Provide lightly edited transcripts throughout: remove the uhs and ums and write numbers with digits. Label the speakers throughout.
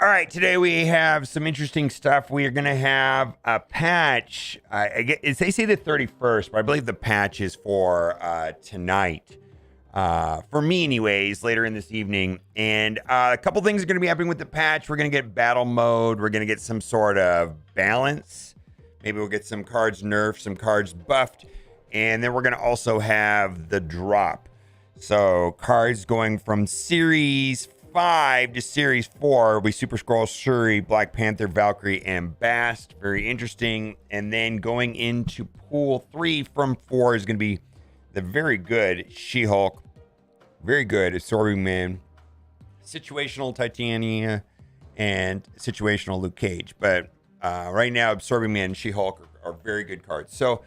Speaker 1: All right, today we have some interesting stuff. We are going to have a patch. They say the 31st, but I believe the patch is for tonight. For me, anyways, later in this evening. And a couple things are going to be happening with the patch. We're going to get battle mode. We're going to get some sort of balance. Maybe we'll get some cards nerfed, some cards buffed. And then we're going to also have the drop. So cards going from Series 5 to Series 4 will be Super Skrull, Shuri, Black Panther, Valkyrie, and Bast. Very interesting. And then going into Pool 3 from 4 is going to be the very good She-Hulk, very good Absorbing Man, Situational Titania, and Situational Luke Cage. But right now, Absorbing Man and She-Hulk are very good cards. So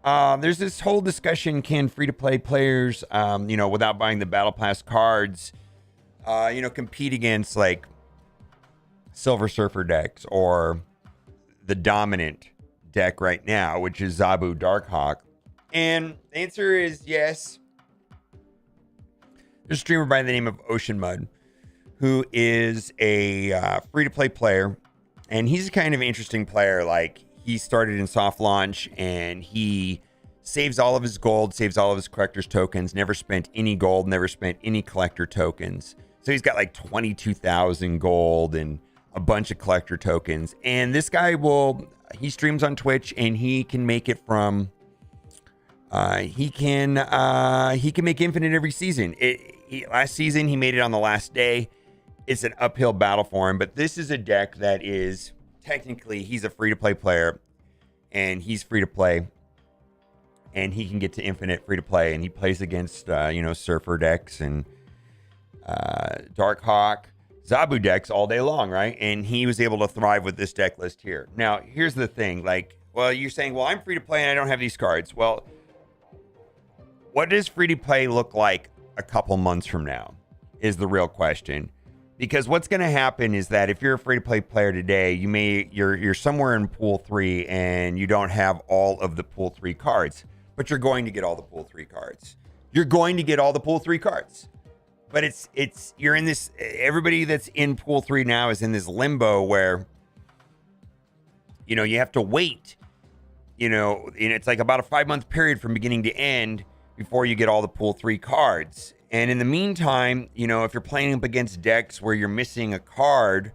Speaker 1: there's this whole discussion, can free-to-play players, without buying the Battle Pass cards, compete against like Silver Surfer decks or the dominant deck right now, which is ZABU Darkhawk. And the answer is yes. There's a streamer by the name of Ocean Mud, who is a free-to-play player, and he's a kind of interesting player. Like, he started in soft launch, and he saves all of his gold, saves all of his collector's tokens, never spent any gold, never spent any collector tokens. So he's got like 22,000 gold and a bunch of collector tokens. And this guy he streams on Twitch, and he can make it from, he can make infinite every season. Last season, he made it on the last day. It's an uphill battle for him, but this is a deck that is technically, he's a free-to-play player, and he's free-to-play, and he can get to infinite free-to-play, and he plays against, Surfer decks and Darkhawk, ZABU decks all day long, right? And he was able to thrive with this deck list here. Now, here's the thing. Like, well, you're saying, well, I'm free-to-play, and I don't have these cards. Well, what does free-to-play look like a couple months from now is the real question. Because what's going to happen is that if you're a free-to-play player today, you're somewhere in Pool 3 and you don't have all of the Pool 3 cards, but you're going to get all the Pool 3 cards. You're going to get all the Pool 3 cards. But you're in this, everybody that's in Pool 3 now is in this limbo where, you have to wait, and it's like about a 5-month period from beginning to end before you get all the Pool 3 cards. And in the meantime, if you're playing up against decks where you're missing a card,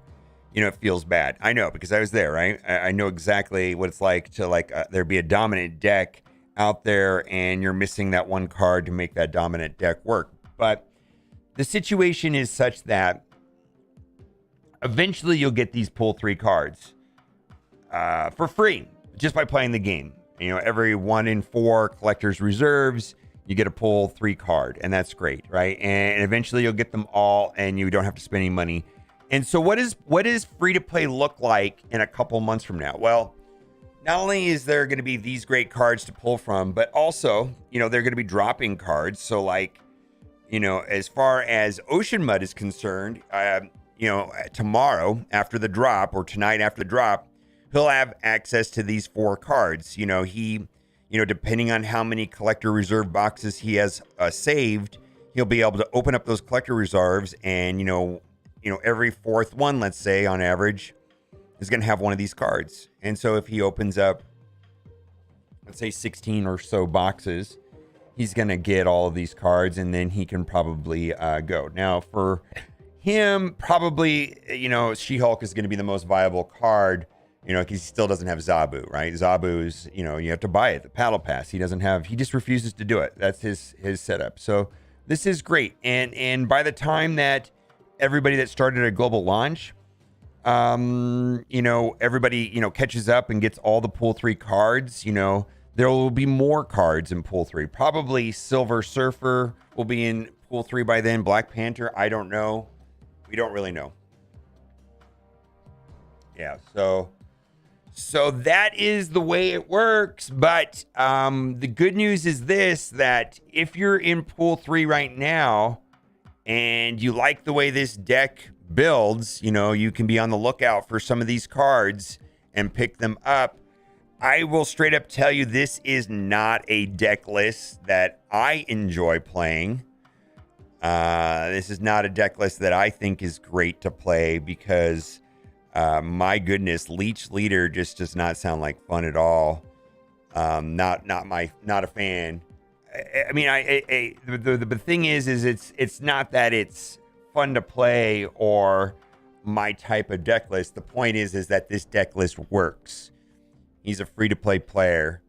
Speaker 1: it feels bad. I know, because I was there, right? I know exactly what it's like to there be a dominant deck out there and you're missing that one card to make that dominant deck work. But the situation is such that eventually you'll get these Pool 3 cards for free just by playing the game. Every 1 in 4 collector's reserves, you get a Pool 3 card, and that's great, right? And eventually you'll get them all, and you don't have to spend any money. And so what does free-to-play look like in a couple months from now? Well, not only is there going to be these great cards to pull from, but also, they're going to be dropping cards. So, as far as Ocean Mud is concerned, tomorrow after the drop or tonight after the drop, he'll have access to these 4 cards. Depending on how many collector reserve boxes he has saved, he'll be able to open up those collector reserves, and every 4th one, let's say on average, is going to have one of these cards. And so if he opens up, let's say 16 or so boxes, he's going to get all of these cards, and then he can probably go. Now for him, probably, She-Hulk is going to be the most viable card, because he still doesn't have ZABU, right? ZABU's, you have to buy it, the Battle Pass. He just refuses to do it. That's his setup. So this is great. And by the time that everybody that started a global launch, everybody, catches up and gets all the Pool 3 cards, there will be more cards in Pool 3. Probably Silver Surfer will be in Pool 3 by then. Black Panther, I don't know. We don't really know. Yeah, so that is the way it works. But the good news is this, that if you're in Pool 3 right now and you like the way this deck builds, you can be on the lookout for some of these cards and pick them up. I will straight up tell you, this is not a deck list that I enjoy playing. This is not a deck list that I think is great to play because, my goodness, Leech Leader just does not sound like fun at all. Not a fan. I mean, the thing is it's not that it's fun to play or my type of deck list. The point is that this deck list works. He's a free-to-play player.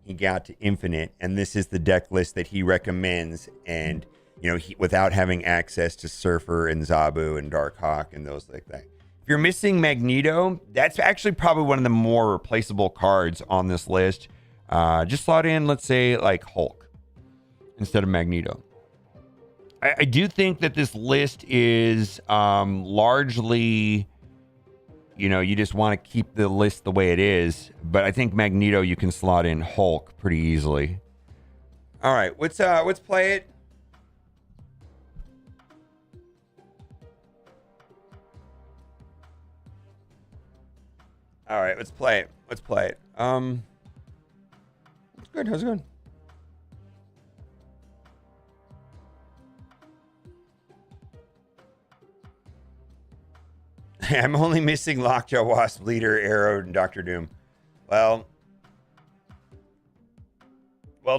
Speaker 1: He got to Infinite, and this is the deck list that he recommends. And, you know, without having access to Surfer and ZABU and Darkhawk and those like that. If you're missing Magneto, that's actually probably one of the more replaceable cards on this list. Just slot in, let's say, like Hulk instead of Magneto. I do think that this list is largely, you know, you just want to keep the list the way it is. But I think Magneto, you can slot in Hulk pretty easily. All right, let's play it. All right, let's play it. It's good. How's it going? I'm only missing Lockjaw, Wasp, Leader, Arrow, and Doctor Doom. Well,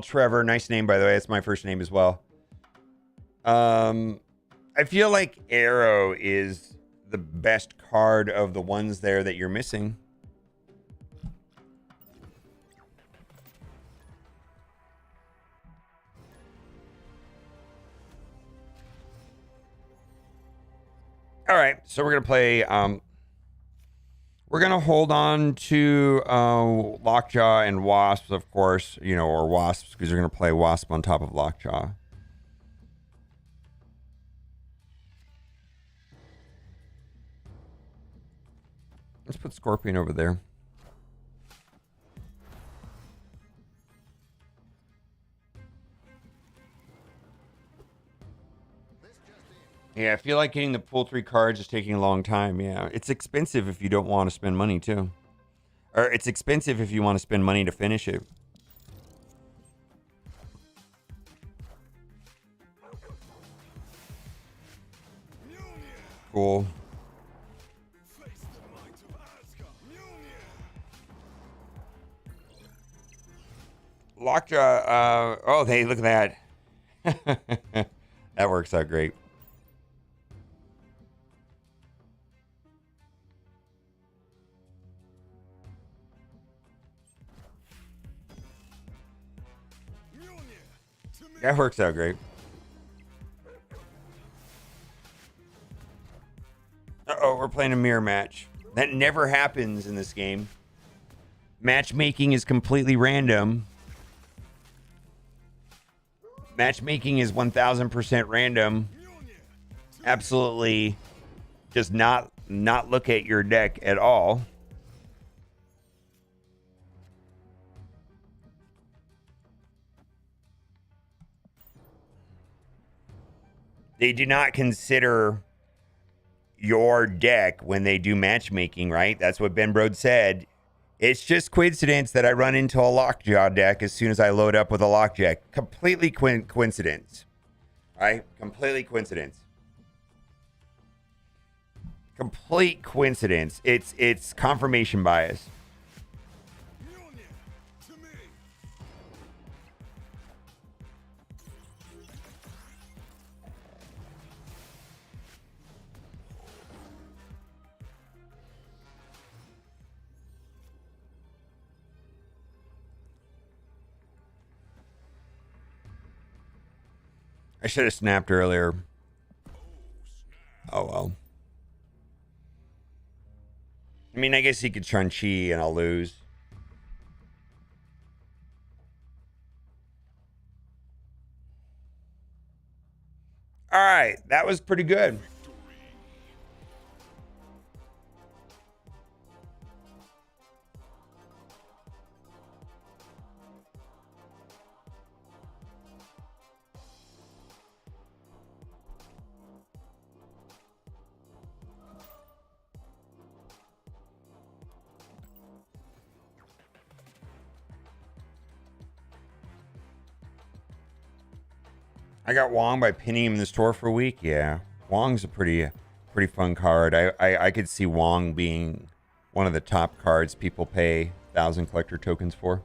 Speaker 1: Trevor, nice name, by the way. It's my first name as well. I feel like Arrow is the best card of the ones there that you're missing. All right, so we're gonna play. We're gonna hold on to Lockjaw and Wasps, of course, you know, or Wasps, because you're gonna play Wasp on top of Lockjaw. Let's put Scorpion over there. Yeah, I feel like getting the pull 3 cards is taking a long time. Yeah, it's expensive if you don't want to spend money too. Or it's expensive if you want to spend money to finish it. Cool. Lockjaw, oh, hey, look at that. That works out great. That works out great. Uh-oh, we're playing a mirror match. That never happens in this game. Matchmaking is completely random. Matchmaking is 1000% random. Absolutely does not look at your deck at all. They do not consider your deck when they do matchmaking, right? That's what Ben Brode said. It's just coincidence that I run into a Lockjaw deck as soon as I load up with a Lockjaw. Completely coincidence. Right? Completely coincidence. Complete coincidence. It's confirmation bias. I should have snapped earlier. Oh, well. I mean, I guess he could Chun-Chi and I'll lose. All right. That was pretty good. I got Wong by pinning him in the store for a week. Yeah, Wong's a pretty fun card. I could see Wong being one of the top cards people pay 1,000 collector tokens for.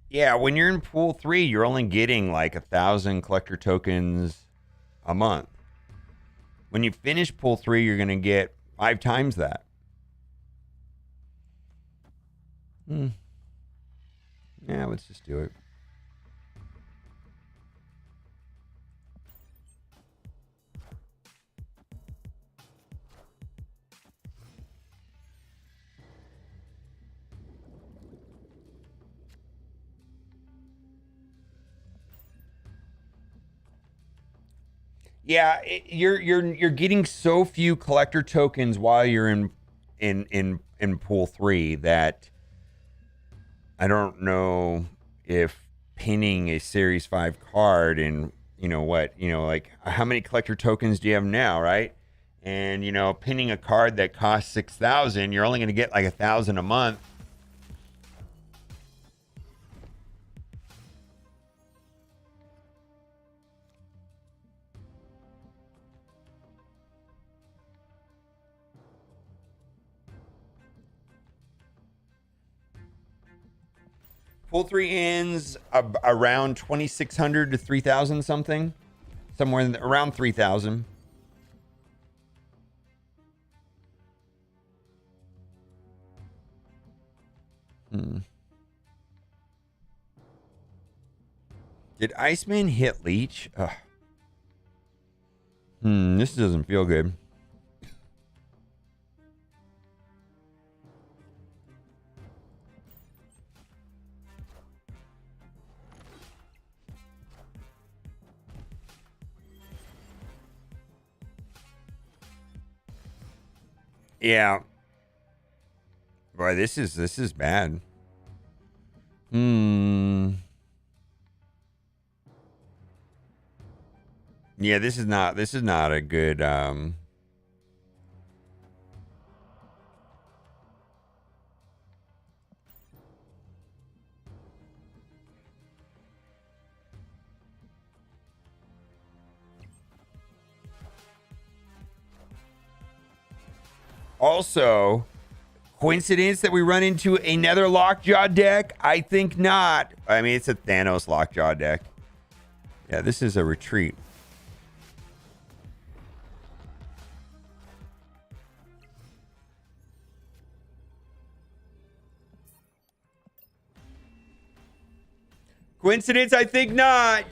Speaker 1: Yeah, when you're in pool 3, you're only getting like 1,000 collector tokens a month. When you finish pool 3, you're going to get 5 times that. Yeah, let's just do it. Yeah, you're getting so few collector tokens while you're in pool 3 that I don't know if pinning a Series 5 card and like how many collector tokens do you have now, right? And pinning a card that costs 6,000, you're only going to get like 1,000 a month. Pool 3 ends around 2,600 to 3,000 something. Somewhere around 3,000. Did Iceman hit Leech? Ugh. This doesn't feel good. Yeah. Boy, this is bad. Yeah, this is not a good Also, coincidence that we run into another Lockjaw deck? I think not. I mean, it's a Thanos Lockjaw deck. Yeah, this is a retreat. Coincidence? I think not.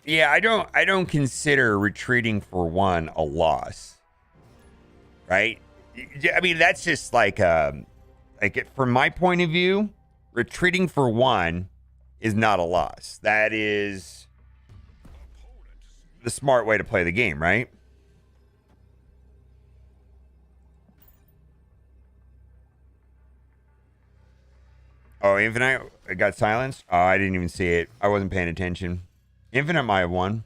Speaker 1: Yeah, I don't consider retreating for 1 a loss. Right? I mean, that's just like from my point of view, retreating for 1 is not a loss. That is the smart way to play the game, right? Oh, Infinite got silenced? Oh, I didn't even see it. I wasn't paying attention. Infinite might have won.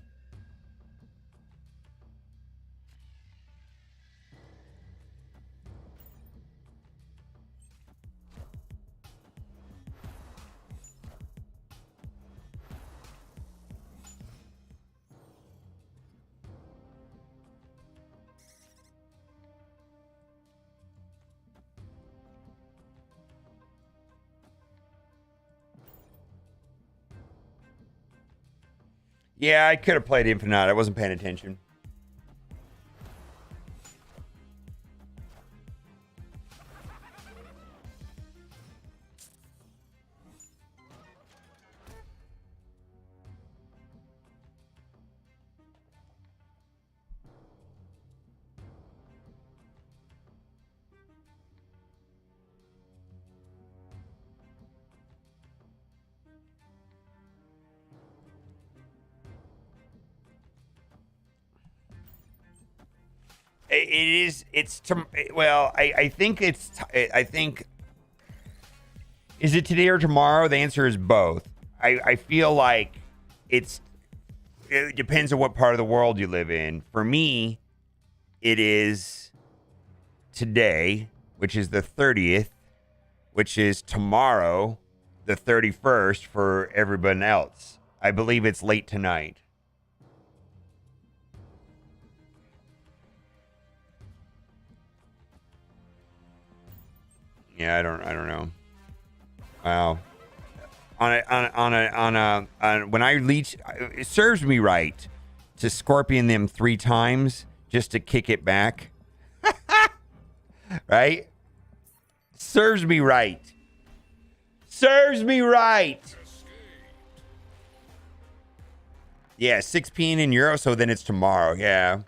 Speaker 1: Yeah, I could have played Infinite. I wasn't paying attention. It is. It's. Well, I think it's. I think Is it today or tomorrow? The answer is both. I feel like it depends on what part of the world you live in. For me, it is today, which is the 30th, which is tomorrow, the 31st for everyone else. I believe it's late tonight. Yeah, I don't know. Wow. When I leech, it serves me right to scorpion them 3 times just to kick it back. Right? Serves me right. Serves me right. Yeah, 6 p.m. in Euro, so then it's tomorrow. Yeah.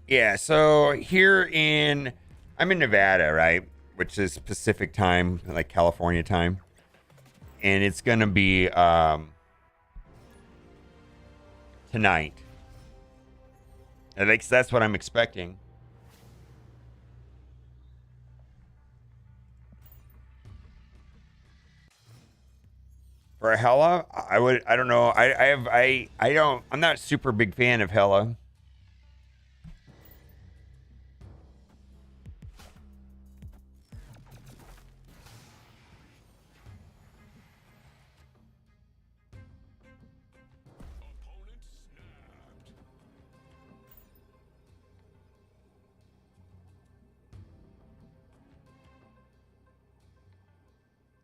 Speaker 1: Yeah, so I'm in Nevada, right? Which is Pacific time, like California time. And it's going to be tonight. I think that's what I'm expecting. For a Hela, I don't know. I'm not a super big fan of Hela.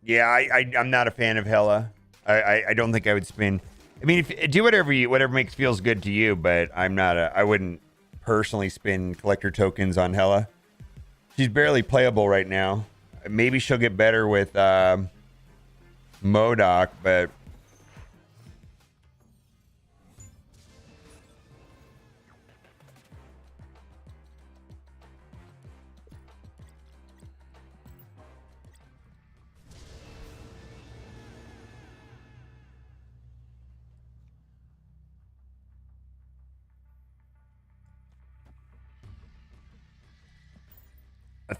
Speaker 1: Yeah, I'm not a fan of Hela. I don't think I would spend. I mean, if do whatever feels good to you, but I wouldn't personally spend collector tokens on Hela. She's barely playable right now. Maybe she'll get better with MODOK, but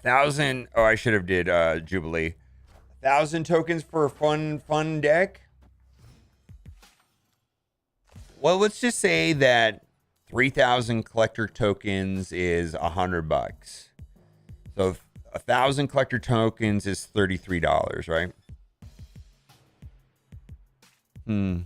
Speaker 1: 1,000. Oh, I should have did Jubilee. 1,000 tokens for a fun deck. Well, let's just say that 3,000 collector tokens is $100. So 1,000 collector tokens is $33, right? Hmm.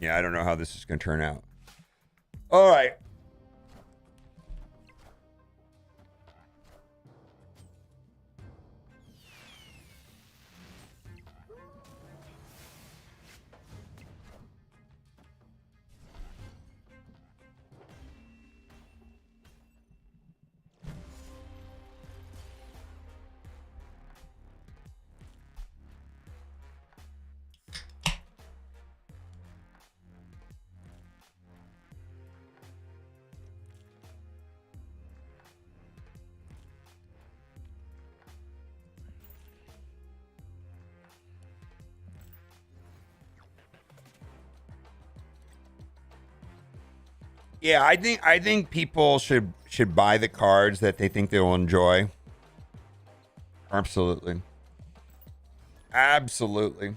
Speaker 1: Yeah, I don't know how this is going to turn out. All right. Yeah, I think people should buy the cards that they think they will enjoy. Absolutely. Absolutely.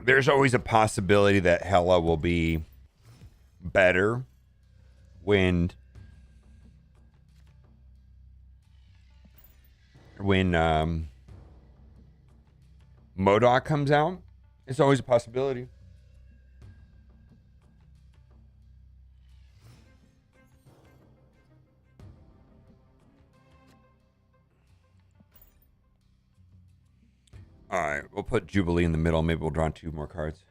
Speaker 1: There's always a possibility that Hela will be better when MODOK comes out, it's always a possibility. All right, we'll put Jubilee in the middle. Maybe we'll draw 2 more cards.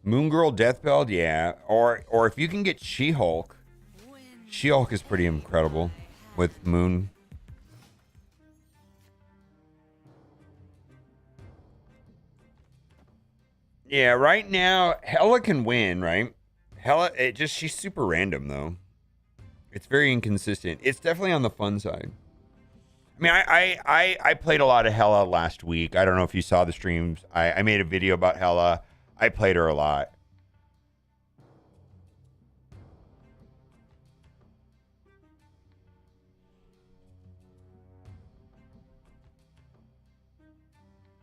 Speaker 1: Moon Girl Deathbelt, yeah. Or if you can get She-Hulk. She-Hulk is pretty incredible with Moon. Yeah, right now, Hela can win, right? Hela, she's super random, though. It's very inconsistent. It's definitely on the fun side. I mean, I played a lot of Hela last week. I don't know if you saw the streams. I made a video about Hela. I played her a lot.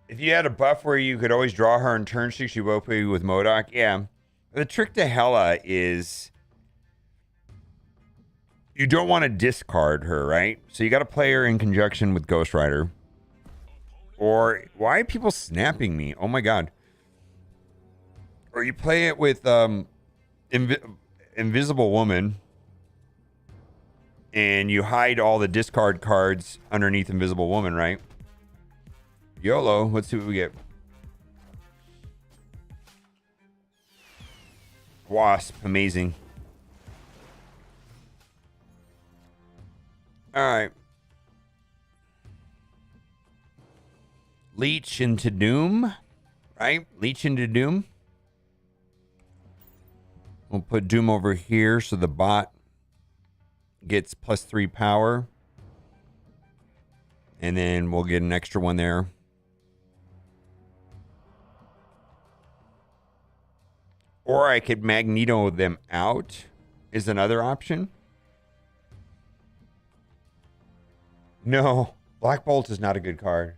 Speaker 1: If you had a buff where you could always draw her in turn 6, you OP with MODOK, yeah. The trick to Hela is you don't want to discard her, right? So you got to play her in conjunction with Ghost Rider. Or, why are people snapping me? Oh my god. Or you play it with Invisible Woman. And you hide all the discard cards underneath Invisible Woman, right? YOLO. Let's see what we get. Wasp. Amazing. Alright. Leech into Doom. Right? Leech into Doom. We'll put Doom over here so the bot gets +3 power. And then we'll get an extra one there. Or I could Magneto them out is another option. No, Black Bolt is not a good card.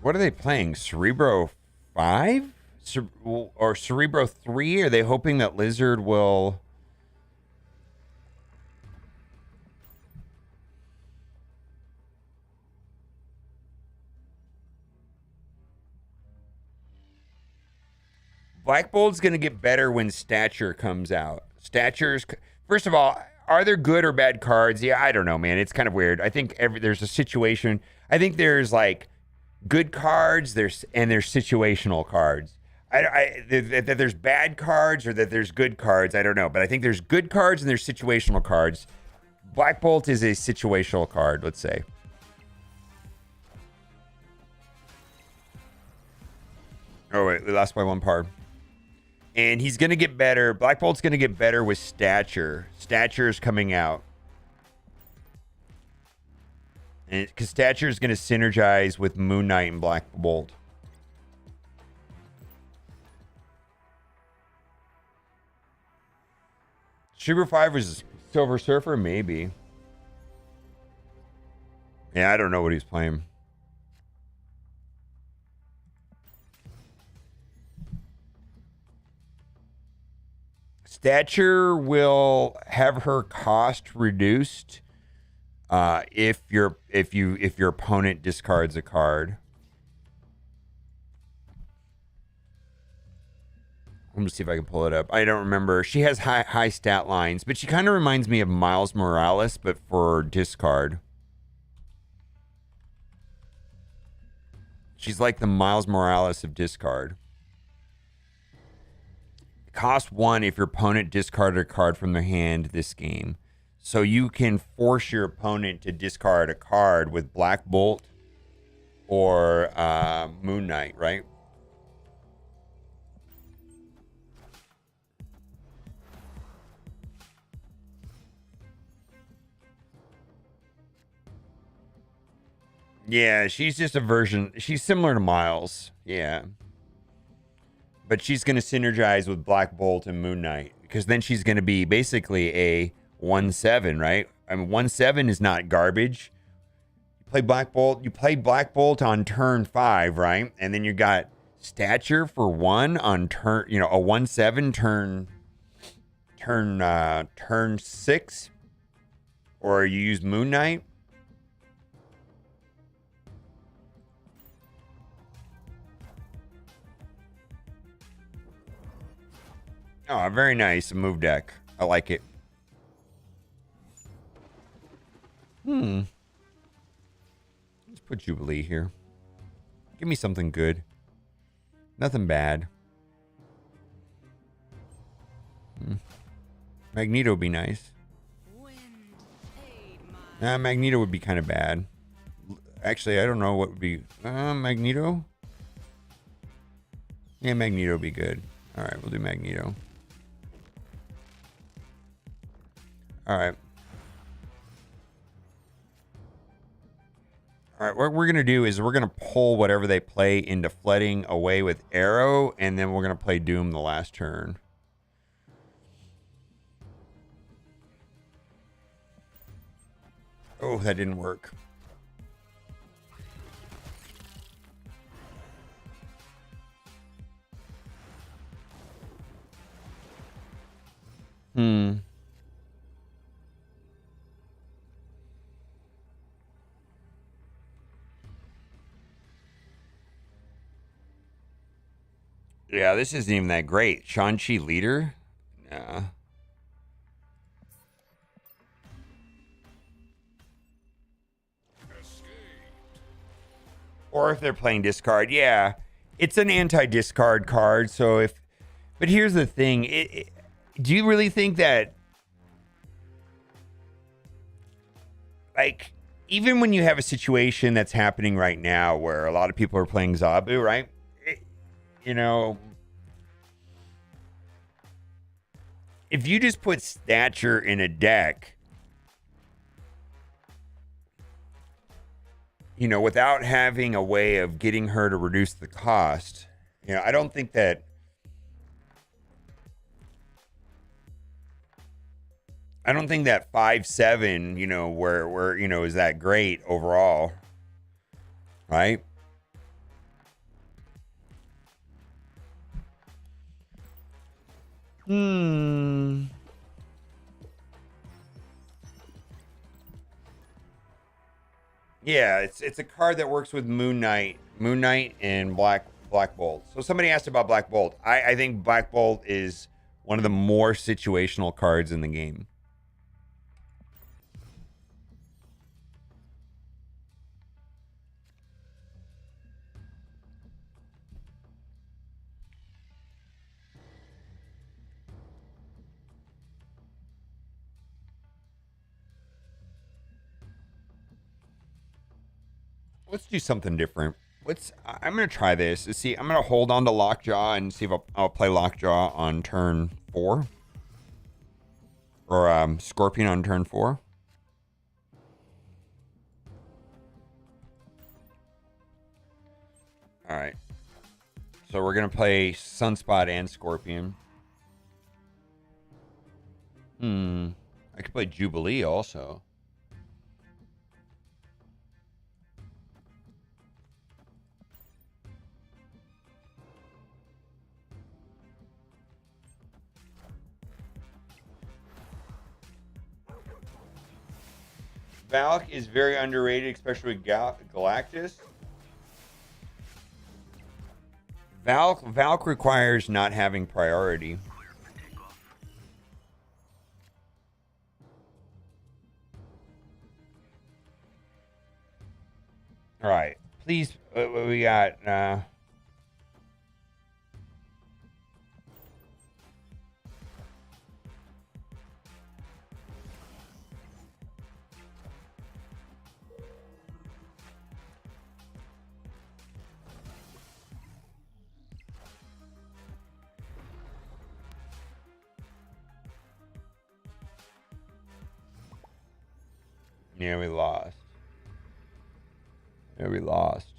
Speaker 1: What are they playing? Cerebro 5? Or Cerebro 3? Are they hoping that Lizard will... Black Bolt's going to get better when Stature comes out. Stature's... First of all, are there good or bad cards? Yeah, I don't know, man. It's kind of weird. I think there's a situation... I think there's, like, good cards and there's situational cards. That there's bad cards or that there's good cards, I don't know. But I think there's good cards and there's situational cards. Black Bolt is a situational card, let's say. Oh, wait, we lost by 1 par. And he's going to get better. Black Bolt's going to get better with Stature. Stature is coming out. And because Stature is going to synergize with Moon Knight and Black Bolt. Super 5 was Silver Surfer? Maybe. Yeah, I don't know what he's playing. Stature will have her cost reduced if your opponent discards a card. Let me see if I can pull it up. I don't remember. She has high stat lines, but she kind of reminds me of Miles Morales, but for discard. She's like the Miles Morales of discard. Cost 1 if your opponent discarded a card from their hand this game. So you can force your opponent to discard a card with Black Bolt or Moon Knight, right? Yeah, she's just a version. She's similar to Miles. Yeah. But she's going to synergize with Black Bolt and Moon Knight. Because then she's going to be basically a 1/7, right? I mean, 1/7 is not garbage. play Black Bolt. You play Black Bolt on turn 5, right? And then you got Stature for 1 on turn, you know, a 1/7 turn 6, or you use Moon Knight. Oh, very nice move deck. I like it. Let's put Jubilee here. Give me something good. Nothing bad. Magneto would be nice. Magneto would be kind of bad. Actually, I don't know what would be... Magneto? Yeah, Magneto would be good. Alright, we'll do Magneto. Alright. Alright, what we're going to do is we're going to pull whatever they play into flooding away with Arrow, and then we're going to play Doom the last turn. Oh, that didn't work. Yeah, this isn't even that great. Shang-Chi leader? Nah. Or if they're playing discard, yeah. It's an anti-discard card, so if... But here's the thing. Do you really think that... Like, even when you have a situation that's happening right now where a lot of people are playing ZABU, right? You know, if you just put Stature in a deck, you know, without having a way of getting her to reduce the cost, you know, I don't think that 5/7, you know, where you know, is that great overall, right? Yeah, it's a card that works with Moon Knight and Black Bolt. So somebody asked about Black Bolt. I think Black Bolt is one of the more situational cards in the game. Let's do something different. I'm going to try this. See, I'm going to hold on to Lockjaw and see if I'll play Lockjaw on turn 4. Or Scorpion on turn 4. All right. So we're going to play Sunspot and Scorpion. I could play Jubilee also. Valk is very underrated, especially with Galactus. Valk requires not having priority. All right, please. We got. Yeah, we lost. Yeah, we lost.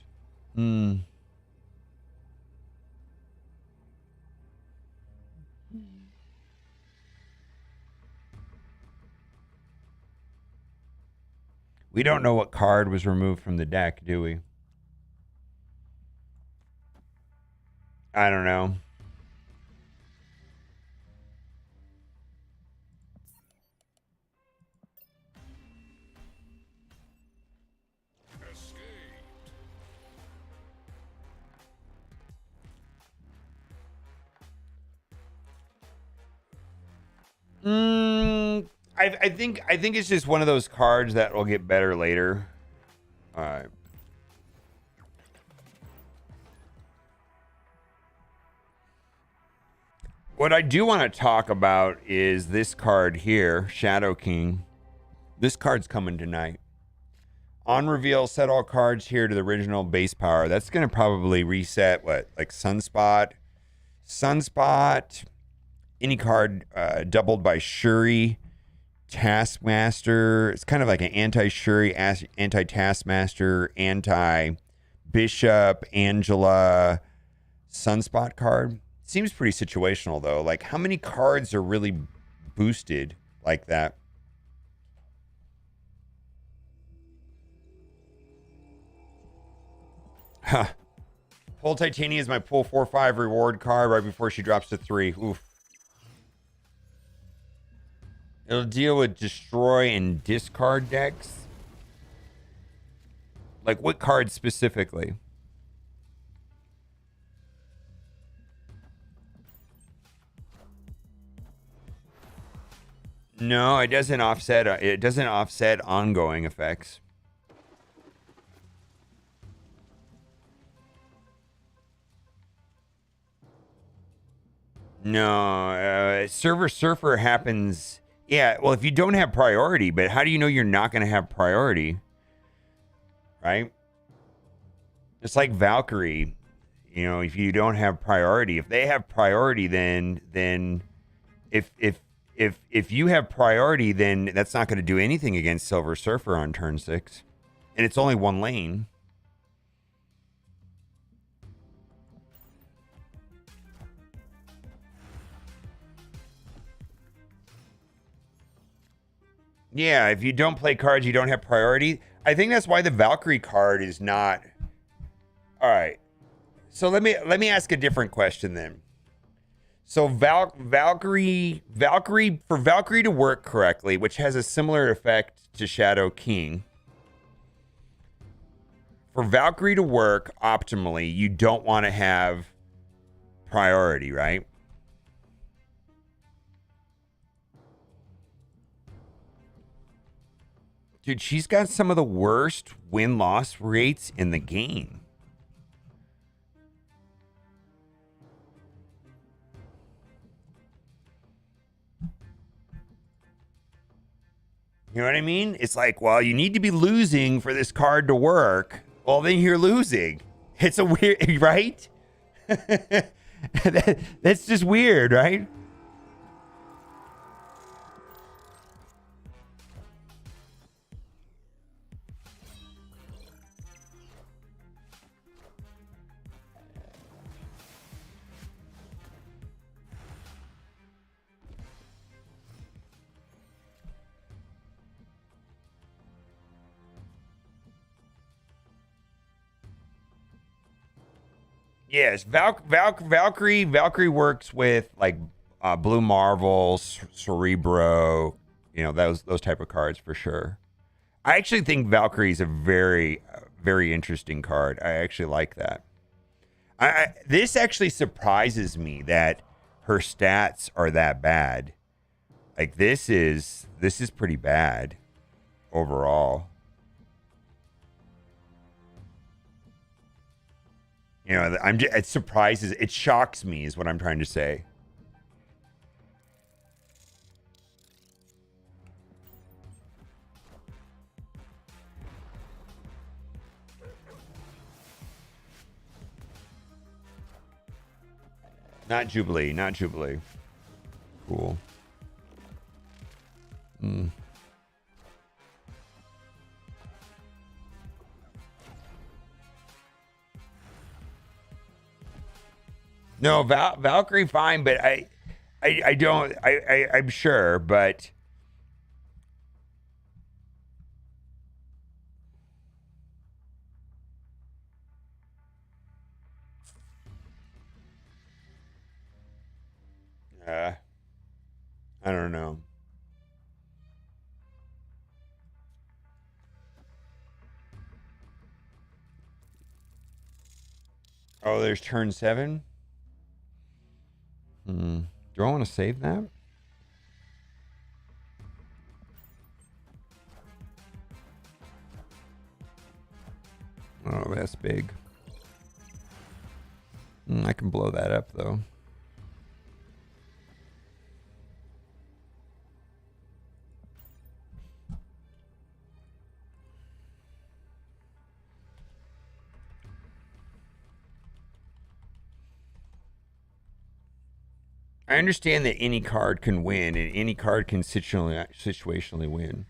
Speaker 1: We don't know what card was removed from the deck, do we? I don't know. I think it's just one of those cards that will get better later. All right. What I do want to talk about is this card here, Shadow King. This card's coming tonight. On reveal, set all cards here to the original base power. That's going to probably reset, what, like Sunspot? Sunspot, any card doubled by Shuri, Taskmaster. It's kind of like an anti-Shuri, anti-Taskmaster, anti-Bishop, Angela, Sunspot card. Seems pretty situational, though. Like, how many cards are really boosted like that? Huh. Pull Titania is my pull 4/5 reward card right before she drops to 3. Oof. It'll deal with destroy and discard decks. Like, what cards specifically? No, it doesn't offset. It doesn't offset ongoing effects. No, SURFER happens. Yeah, well, if you don't have priority, but how do you know you're not going to have priority? Right? It's like Valkyrie. You know, if you don't have priority, if they have priority, then if you have priority, then that's not going to do anything against Silver Surfer on turn 6, and it's only one lane. Yeah, if you don't play cards, you don't have priority. I think that's why the Valkyrie card is not. All right. So let me ask a different question then. So Valkyrie for Valkyrie to work correctly, which has a similar effect to Shadow King. For Valkyrie to work optimally, you don't want to have priority, right? Dude, she's got some of the worst win-loss rates in the game. You know what I mean? It's like, well, you need to be losing for this card to work. Well, then you're losing. It's a weird, right? That's just weird, right? Yes, Valkyrie works with like Blue Marvel, Cerebro, you know, those type of cards for sure. I actually think Valkyrie is a very interesting card. I actually like that. This actually surprises me that her stats are that bad. Like this is pretty bad overall. You know, it surprises, it shocks me is what I'm trying to say. Not Jubilee. Cool. No, Valkyrie fine, but I'm sure, but I don't know. Oh, there's turn 7. Do I want to save that? Oh, that's big. I can blow that up, though. I understand that any card can win, and any card can situationally win.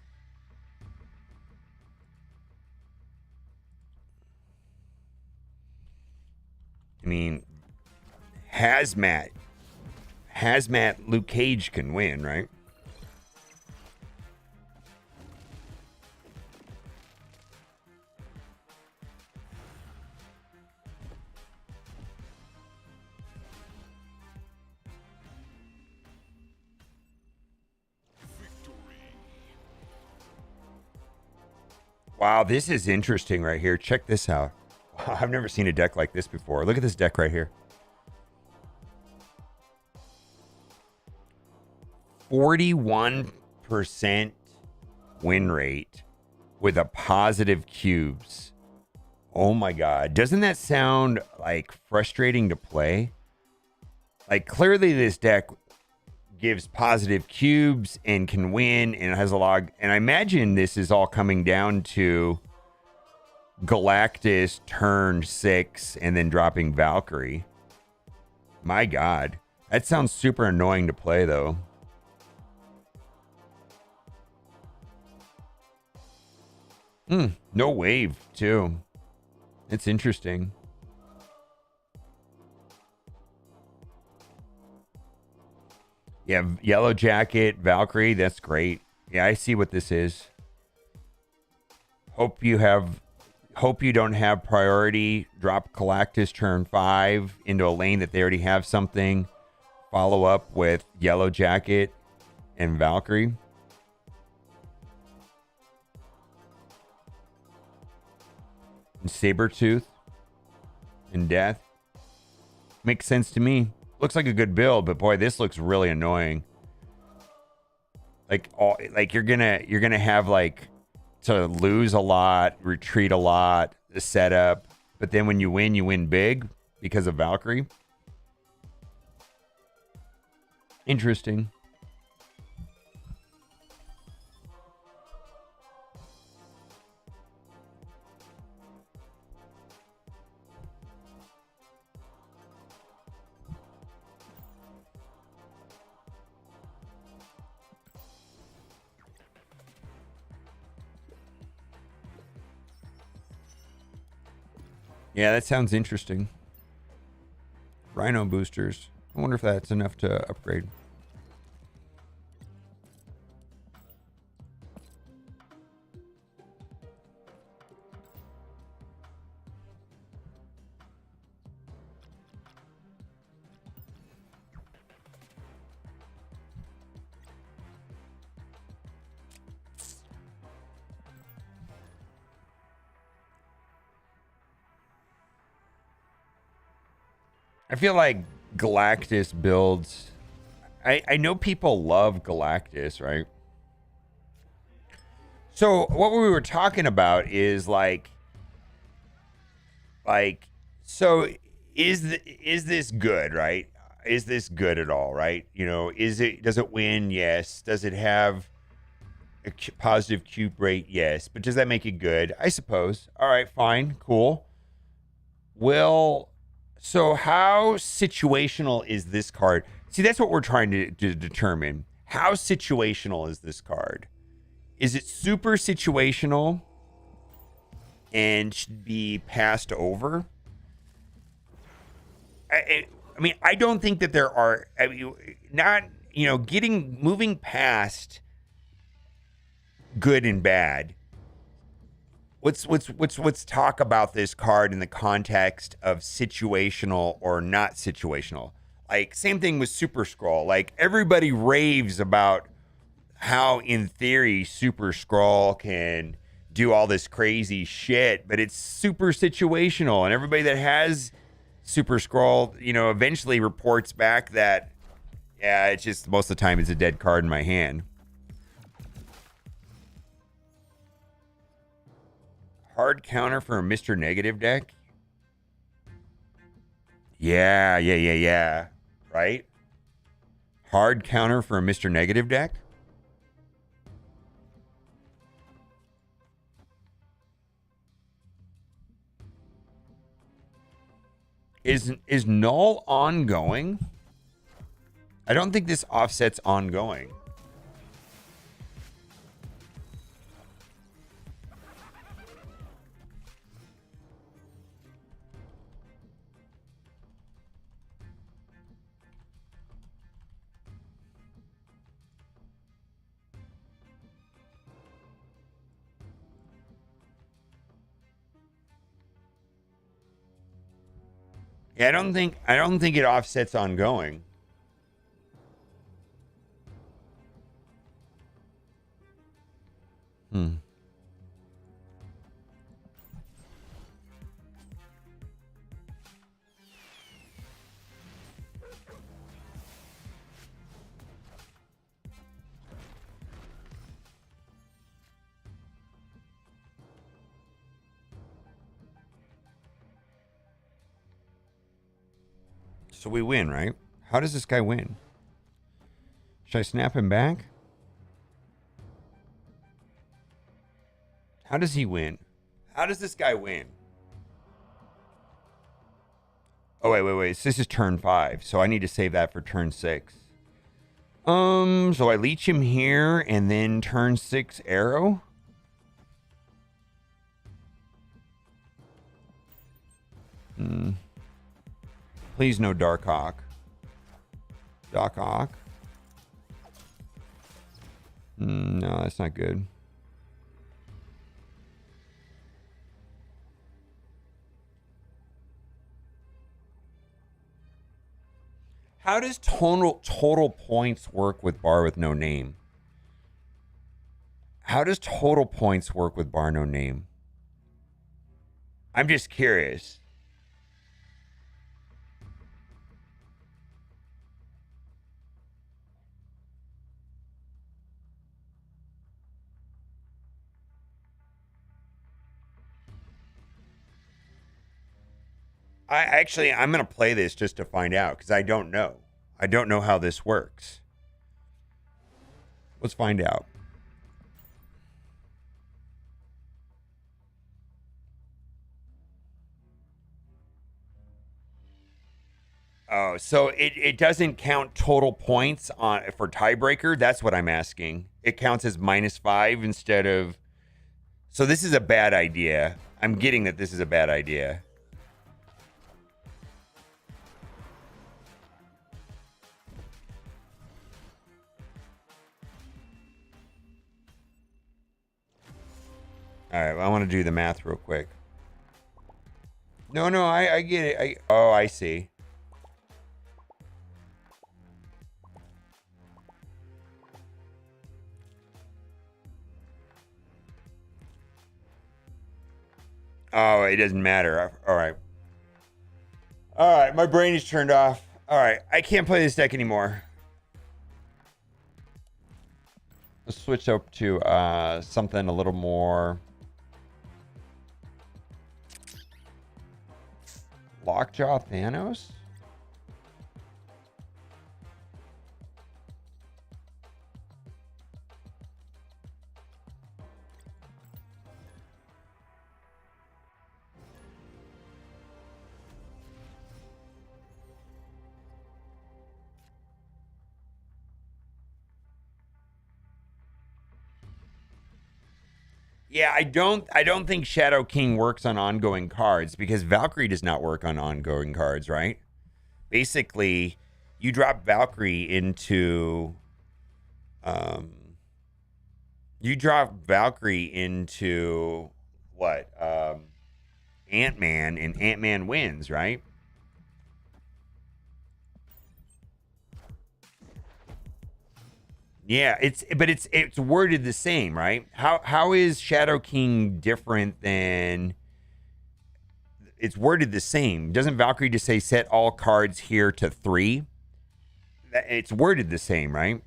Speaker 1: I mean, Hazmat Luke Cage can win, right? Wow, this is interesting right here. Check this out. Wow, I've never seen a deck like this before. Look at this deck right here. 41% win rate with a positive cubes. Oh my God. Doesn't that sound like frustrating to play? Like clearly this deck gives positive cubes and can win and has a log. And I imagine this is all coming down to Galactus turn 6 and then dropping Valkyrie. My God. That sounds super annoying to play though. No wave too. It's interesting. Yeah, Yellow Jacket, Valkyrie, that's great. Yeah, I see what this is. Hope you don't have priority. Drop Galactus turn 5 into a lane that they already have something. Follow up with Yellow Jacket and Valkyrie. And Sabretooth and Death. Makes sense to me. Looks like a good build, but boy, this looks really annoying. Like you're gonna have like to lose a lot, retreat a lot, the setup, but then when you win big because of Valkyrie. Interesting. Yeah, that sounds interesting. Rhino boosters. I wonder if that's enough to upgrade. I feel like Galactus builds. I know people love Galactus, right? So what we were talking about is so is this good, right? Is this good at all, right? You know, does it win? Yes. Does it have a positive cube rate? Yes. But does that make it good? I suppose. All right, fine, cool. So how situational is this card? See, that's what we're trying to determine. How situational is this card? Is it super situational and should be passed over? I mean, I don't think that there are. I mean, not moving past good and bad. Let's talk about this card in the context of situational or not situational. like same thing with Super Skrull. Like everybody raves about how in theory Super Skrull can do all this crazy shit, but it's super situational, and everybody that has Super Skrull, you know, eventually reports back that, yeah, it's just most of the time it's a dead card in my hand. Hard counter for a Mr. Negative deck? Yeah. Right? Hard counter for a Mr. Negative deck? Is null ongoing? I don't think this offset's ongoing. Yeah, I don't think it offsets ongoing. So we win, right? How does this guy win? Should I snap him back? How does he win? How does this guy win? Oh, wait. So this is turn 5. So I need to save that for turn 6. So I leech him here and then turn 6 arrow. Please no Dark Hawk. Doc Hawk. No, that's not good. How does total points work with bar with no name? How does total points work with bar no name? I'm just curious. I'm going to play this just to find out because I don't know. I don't know how this works. Let's find out. Oh, so it doesn't count total points on for tiebreaker? That's what I'm asking. It counts as -5 instead of... So this is a bad idea. I'm getting that this is a bad idea. All right, well, I want to do the math real quick. No, I get it. I see. Oh, it doesn't matter. All right. All right, my brain is turned off. All right, I can't play this deck anymore. Let's switch up to something a little more... Lockjaw Thanos? Yeah, I don't think Shadow King works on ongoing cards because Valkyrie does not work on ongoing cards, right? Basically, you drop Valkyrie into what? Ant-Man, and Ant-Man wins, right? Yeah, it's worded the same, right? How is Shadow King different than it's worded the same? Doesn't Valkyrie just say set all cards here to 3? It's worded the same, right?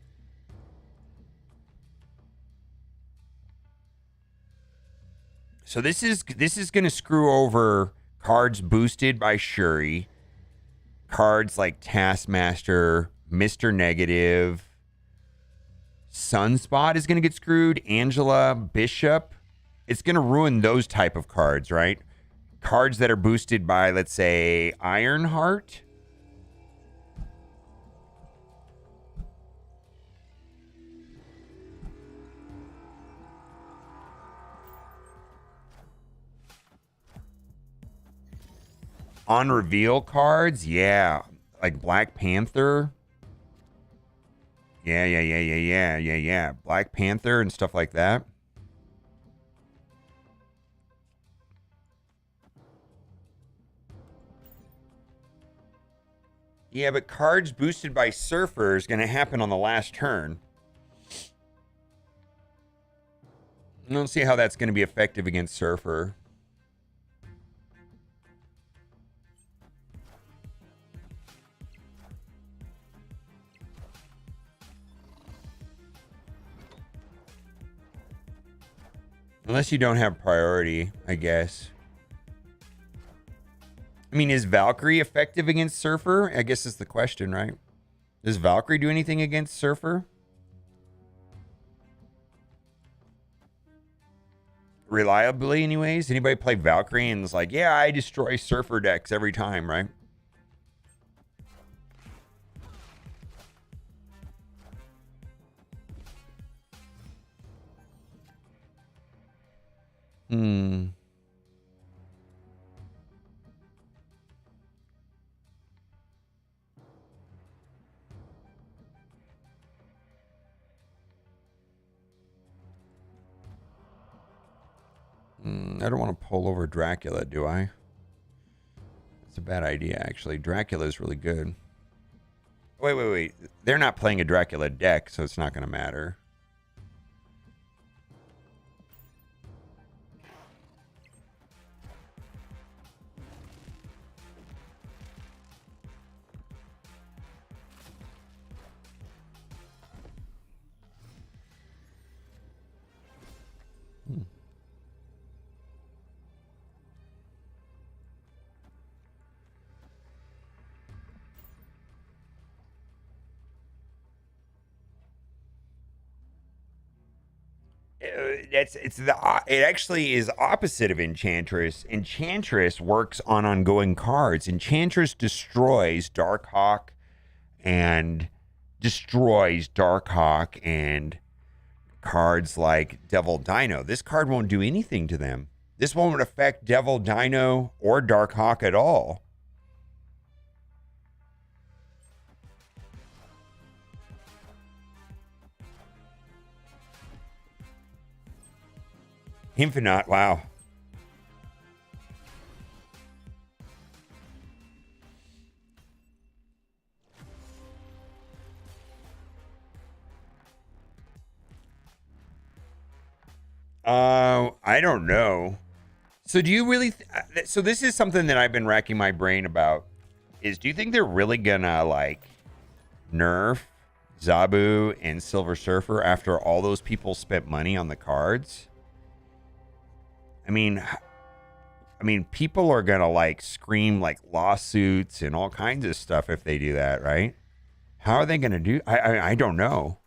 Speaker 1: So this is going to screw over cards boosted by Shuri, cards like Taskmaster, Mr. Negative, Sunspot is going to get screwed, Angela, Bishop. It's going to ruin those type of cards, right? Cards that are boosted by, let's say, Ironheart. On reveal cards, yeah. Like Black Panther. Yeah. Black Panther and stuff like that. Yeah, but cards boosted by Surfer is going to happen on the last turn. I don't see how that's going to be effective against Surfer. Unless you don't have priority, I guess. I mean, is Valkyrie effective against Surfer? I guess is the question, right? Does Valkyrie do anything against Surfer? Reliably, anyways? Anybody play Valkyrie and is like, yeah, I destroy Surfer decks every time, right? Hmm. I don't want to pull over Dracula, do I? It's a bad idea, actually. Dracula's really good. Wait. They're not playing a Dracula deck, so it's not going to matter. It actually is opposite of Enchantress. Enchantress works on ongoing cards. Enchantress destroys Darkhawk and cards like Devil Dino. This card won't do anything to them. This won't affect Devil Dino or Darkhawk at all. Infinite, wow. I don't know. So do you really? So this is something that I've been racking my brain about. Is do you think they're really gonna like nerf ZABU and Silver Surfer after all those people spent money on the cards? I mean, people are gonna like scream like lawsuits and all kinds of stuff if they do that, right? How are they gonna do? I don't know.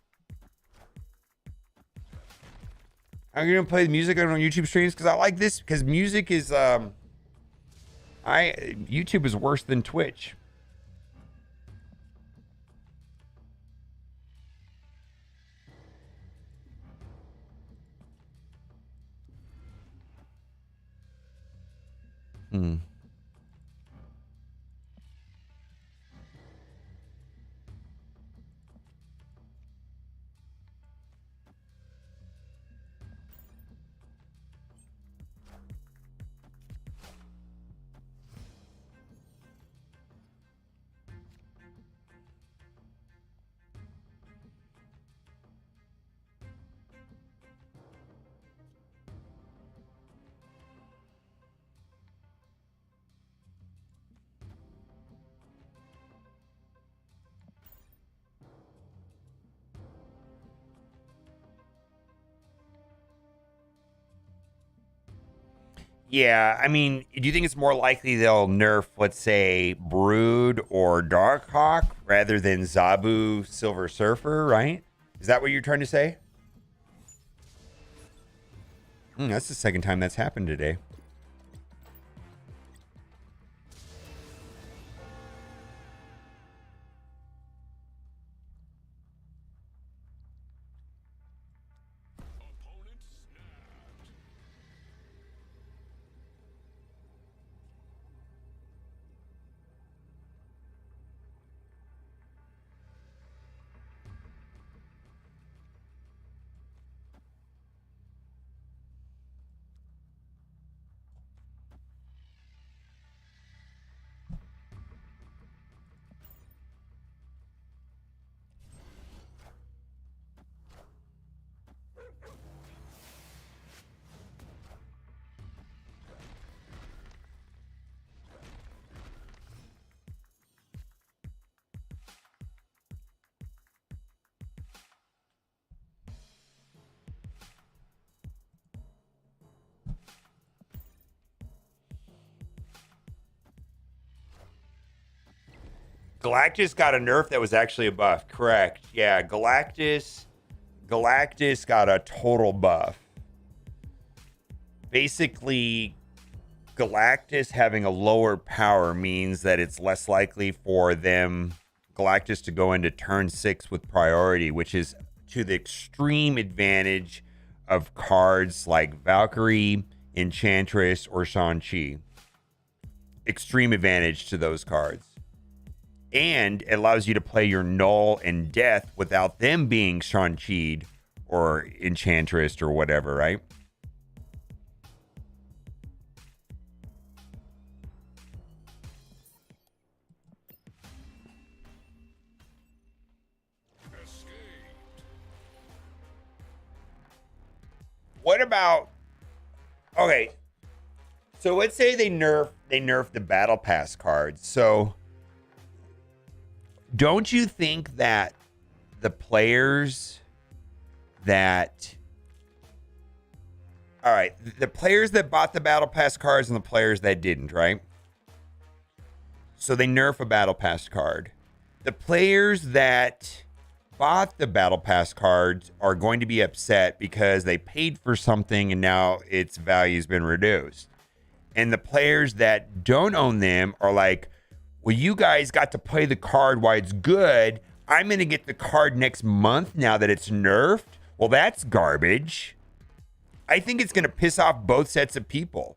Speaker 1: I'm gonna play the music on YouTube streams because I like this because music is YouTube is worse than Twitch. Hmm. Yeah, I mean, do you think it's more likely they'll nerf, let's say, Brood or Darkhawk rather than ZABU Silver Surfer, right? Is that what you're trying to say? That's the second time that's happened today. Galactus got a nerf that was actually a buff. Correct. Yeah, Galactus got a total buff. Basically, Galactus having a lower power means that it's less likely for Galactus to go into turn 6 with priority, which is to the extreme advantage of cards like Valkyrie, Enchantress, or Shang-Chi. Extreme advantage to those cards. And it allows you to play your Null and Death without them being Shang-Chi'd or Enchantress or whatever, right? What about... Okay, so let's say they nerf the Battle Pass cards. So... don't you think that the players that... All right, the players that bought the Battle Pass cards and the players that didn't, right? So they nerf a Battle Pass card. The players that bought the Battle Pass cards are going to be upset because they paid for something and now its value's been reduced. And the players that don't own them are like, well, you guys got to play the card while it's good. I'm going to get the card next month now that it's nerfed. Well, that's garbage. I think it's going to piss off both sets of people.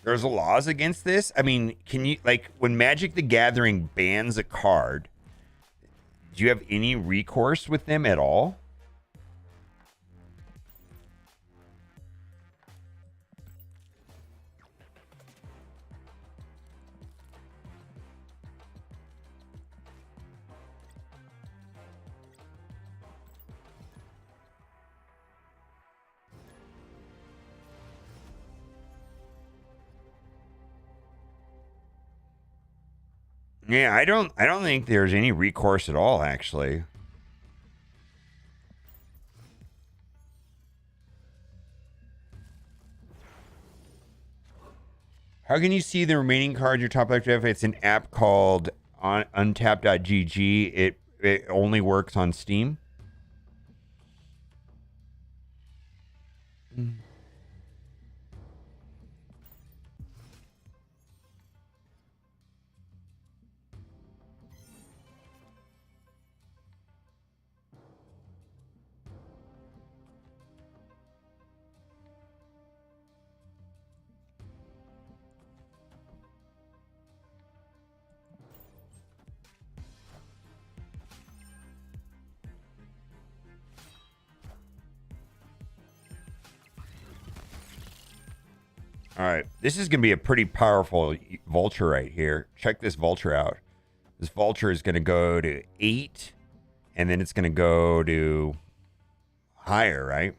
Speaker 1: There's laws against this. I mean, can you, like, when Magic the Gathering bans a card, do you have any recourse with them at all? Yeah, I don't think there's any recourse at all, actually. How can you see the remaining cards your top left have? It's an app called untap.gg. It only works on Steam. All right, this is going to be a pretty powerful Vulture right here. Check this Vulture out. This Vulture is going to go to 8, and then it's going to go to higher, right?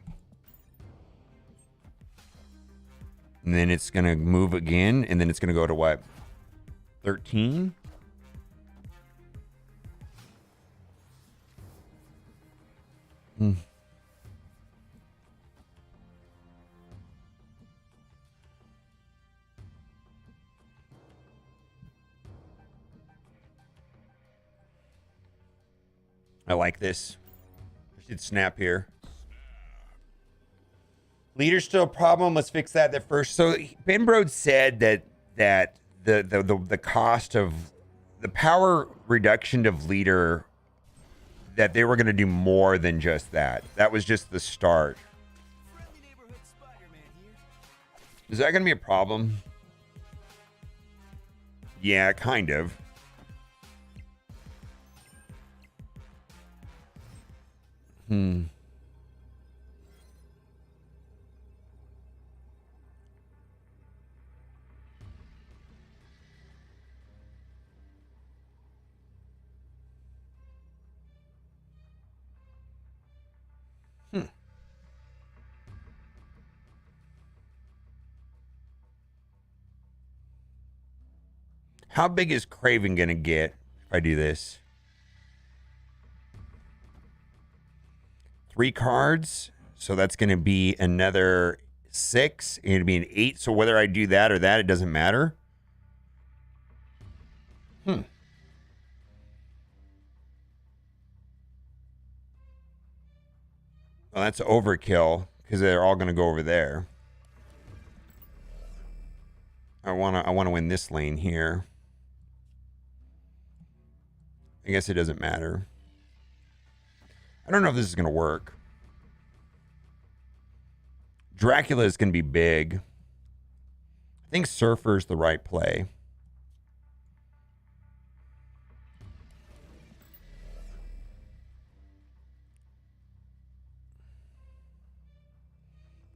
Speaker 1: And then it's going to move again. And then it's going to go to what? 13? I like this. I should snap here. Leader's still a problem. Let's fix that first. So Ben Brode said that the cost of the power reduction of leader, that they were going to do more than just that. That was just the start. Is that going to be a problem? Yeah, kind of. How big is Craven going to get if I do this? 3 cards. So that's going to be another 6. And it'll be an 8. So whether I do that or that, it doesn't matter. Well, that's overkill because they're all going to go over there. I want to win this lane here. I guess it doesn't matter. I don't know if this is going to work. Dracula is going to be big. I think Surfer is the right play.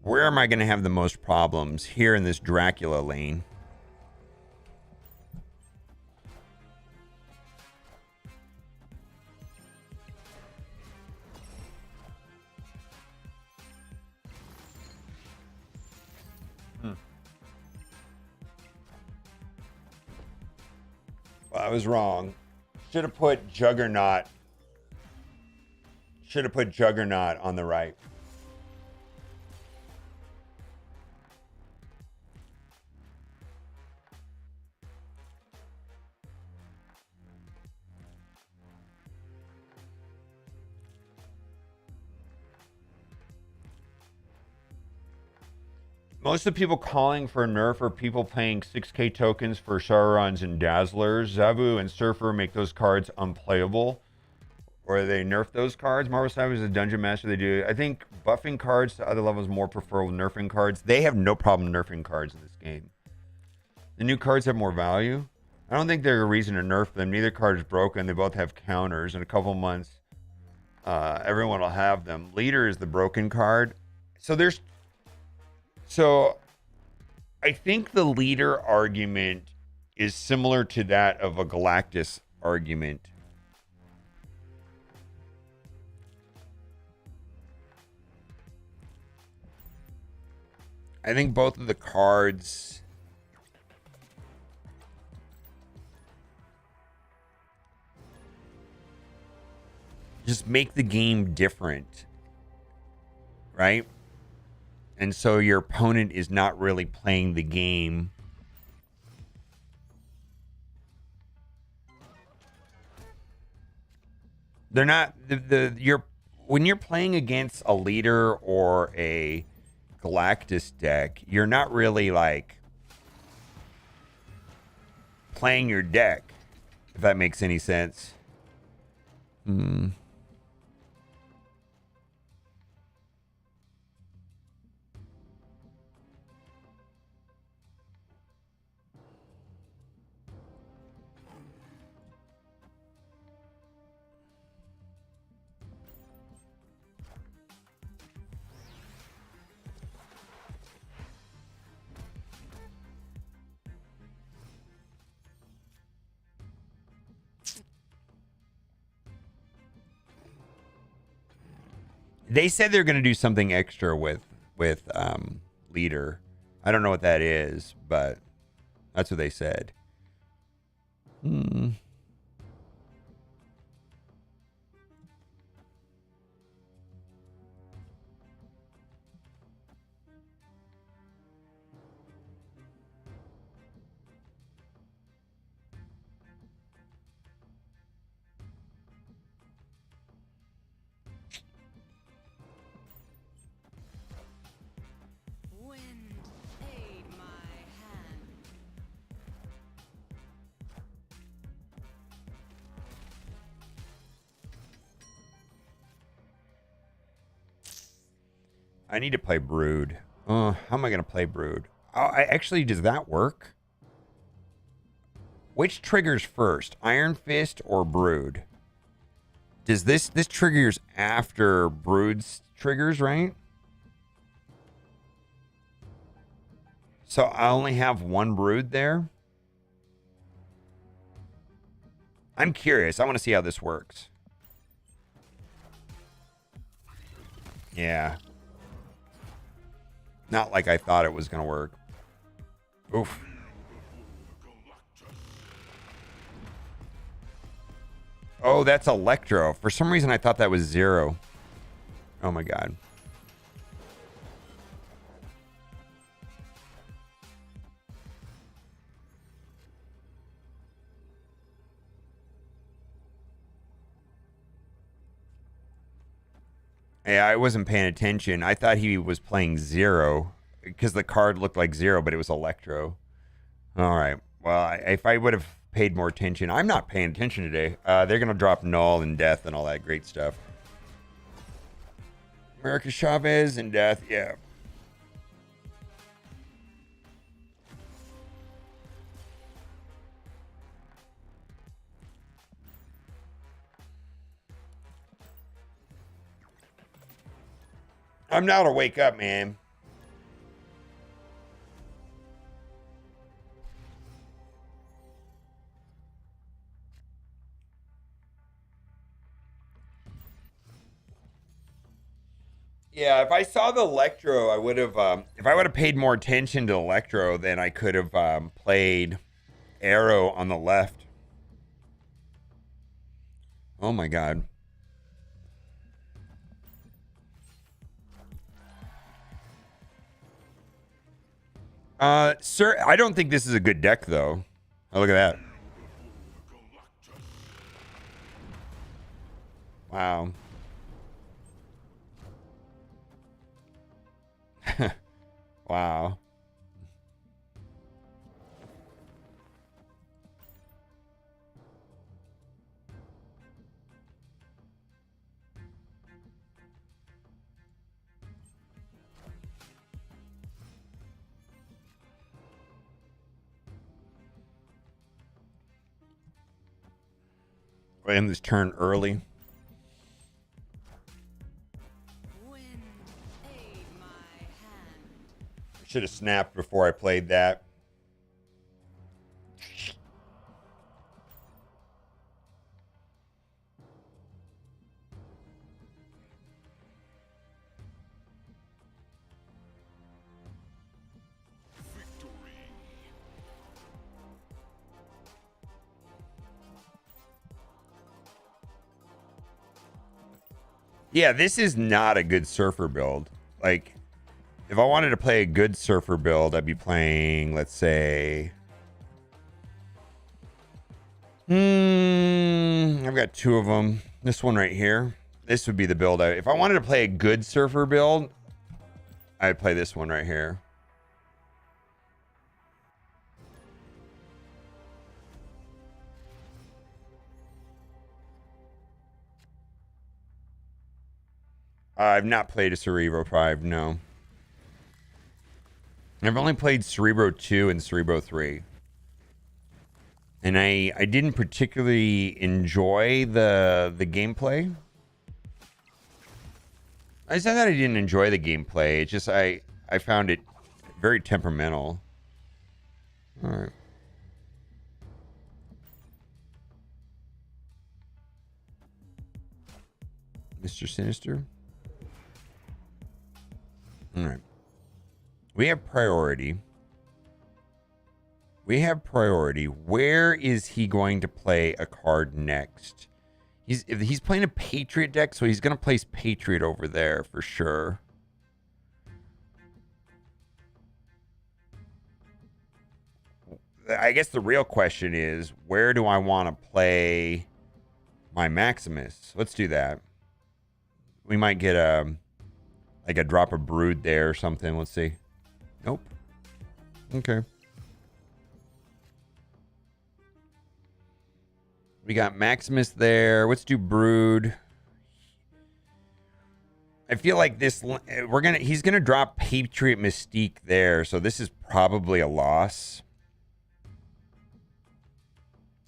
Speaker 1: Where am I going to have the most problems? Here in this Dracula lane. Well, I was wrong. Should have put Juggernaut. Should have put Juggernaut on the right. Most of the people calling for a nerf are people paying 6k tokens for Saurons and Dazzlers. ZABU and SURFER make those cards unplayable. Or they nerf those cards. Marvel Snipers is a dungeon master. They do. I think buffing cards to other levels more preferable than nerfing cards. They have no problem nerfing cards in this game. The new cards have more value. I don't think there's a reason to nerf them. Neither card is broken. They both have counters. In a couple months, everyone will have them. Leader is the broken card. So I think the leader argument is similar to that of a Galactus argument. I think both of the cards just make the game different, right? And so your opponent is not really playing the game. They're not when you're playing against a leader or a Galactus deck, you're not really like playing your deck, if that makes any sense. They said they're going to do something extra with leader. I don't know what that is, but that's what they said. I need to play Brood. How am I going to play Brood? Oh, actually, does that work? Which triggers first, Iron Fist or Brood? Does this triggers after Brood's triggers, right? So I only have one Brood there. I'm curious. I want to see how this works. Yeah. Not like I thought it was going to work. Oof. Oh, that's Electro. For some reason, I thought that was Zero. Oh, my God. Yeah, I wasn't paying attention. I thought he was playing Zero because the card looked like Zero, but it was Electro. All right. Well, if I would have paid more attention, I'm not paying attention today. They're going to drop Null and Death and all that great stuff. America Chavez and Death. Yeah. I'm now to wake up, man. Yeah, if I saw the Electro, I would have. If I would have paid more attention to Electro, then I could have played Arrow on the left. Oh my God. Sir, I don't think this is a good deck, though. Oh, look at that. Wow. Wow. We'll end this turn early. Should have snapped before I played that. Yeah, this is not a good Surfer build. Like, if I wanted to play a good Surfer build, I'd be playing, let's say... I've got two of them. This one right here. This would be the build. If I wanted to play a good Surfer build, I'd play this one right here. I've not played a Cerebro 5, no. I've only played Cerebro 2 and Cerebro 3. And I didn't particularly enjoy the gameplay. I said that I didn't enjoy the gameplay. It's just I found it very temperamental. All right. Mr. Sinister. All right. We have priority. We have priority. Where is he going to play a card next? He's playing a Patriot deck, so he's going to place Patriot over there for sure. I guess the real question is, where do I want to play my Maximus? Let's do that. We might get like a drop of Brood there or something. Let's see. Nope. Okay. We got Maximus there. Let's do Brood. I feel like this he's gonna drop Patriot Mystique there, so this is probably a loss.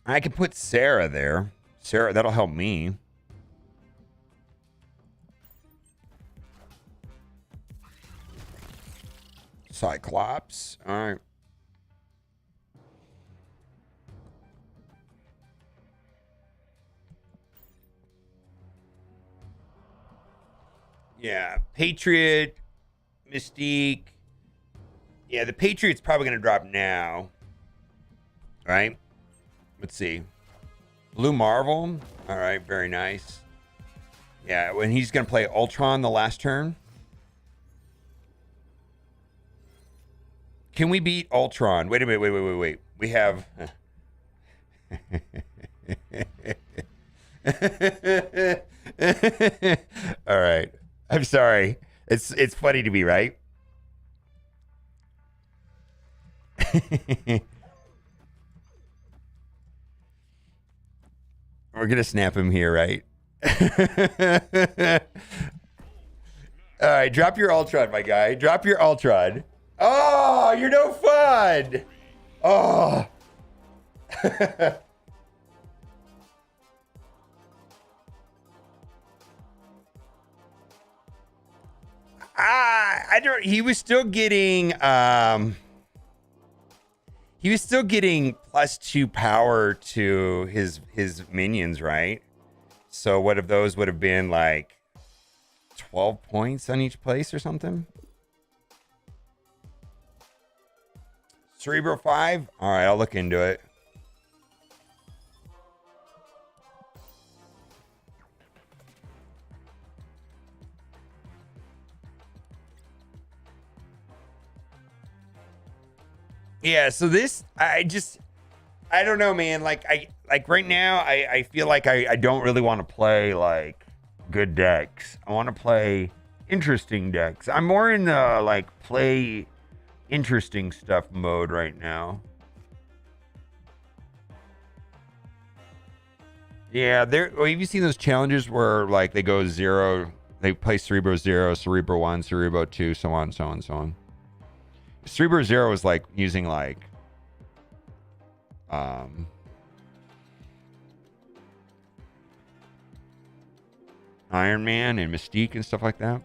Speaker 1: I could put Sarah there. Sarah, that'll help me. Cyclops. All right. Yeah, Patriot, Mystique. Yeah, the Patriot's probably going to drop now. All right. Let's see. Blue Marvel. All right, very nice. Yeah, when he's going to play Ultron the last turn. Can we beat Ultron? Wait a minute, wait. We have... All right. I'm sorry. It's funny to me, right? We're gonna snap him here, right? All right, drop your Ultron, my guy. Drop your Ultron. Oh, you're no fun. Oh. I don't. He was still getting. He was still getting +2 power to his minions, right? So what if those would have been like 12 points on each place or something? Cerebro 5? All right, I'll look into it. Yeah, so this, I don't know, man. Like right now, I feel like I don't really want to play like good decks. I want to play interesting decks. I'm more in the like play interesting stuff mode right now. Yeah, have you seen those challenges where like they go 0, they play Cerebro 0, Cerebro 1, Cerebro 2, so on, so on, so on. Cerebro 0 is like using like Iron Man and Mystique and stuff like that.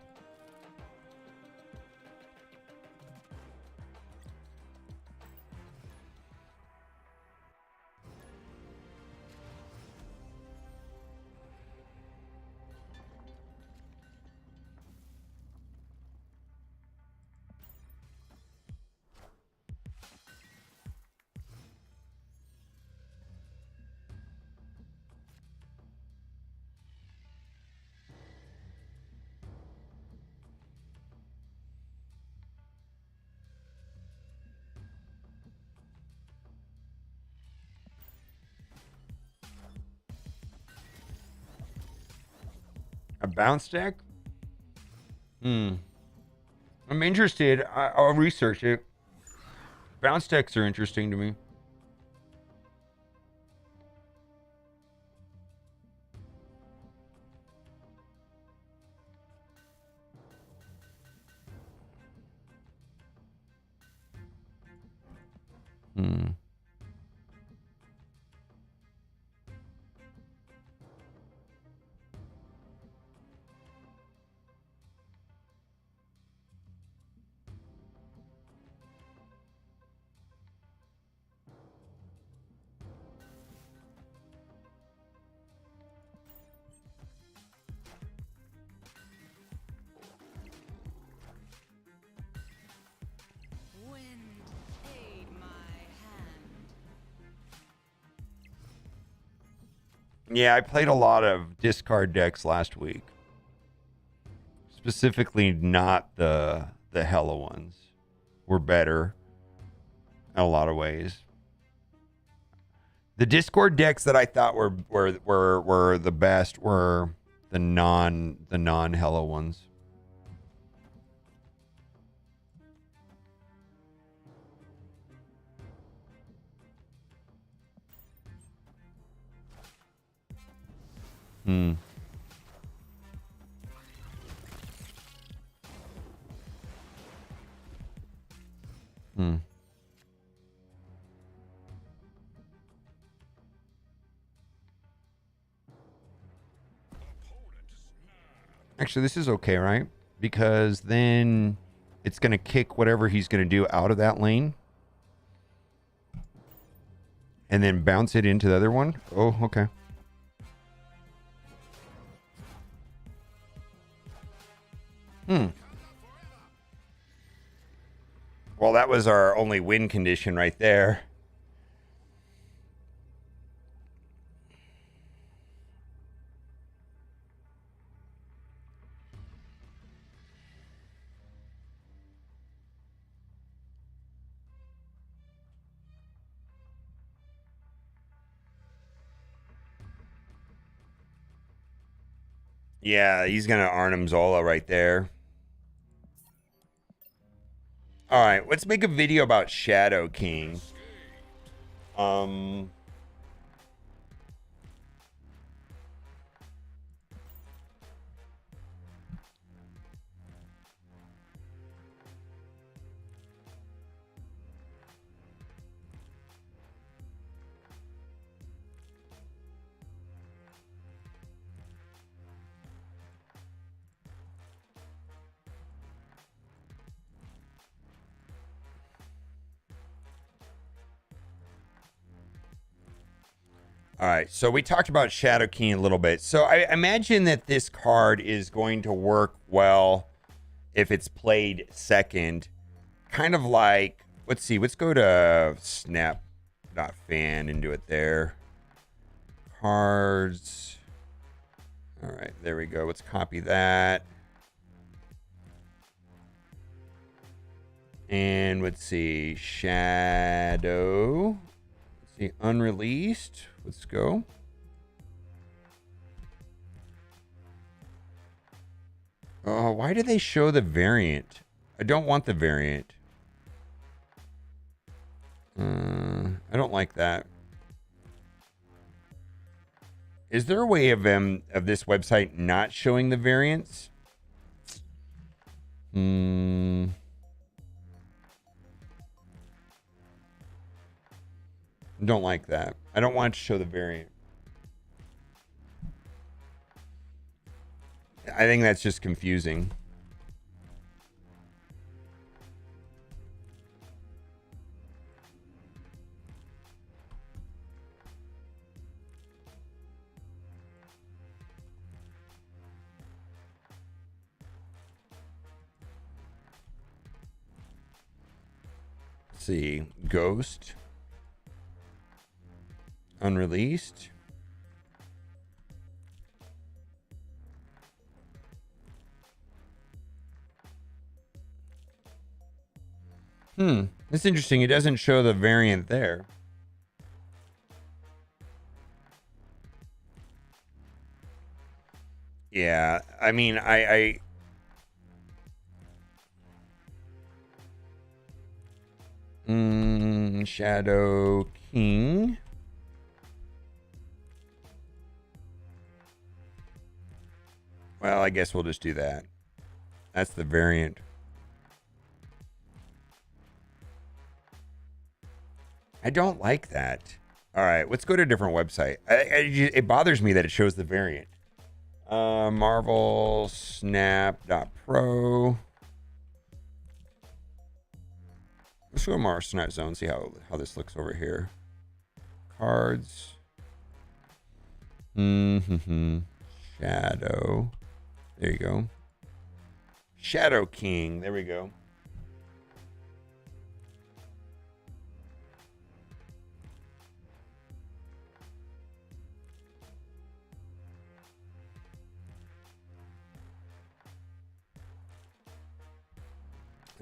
Speaker 1: A bounce deck? I'm interested. I'll research it. Bounce decks are interesting to me. Yeah, I played a lot of discard decks last week. Specifically, not the Hela ones. Were better in a lot of ways. The Discord decks that I thought were the best were the non Hela ones. Hmm. Hmm. Actually, this is okay, right? Because then it's going to kick whatever he's going to do out of that lane. And then bounce it into the other one. Oh, okay. Hmm. Well, that was our only win condition right there. Yeah, he's going to Arnim Zola right there. All right, let's make a video about Shadow King. All right, so we talked about Shadow King a little bit. So I imagine that this card is going to work well if it's played second. Kind of like, let's see, let's go to snap.fan and do it there. Cards. All right, there we go. Let's copy that. And let's see, Shadow. Let's see, unreleased. Let's go. Oh, why do they show the variant? I don't want the variant. I don't like that. Is there a way of this website not showing the variants? Don't like that. I don't want it to show the variant. I think that's just confusing. Let's see. Ghost. Unreleased. That's interesting. It doesn't show the variant there. Yeah, I mean, Shadow King. Well, I guess we'll just do that. That's the variant. I don't like that. All right, let's go to a different website. It bothers me that it shows the variant. Marvel Snap.pro. Let's go to Marvel Snap Zone, see how this looks over here. Cards. Shadow. There you go. Shadow King. There we go.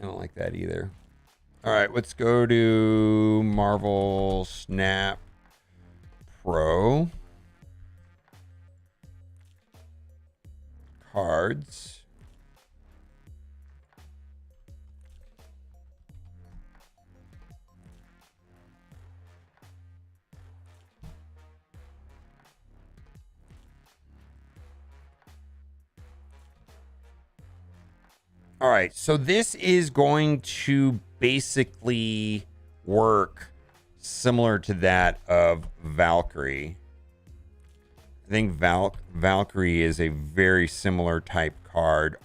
Speaker 1: I don't like that either. All right, let's go to Marvel Snap Pro. Cards. All right, so this is going to basically work similar to that of Valkyrie. I think Valkyrie is a very similar type card.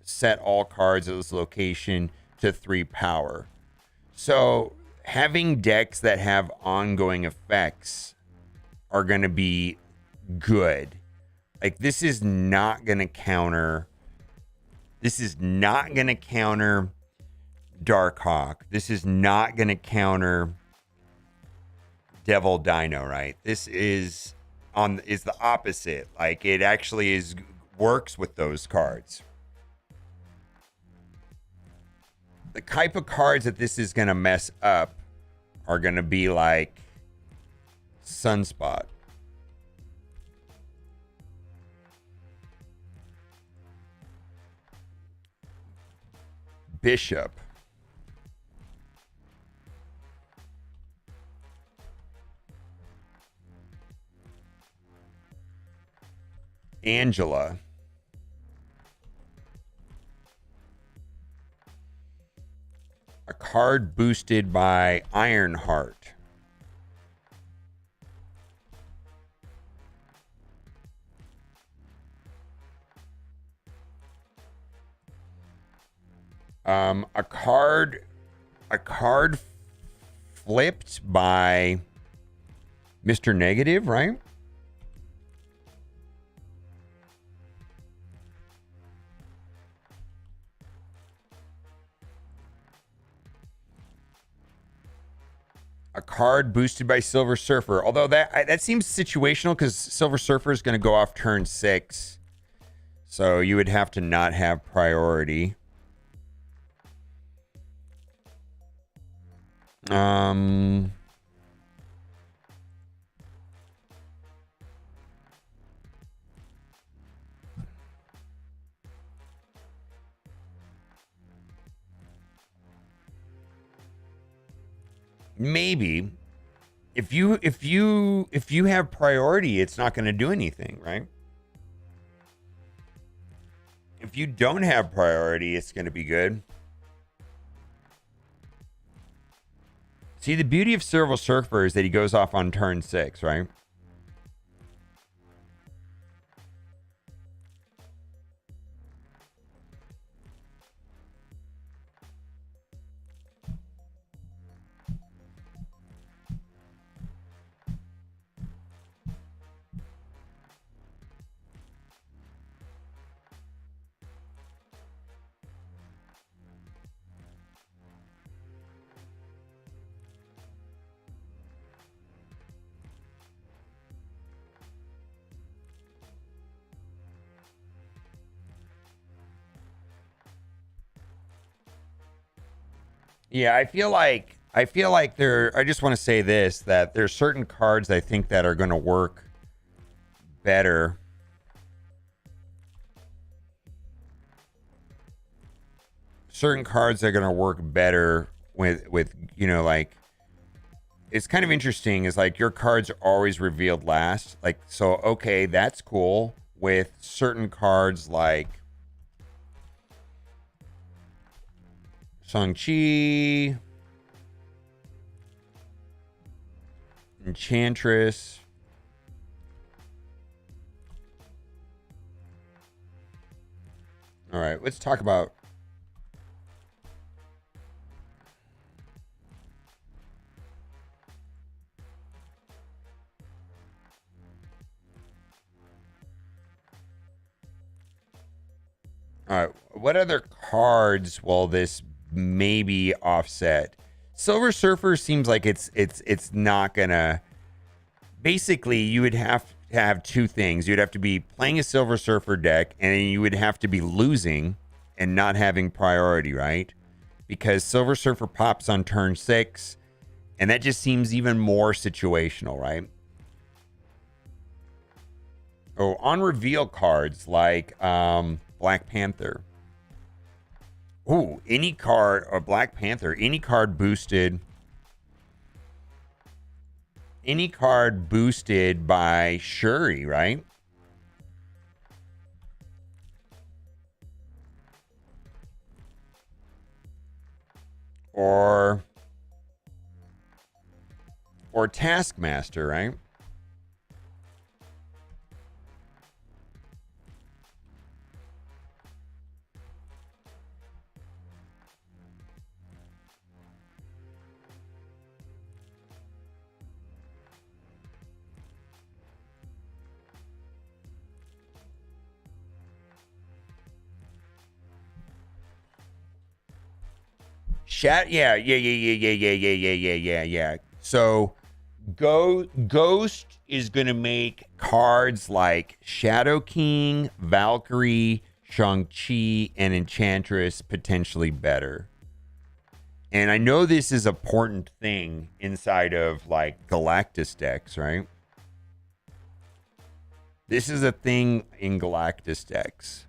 Speaker 1: Set all cards at this location to 3 power. So having decks that have ongoing effects are going to be good. Like, this is not going to counter... This is not going to counter Darkhawk. This is not going to counter Devil Dino, right? This is the opposite. Like, it actually works with those cards. The type of cards that this is going to mess up are going to be like Sunspot. Bishop. Angela. A card boosted by Ironheart. A card flipped by Mr. Negative, right? A card boosted by Silver Surfer. Although that seems situational because Silver Surfer is going to go off turn 6. So you would have to not have priority. Maybe if you have priority, it's not going to do anything, right? If you don't have priority, it's going to be good. See, the beauty of Cerebral Surfer is that he goes off on turn 6, right? Yeah, I feel like I just want to say this, that there's certain cards I think that are going to work better. Certain cards are going to work better with you know, like, it's kind of interesting is like your cards are always revealed last. Like, so okay, that's cool with certain cards like Shang-Chi, Enchantress. All right, let's talk about all right, what other cards will this maybe offset? Silver Surfer seems like it's not gonna. Basically, you would have to have two things. You'd have to be playing a Silver Surfer deck, and you would have to be losing and not having priority, right? because Silver Surfer pops on turn 6, and that just seems even more situational, right? Oh, on reveal cards like Black Panther. Oh, any card, or Black Panther, any card boosted by Shuri, right? Or Taskmaster, right? Yeah. So Ghost is gonna make cards like Shadow King, Valkyrie, Shang-Chi, and Enchantress potentially better. And I know this is an important thing inside of like Galactus decks, right? This is a thing in Galactus decks.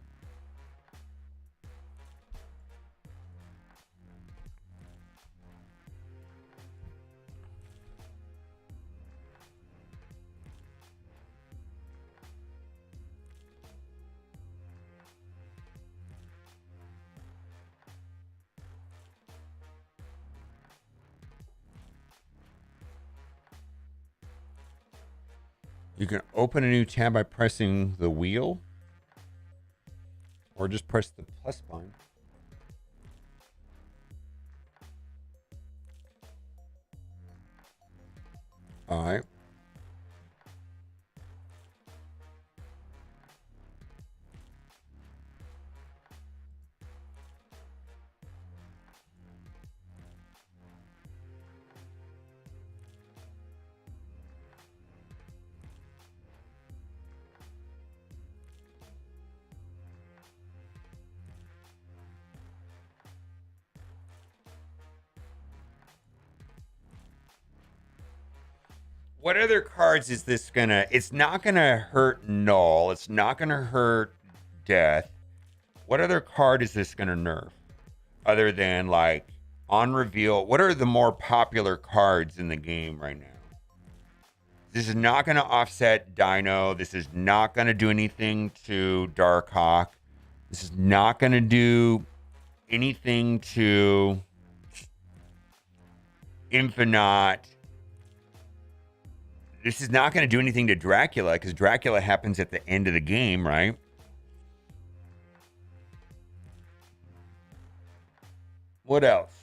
Speaker 1: You can open a new tab by pressing the wheel or just press the plus button. All right. What other cards is this gonna... It's not gonna hurt Null. It's not gonna hurt Death. What other card is this gonna nerf? Other than, like, on reveal. What are the more popular cards in the game right now? This is not gonna offset Dino. This is not gonna do anything to Darkhawk. This is not gonna do anything to Infinite. This is not going to do anything to Dracula, because Dracula happens at the end of the game, right? What else?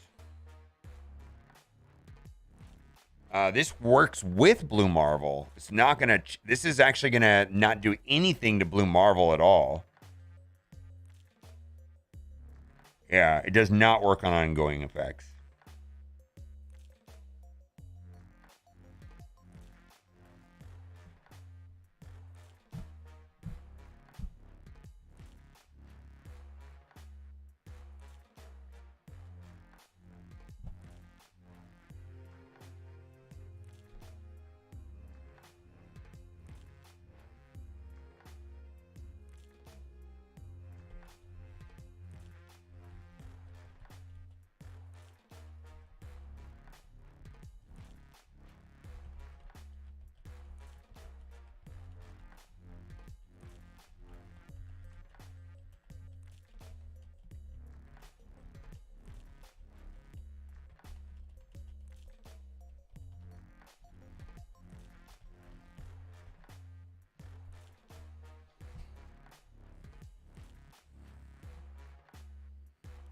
Speaker 1: This works with Blue Marvel. It's not going to... This is actually going to not do anything to Blue Marvel at all. Yeah, it does not work on ongoing effects.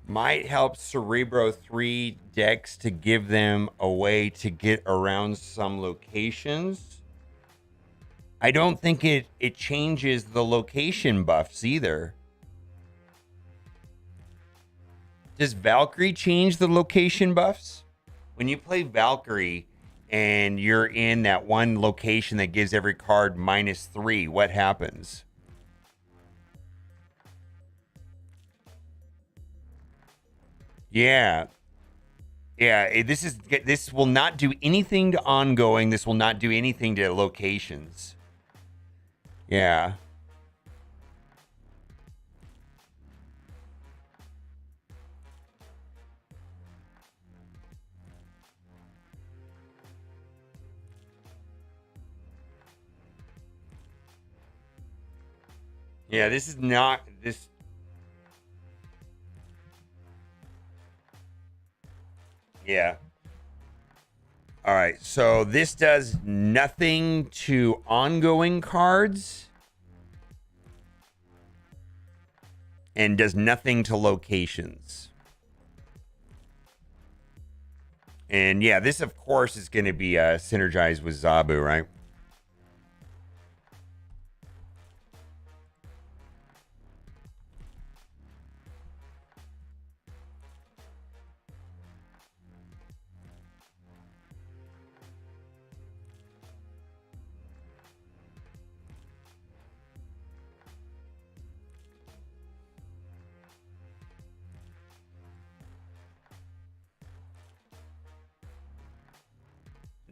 Speaker 1: Might help Cerebro 3 decks to give them a way to get around some locations. I don't think it changes the location buffs either. Does Valkyrie change the location buffs? When you play Valkyrie and you're in that one location that gives every card -3, what happens? Yeah. Yeah, this will not do anything to ongoing. This will not do anything to locations. Yeah. Yeah, this is not this. Yeah. All right. So this does nothing to ongoing cards and does nothing to locations. And yeah, this of course is going to be synergized with ZABU, right?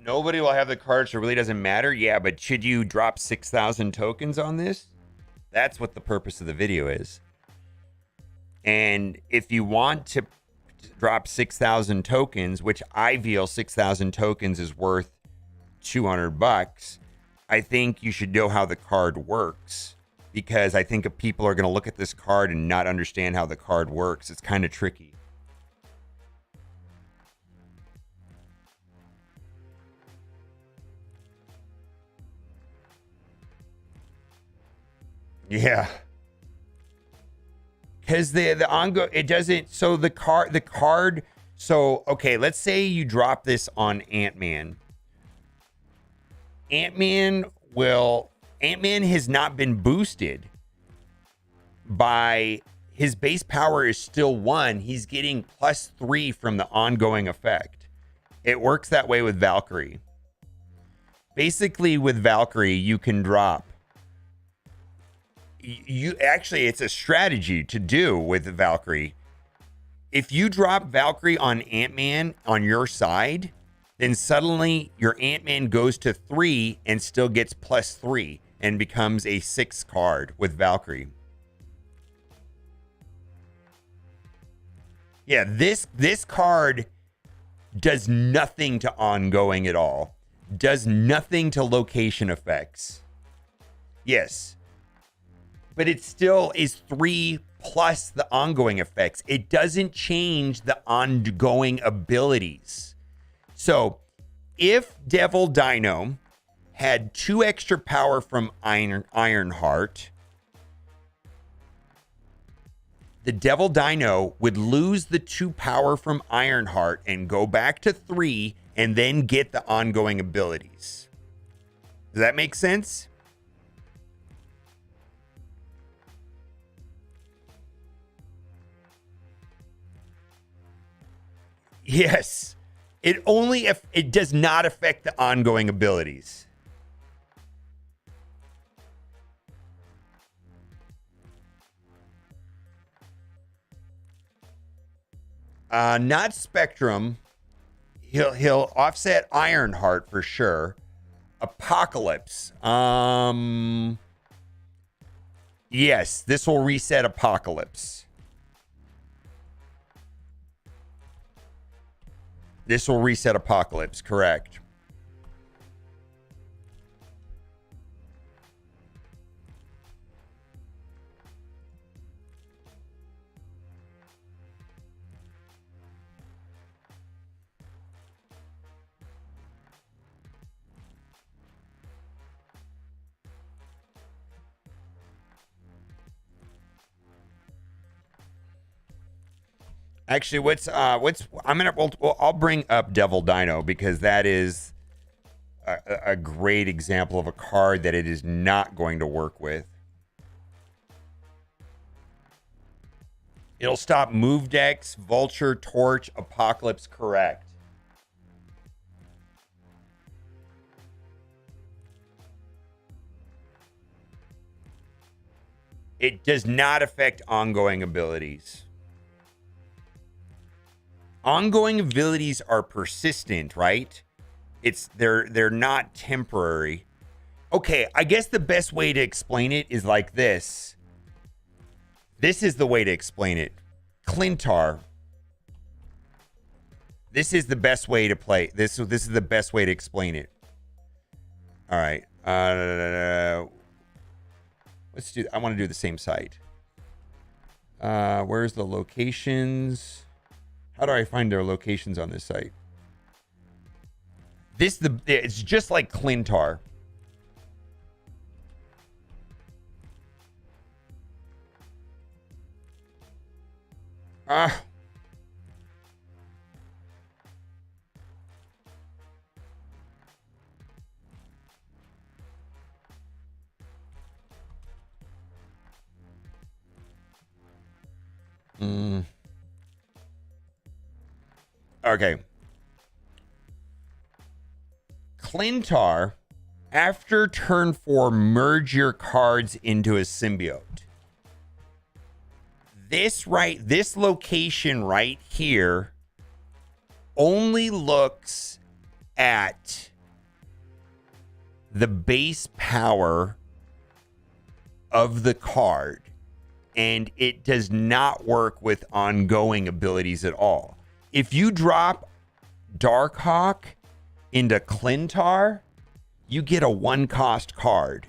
Speaker 1: Nobody will have the cards, so it really doesn't matter. Yeah, but should you drop 6,000 tokens on this? That's what the purpose of the video is. And if you want to drop 6,000 tokens, which I feel 6,000 tokens is worth 200 bucks, I think you should know how the card works, because I think if people are going to look at this card and not understand how the card works, it's kind of tricky. Yeah. Because the ongo, it doesn't, so the card, so okay, let's say you drop this on Ant-Man. Ant-Man has not been boosted by, his base power is still 1. He's getting +3 from the ongoing effect. It works that way with Valkyrie. Basically with Valkyrie, you can drop, you actually, it's a strategy to do with Valkyrie. If you drop Valkyrie on Ant-Man on your side, then suddenly your Ant-Man goes to 3 and still gets +3 and becomes a 6 card with Valkyrie. Yeah, this card does nothing to ongoing at all. Does nothing to location effects. Yes. But it still is 3 plus the ongoing effects. It doesn't change the ongoing abilities. So if Devil Dino had 2 extra power from Ironheart, the Devil Dino would lose the 2 power from Ironheart and go back to 3 and then get the ongoing abilities. Does that make sense? Yes. It only if it does not affect the ongoing abilities. Not Spectrum. He'll offset Ironheart for sure. Apocalypse. Yes, this will reset Apocalypse. This will reset Apocalypse, correct. Actually, I'll bring up Devil Dino because that is a great example of a card that it is not going to work with. It'll stop move decks, Vulture, Torch, Apocalypse, correct. It does not affect ongoing abilities. Ongoing abilities are persistent, right? They're not temporary. Okay, I guess the best way to explain it is like this. This is the way to explain it. Clintar. This is the best way to play. This is the best way to explain it. All right. Let's do. I want to do the same site. Where's the locations? How do I find their locations on this site? It's just like Clintar. Okay. Clintar, after turn 4, merge your cards into a symbiote. This location right here only looks at the base power of the card, and it does not work with ongoing abilities at all. If you drop Darkhawk into Clintar, you get a 1-cost card.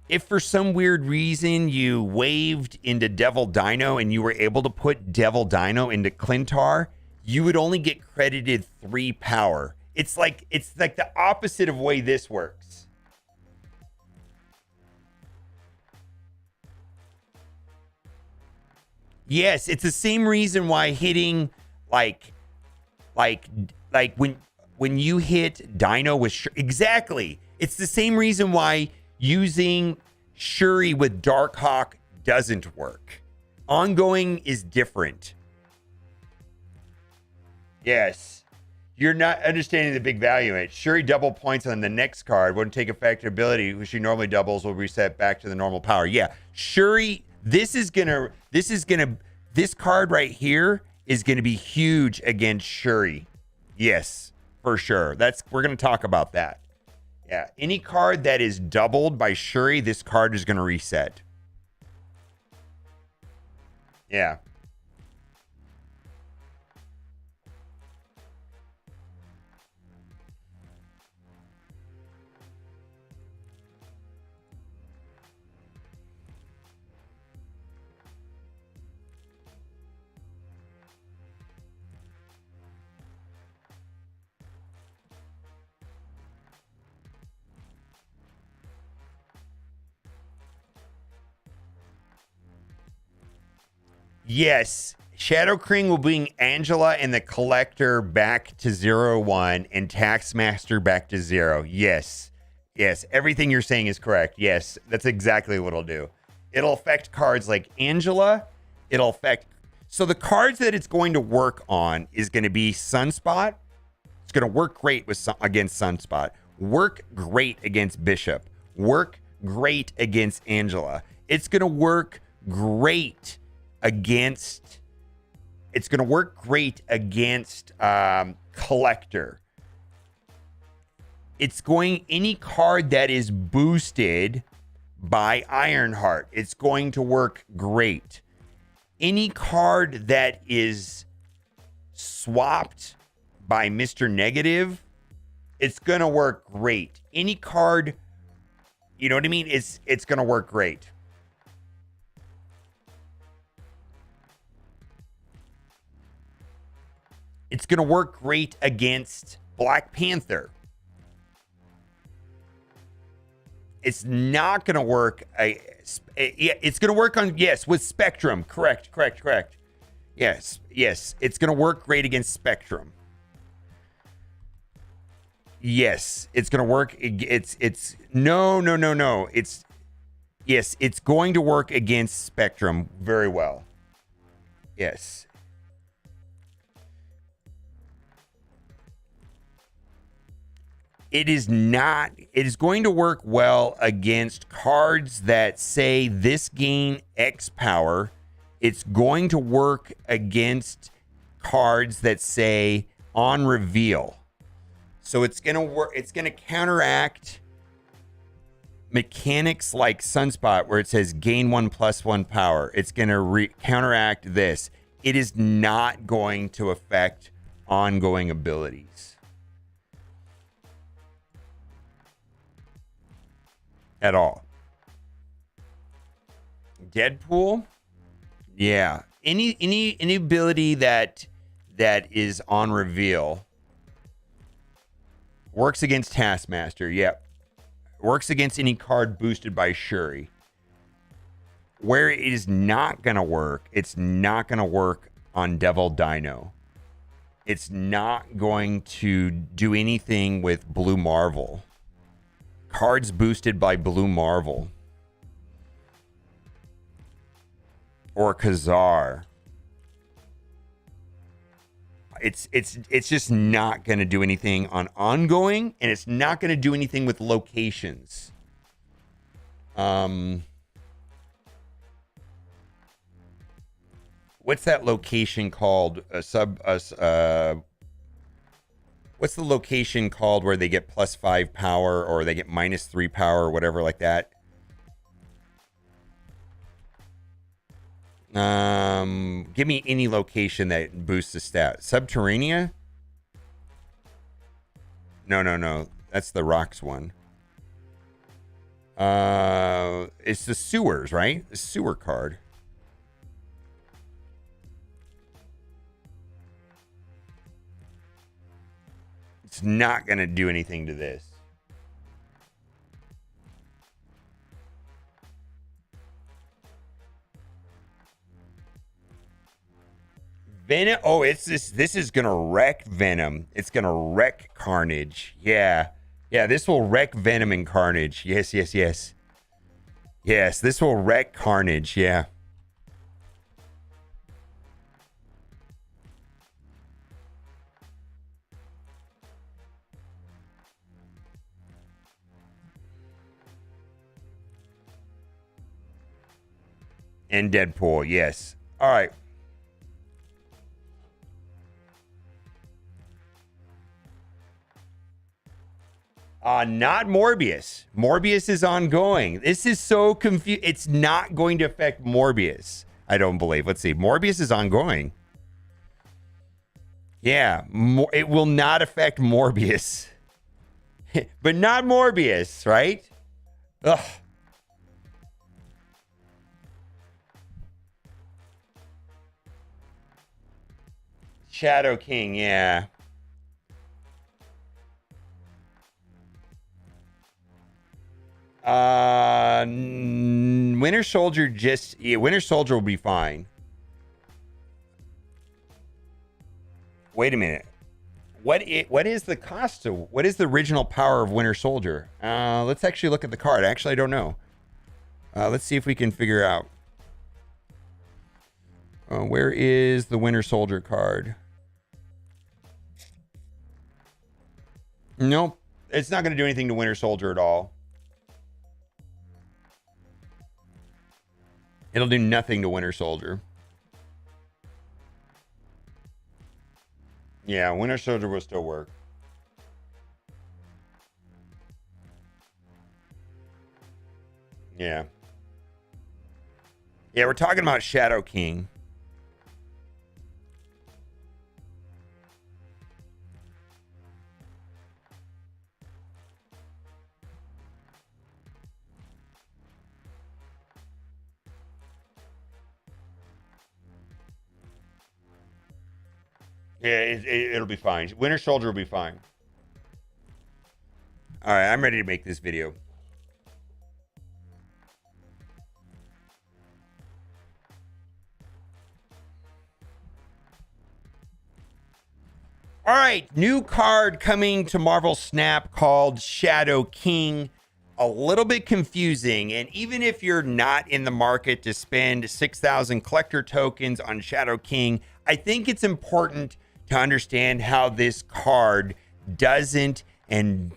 Speaker 1: If for some weird reason you waved into Devil Dino and you were able to put Devil Dino into Clintar, you would only get credited 3 power. It's like the opposite of way this works. Yes, it's the same reason why hitting like when you hit Dino with exactly. It's the same reason why using Shuri with Darkhawk doesn't work. Ongoing is different. Yes. You're not understanding the big value in it. Shuri double points on the next card wouldn't take effect ability, which she normally doubles, will reset back to the normal power. Yeah. Shuri, this card right here is gonna be huge against Shuri. Yes, for sure. We're gonna talk about that. Yeah, any card that is doubled by Shuri, this card is going to reset. Yeah. Yes, Shadow King will bring Angela and the Collector back to 0-1 and Taskmaster back to 0. Yes. Yes, everything you're saying is correct. Yes, that's exactly what it'll do. It'll affect cards like Angela. It'll affect... So the cards that it's going to work on is going to be Sunspot. It's going to work great against Sunspot. Work great against Bishop. Work great against Angela. It's going to work great against Collector. It's going any card that is boosted by Ironheart. It's going to work great. Any card that is swapped by Mr. Negative, it's going to work great. Any card, you know what I mean? It's going to work great. It's going to work great against Black Panther. It's not going to work. It's going to work on, yes, with Spectrum. Correct. Yes. It's going to work great against Spectrum. Yes, it's going to work. No. It's going to work against Spectrum very well. Yes. It is not. It is going to work well against cards that say this gain X power. It's going to work against cards that say on reveal. So it's going to work. It's going to counteract mechanics like Sunspot where it says gain 1+1 power. It's going to counteract this. It is not going to affect ongoing abilities at all. Deadpool, yeah. Any ability that is on reveal works against Taskmaster. Yep. Works against any card boosted by Shuri. Where it is not going to work, it's not going to work on Devil Dino. It's not going to do anything with Blue Marvel. Cards boosted by Blue Marvel. Or Khazar. It's just not going to do anything on ongoing, and it's not going to do anything with locations. What's that location called? What's the location called where they get +5 power or they get -3 power or whatever like that? Give me any location that boosts the stat. Subterranea? No. That's the rocks one. It's the sewers, right? The sewer card. It's not going to do anything to this. Venom. Oh, it's this. This is gonna wreck Venom. It's gonna wreck Carnage. Yeah. This will wreck Venom and Carnage. Yes. This will wreck Carnage. Yeah. And Deadpool. Yes. All right. Not Morbius. Morbius is ongoing. This is so confused. It's not going to affect Morbius, I don't believe. Let's see. Morbius is ongoing. Yeah. It will not affect Morbius. But not Morbius, right? Ugh. Shadow King, yeah. Winter Soldier Winter Soldier will be fine. Wait a minute. What is the cost of, what is the original power of Winter Soldier? Let's actually look at the card. Actually, I don't know. Let's see if we can figure out. Where is the Winter Soldier card? Nope. It's not going to do anything to Winter Soldier at all. It'll do nothing to Winter Soldier. Yeah, Winter Soldier will still work. Yeah. Yeah, we're talking about Shadow King. Yeah, it'll be fine. Winter Soldier will be fine. All right, I'm ready to make this video. All right, new card coming to Marvel Snap called Shadow King. A little bit confusing, and even if you're not in the market to spend 6,000 collector tokens on Shadow King, I think it's important to understand how this card doesn't and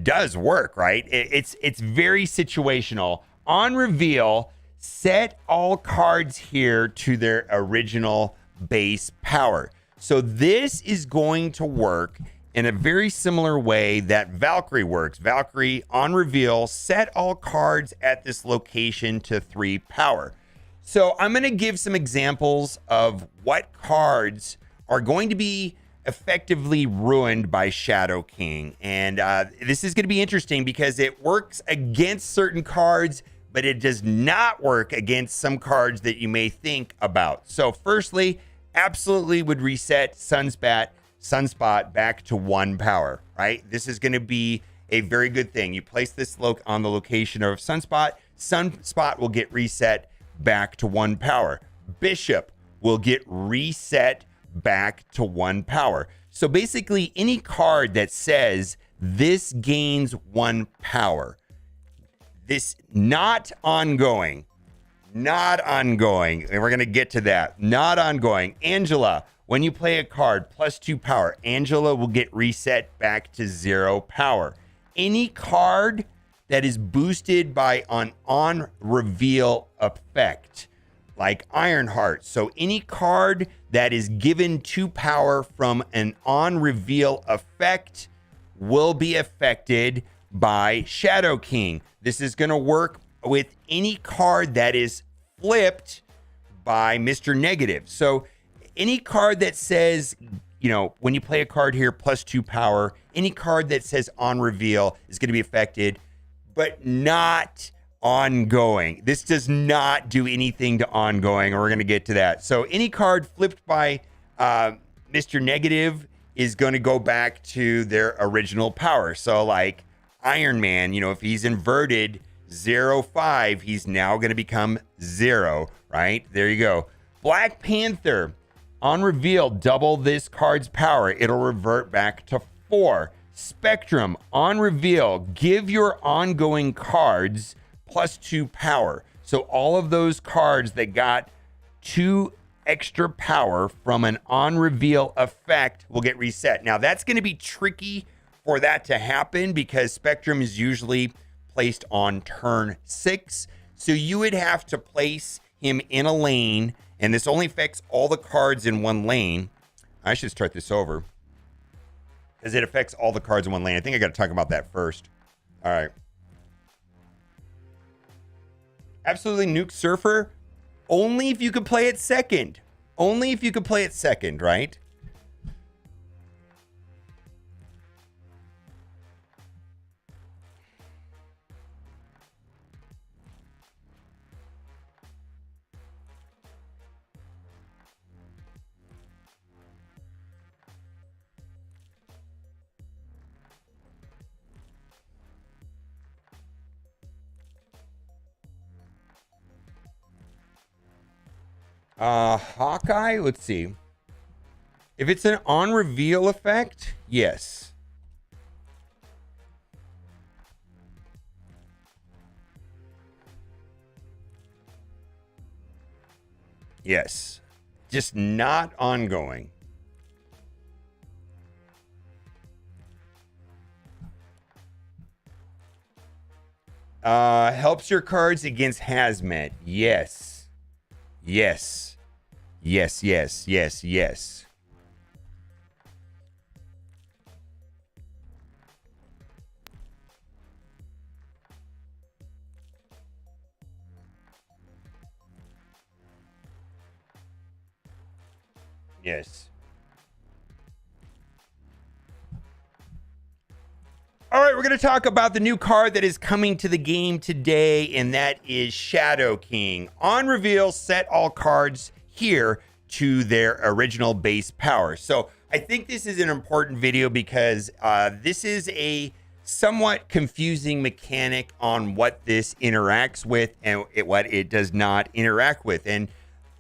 Speaker 1: does work, right? It's very situational. On reveal, set all cards here to their original base power. So this is going to work in a very similar way that Valkyrie works. Valkyrie, on reveal, set all cards at this location to 3 power. So I'm going to give some examples of what cards are going to be effectively ruined by Shadow King. And this is going to be interesting because it works against certain cards, but it does not work against some cards that you may think about. So firstly, absolutely would reset Sunspot back to 1 power, right? This is going to be a very good thing. You place this on the location of Sunspot. Sunspot will get reset back to 1 power. Bishop will get reset back to 1 power. So basically, any card that says this gains 1 power, this not ongoing, and we're going to get to that, not ongoing. Angela, when you play a card plus 2 power, Angela will get reset back to 0 power. Any card that is boosted by an on-reveal effect, like Ironheart. So any card that is given 2 power from an on-reveal effect will be affected by Shadow King. This is going to work with any card that is flipped by Mr. Negative. So any card that says, you know, when you play a card here plus 2 power, any card that says on reveal is going to be affected, but not ongoing. This does not do anything to ongoing, and we're going to get to that. So any card flipped by Mr. Negative is going to go back to their original power. So like Iron Man, you know, if he's inverted 0-5, he's now going to become 0, right? There you go. Black Panther, on reveal, double this card's power. It'll revert back to 4. Spectrum, on reveal, give your ongoing cards plus 2 power. So all of those cards that got 2 extra power from an on reveal effect will get reset. Now that's going to be tricky for that to happen because Spectrum is usually placed on turn 6. So you would have to place him in a lane, and this only affects all the cards in one lane. I should start this over because it affects all the cards in one lane. I think I got to talk about that first. All right. Absolutely nuke Surfer only if you could play it second. Only if you could play it second, right? Hawkeye, let's see. If it's an on reveal effect, yes. Yes. Just not ongoing. Helps your cards against Hazmat. Yes. Yes. Yes, yes, yes, yes. Yes. All right, we're going to talk about the new card that is coming to the game today, and that is Shadow King. On reveal, set all cards here to their original base power. So I think this is an important video because this is a somewhat confusing mechanic on what this interacts with and what it does not interact with. And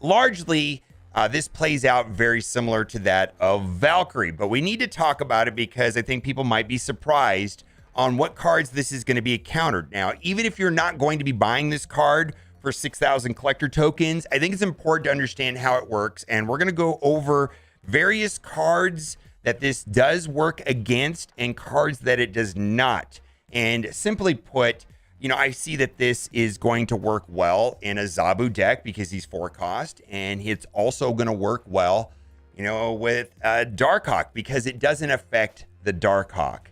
Speaker 1: largely, this plays out very similar to that of Valkyrie, but we need to talk about it because I think people might be surprised on what cards this is going to be countered. Now, even if you're not going to be buying this card for 6,000 collector tokens, I think it's important to understand how it works. And we're going to go over various cards that this does work against and cards that it does not. And simply put, I see that this is going to work well in a ZABU deck because he's 4 cost, and it's also going to work well, with Darkhawk because it doesn't affect the Darkhawk.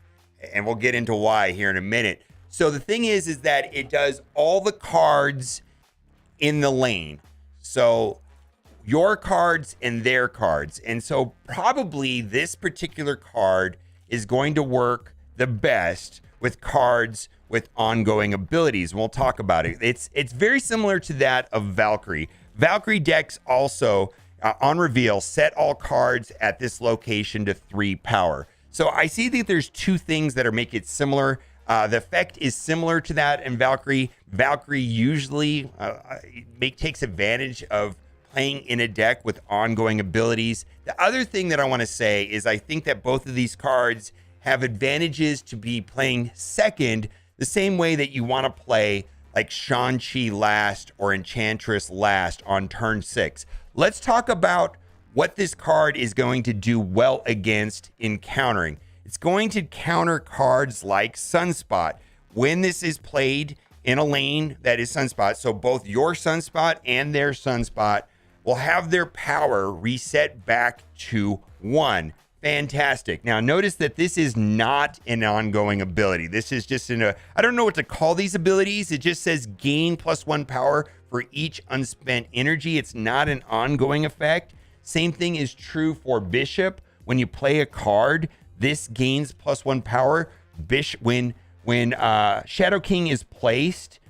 Speaker 1: And we'll get into why here in a minute. So the thing is that it does all the cards in the lane. So your cards and their cards. And so probably this particular card is going to work the best with cards with ongoing abilities. We'll talk about it. It's very similar to that of Valkyrie. Valkyrie decks also, on reveal, set all cards at this location to 3 power. So I see that there's 2 things that make it similar. The effect is similar to that in Valkyrie. Valkyrie usually takes advantage of playing in a deck with ongoing abilities. The other thing that I want to say is I think that both of these cards have advantages to be playing second, the same way that you want to play like Shang-Chi last or Enchantress last on turn 6. Let's talk about what this card is going to do well against in countering. It's going to counter cards like Sunspot when this is played in a lane that is Sunspot. So both your Sunspot and their Sunspot will have their power reset back to 1. Fantastic. Now notice that this is not an ongoing ability. This is just I don't know what to call these abilities. It just says gain +1 power for each unspent energy. It's not an ongoing effect. Same thing is true for Bishop. When you play a card, this gains +1 power. When Shadow King is placed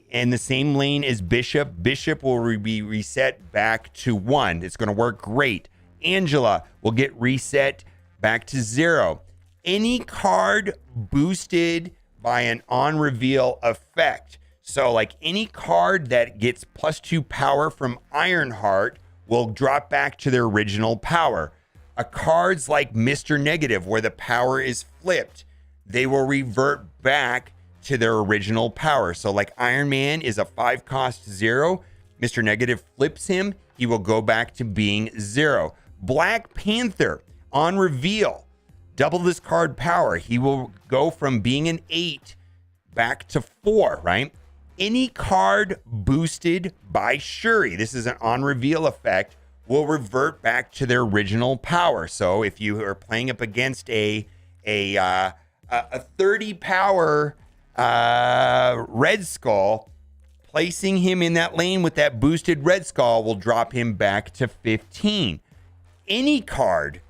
Speaker 1: in the same lane as Bishop, Bishop will be reset back to 1. It's going to work great. Angela will get reset back to 0. Any card boosted by an on-reveal effect. So like any card that gets +2 power from Ironheart will drop back to their original power. Cards like Mr. Negative, where the power is flipped, they will revert back to their original power. So like Iron Man is a 5 cost 0. Mr. Negative flips him, he will go back to being 0. Black Panther, on reveal, double this card power. He will go from being an 8 back to 4, right? Any card boosted by Shuri, this is an on reveal effect, will revert back to their original power. So if you are playing up against a 30 power Red Skull, placing him in that lane with that boosted Red Skull will drop him back to 15. Any card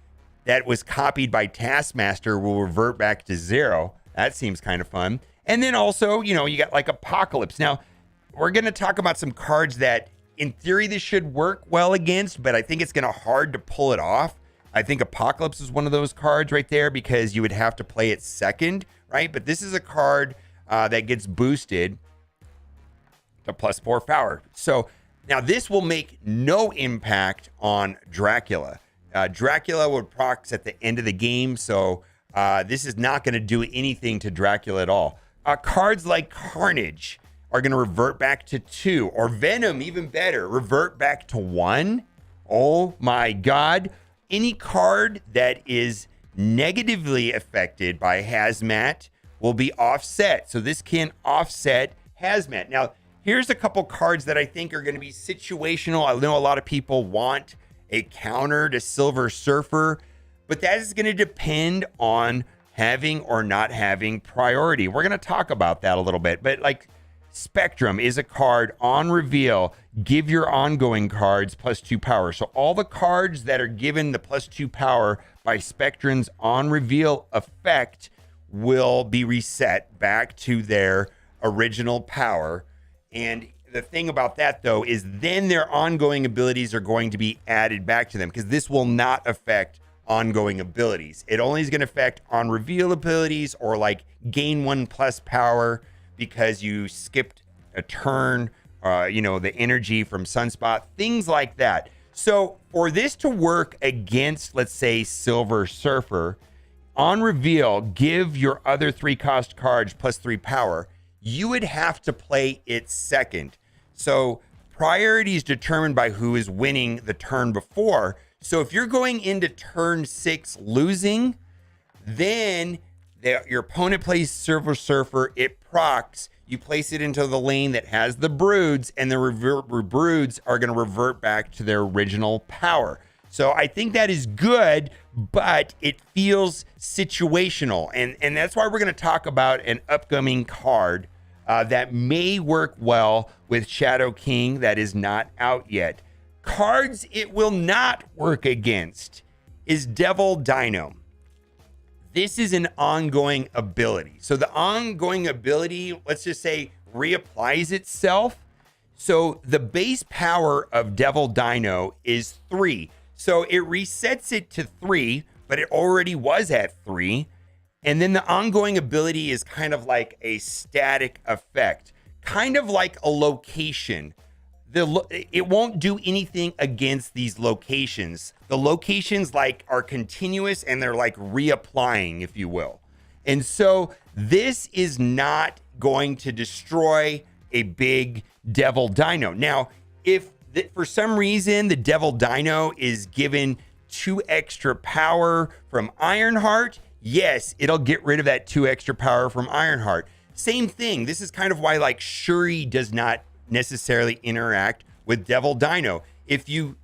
Speaker 1: that was copied by Taskmaster will revert back to 0. That seems kind of fun. And then also, you got like Apocalypse. Now, we're going to talk about some cards that in theory this should work well against, but I think it's going to hard to pull it off. I think Apocalypse is one of those cards right there because you would have to play it second, right? But this is a card that gets boosted to +4 power. So now this will make no impact on Dracula. Dracula would procs at the end of the game, so this is not going to do anything to Dracula at all. Cards like Carnage are going to revert back to 2, or Venom, even better, revert back to 1. Oh my God. Any card that is negatively affected by Hazmat will be offset. So this can offset Hazmat. Now, here's a couple cards that I think are going to be situational. I know a lot of people want a counter to Silver Surfer, but that is going to depend on having or not having priority. We're going to talk about that a little bit, but like Spectrum is a card on reveal. Give your ongoing cards +2 power. So all the cards that are given the +2 power by Spectrum's on reveal effect will be reset back to their original power. And the thing about that, though, is then their ongoing abilities are going to be added back to them because this will not affect ongoing abilities. It only is going to affect on reveal abilities or like gain 1+ power because you skipped a turn, the energy from Sunspot, things like that. So for this to work against, let's say, Silver Surfer, on reveal, give your other 3 cost cards +3 power. You would have to play it second. So priority is determined by who is winning the turn before. So if you're going into turn 6 losing, then your opponent plays Silver Surfer, it procs, you place it into the lane that has the broods, and the broods are going to revert back to their original power. So I think that is good, but it feels situational. And that's why we're going to talk about an upcoming card that may work well with Shadow King that is not out yet. Cards it will not work against is Devil Dino. This is an ongoing ability. So the ongoing ability, let's just say, reapplies itself. So the base power of Devil Dino is 3. So it resets it to 3, but it already was at 3. And then the ongoing ability is kind of like a static effect, kind of like a location. It won't do anything against these locations. The locations are continuous and they're like reapplying, if you will. And so this is not going to destroy a big Devil Dino. Now, if for some reason the Devil Dino is given 2 extra power from Ironheart, yes, it'll get rid of that 2 extra power from Ironheart. Same thing. This is kind of why Shuri does not necessarily interact with Devil Dino. If you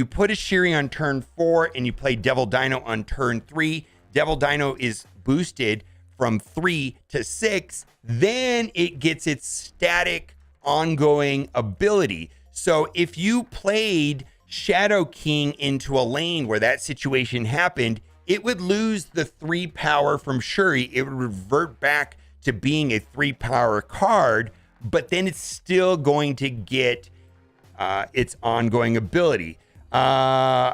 Speaker 1: put a Shuri on turn 4 and you play Devil Dino on turn 3, Devil Dino is boosted from 3 to 6, then it gets its static ongoing ability. So if you played Shadow King into a lane where that situation happened, it would lose the 3 power from Shuri. It would revert back to being a 3 power card, but then it's still going to get its ongoing ability.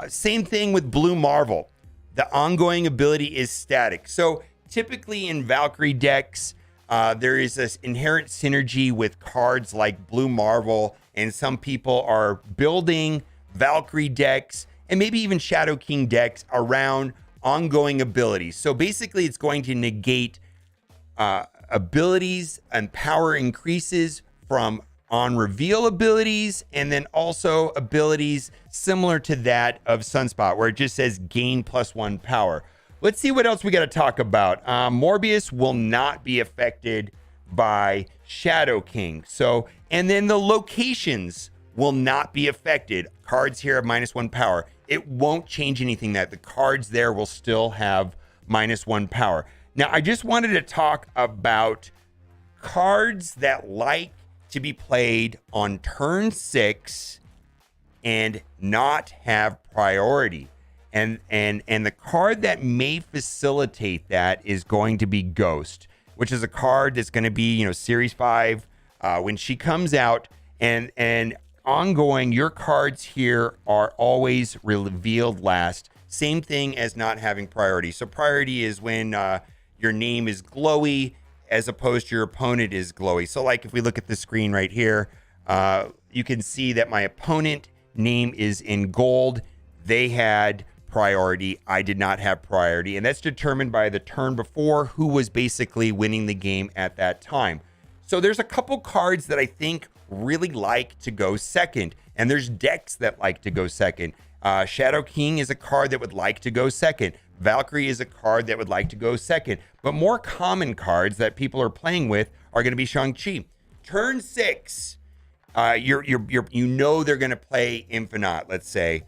Speaker 1: Same thing with Blue Marvel. The ongoing ability is static. So typically in Valkyrie decks, there is this inherent synergy with cards like Blue Marvel, and some people are building Valkyrie decks and maybe even Shadow King decks around ongoing abilities. So basically it's going to negate abilities and power increases from on reveal abilities, and then also abilities similar to that of Sunspot, where it just says gain +1 power. Let's see what else we got to talk about. Morbius will not be affected by Shadow King. So, and then the locations will not be affected. Cards here have -1 power. It won't change anything that the cards there will still have -1 power. Now, I just wanted to talk about cards that like to be played on turn 6 and not have priority. And the card that may facilitate that is going to be Ghost, which is a card that's going to be, Series 5 when she comes out, and ongoing, your cards here are always revealed last. Same thing as not having priority. So priority is when your name is glowy as opposed to your opponent is glowy. So if we look at the screen right here, you can see that my opponent name is in gold. They had priority. I did not have priority. And that's determined by the turn before who was basically winning the game at that time. So there's a couple cards that I think really like to go second. And there's decks that like to go second. Shadow King is a card that would like to go second. Valkyrie is a card that would like to go second. But more common cards that people are playing with are going to be Shang-Chi. Turn 6, they're going to play Infinite, let's say.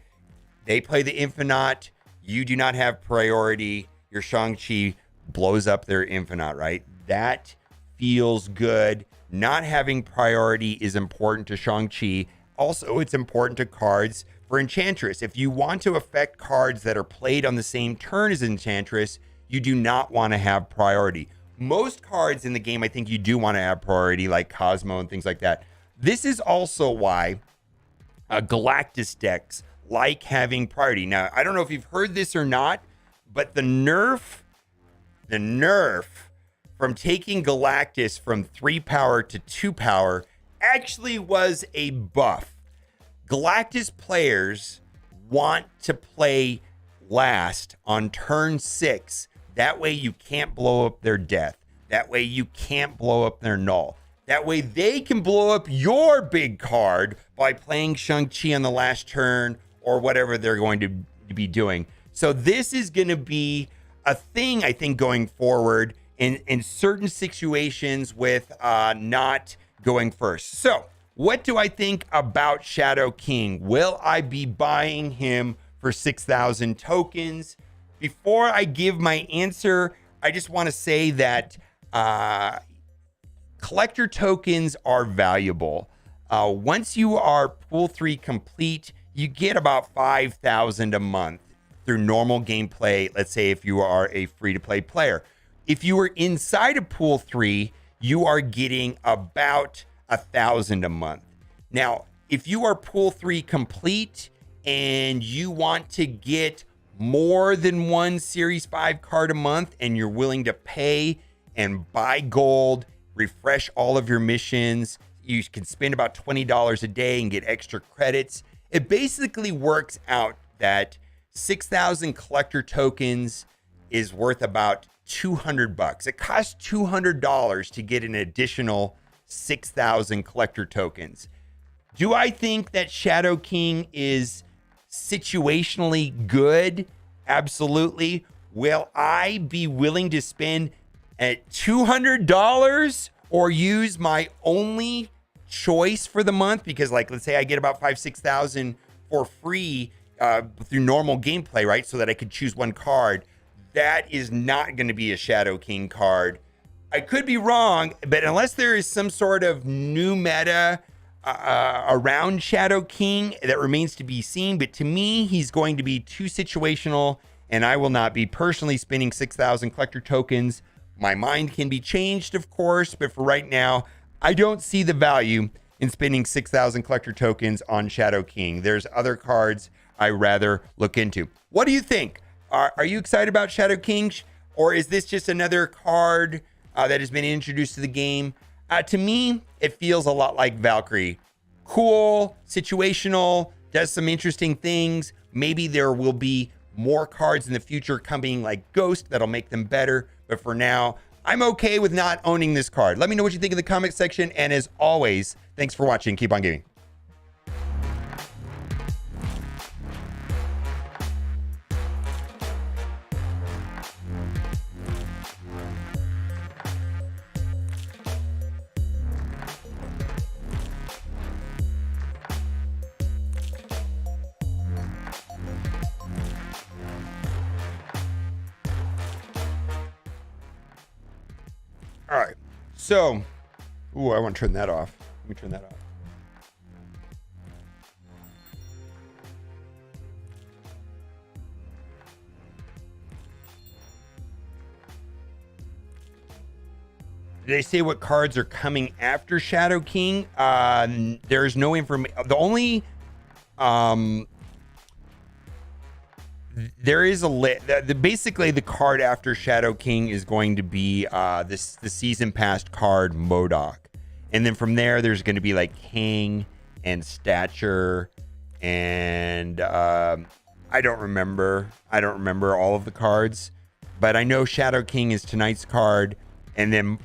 Speaker 1: They play the Infinite. You do not have priority. Your Shang-Chi blows up their Infinite, right? That feels good. Not having priority is important to Shang-Chi. Also, it's important to cards for Enchantress. If you want to affect cards that are played on the same turn as Enchantress, you do not want to have priority. Most cards in the game, I think you do want to have priority, like Cosmo and things like that. This is also why Galactus decks like having priority. Now, I don't know if you've heard this or not, but the nerf from taking Galactus from 3 power to 2 power actually was a buff. Galactus players want to play last on turn 6. That way you can't blow up their death. That way you can't blow up their null. That way they can blow up your big card by playing Shang-Chi on the last turn or whatever they're going to be doing. So this is going to be a thing, I think, going forward. in certain situations with not going first. So what do I think about Shadow King? Will I be buying him for 6,000 tokens? Before I give my answer, I just want to say that collector tokens are valuable. Once you are pool 3 complete, you get about 5,000 a month through normal gameplay. Let's say if you are a free-to-play player. If you are inside of pool 3, you are getting about 1,000 a month. Now, if you are pool 3 complete and you want to get more than one Series 5 card a month and you're willing to pay and buy gold, refresh all of your missions, you can spend about $20 a day and get extra credits. It basically works out that 6,000 collector tokens is worth about $200. It costs $200 to get an additional 6,000 collector tokens. Do I think that Shadow King is situationally good? Absolutely. Will I be willing to spend at $200 or use my only choice for the month? Because, like, let's say I get about 6,000 for free through normal gameplay, right? So that I could choose one card. That is not going to be a Shadow King card. I could be wrong, but unless there is some sort of new meta around Shadow King, that remains to be seen. But to me, he's going to be too situational, and I will not be personally spending 6,000 collector tokens. My mind can be changed, of course, but for right now, I don't see the value in spending 6,000 collector tokens on Shadow King. There's other cards I rather look into. What do you think? Are you excited about Shadow King? Or is this just another card that has been introduced to the game? To me, it feels a lot like Valkyrie. Cool, situational, does some interesting things. Maybe there will be more cards in the future coming like Ghost that'll make them better. But for now, I'm okay with not owning this card. Let me know what you think in the comment section. And as always, thanks for watching. Keep on gaming. All right, so, I want to turn that off. Let me turn that off. Did they say what cards are coming after Shadow King? There's no information. The only, there is a list. Basically, the card after Shadow King is going to be the season past card MODOK, and then from there, there's going to be like King and Stature, and I don't remember all of the cards, but I know Shadow King is tonight's card, and then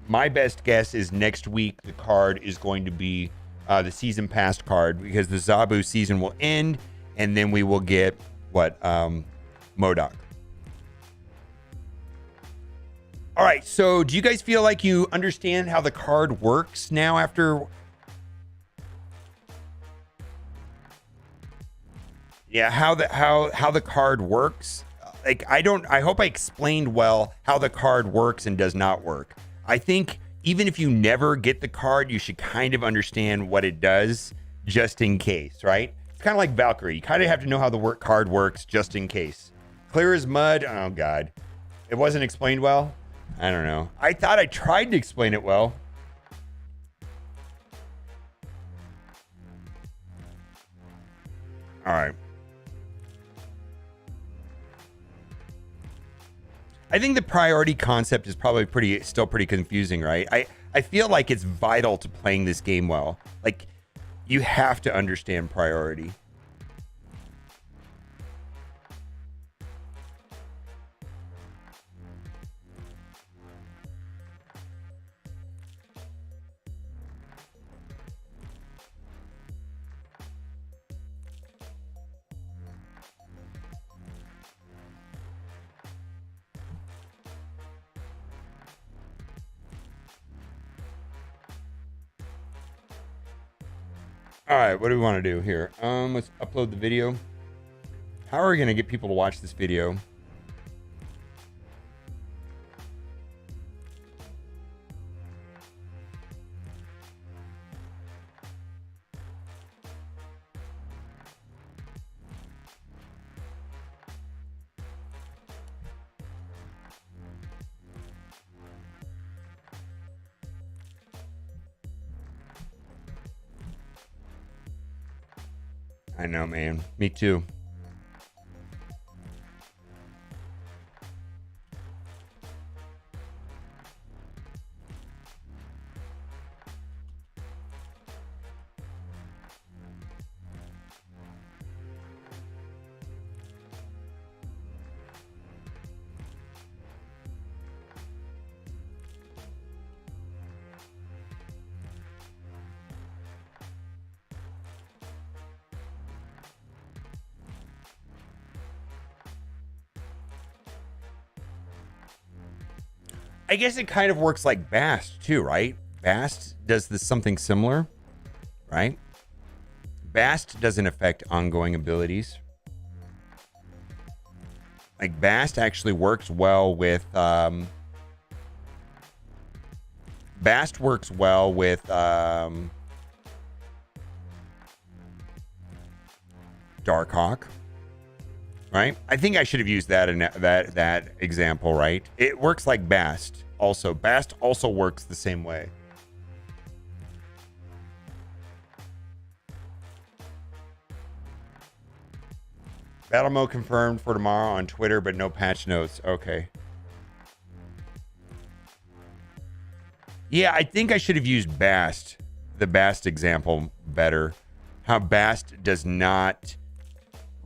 Speaker 1: my best guess is next week the card is going to be the season past card, because the ZABU season will end, and then we will get MODOK. All right, so do you guys feel like you understand how the card works now after? Yeah, how the card works. Like, I hope I explained well how the card works and does not work. I think even if you never get the card, you should kind of understand what it does just in case, right? It's kind of like Valkyrie. You kind of have to know how the card works just in case. Clear as mud. Oh, God. It wasn't explained well? I don't know. I thought I tried to explain it well. All right. I think the priority concept is probably still pretty confusing, right? I feel like it's vital to playing this game well. Like, you have to understand priority. All right, what do we want to do here? Let's upload the video. How are we going to get people to watch this video? I know, man. Me too. I guess it kind of works like Bast too, right? Bast does this something similar, right? Bast doesn't affect ongoing abilities. Like Bast actually works well with Bast works well with Darkhawk. Right? I think I should have used that in that example, right? It works like Bast also. Bast also works the same way. Battle mode confirmed for tomorrow on Twitter, but no patch notes. Okay. Yeah, I think I should have used Bast, the Bast example better. How Bast does not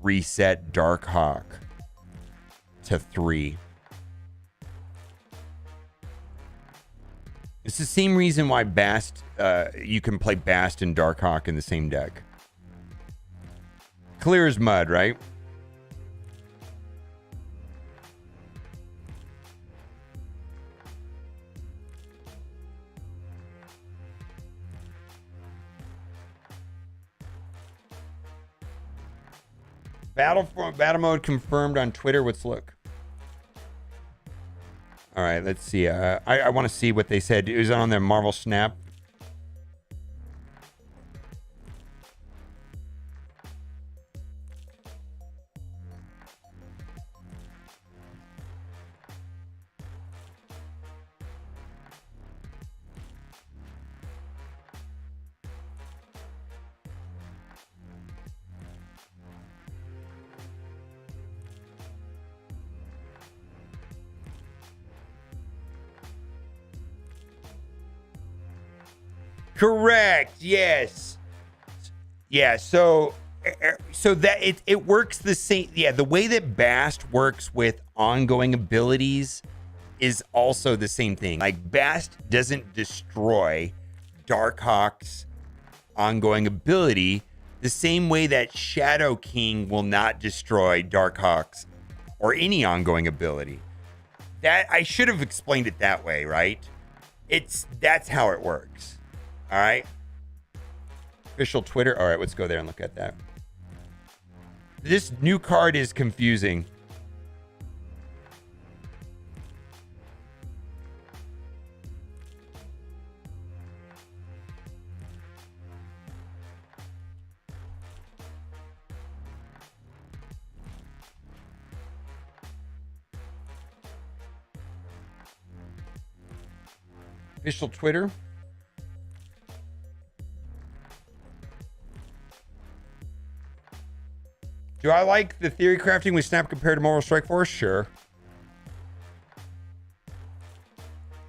Speaker 1: reset Darkhawk to 3. It's the same reason why Bast, you can play Bast and Darkhawk in the same deck. Clear as mud, right? Battle mode confirmed on Twitter. Let's look. All right, let's see. I want to see what they said. It was on their Marvel Snap. Correct. Yes. Yeah. So that it works the same. Yeah. The way that Bast works with ongoing abilities is also the same thing. Like Bast doesn't destroy Darkhawk's ongoing ability the same way that Shadow King will not destroy Darkhawk's or any ongoing ability. That I should have explained it that way, right? That's how it works. All right. Official Twitter. All right, let's go there and look at that. This new card is confusing. Official Twitter. Do I like the theory crafting with Snap compared to Marvel Strike Force? Sure.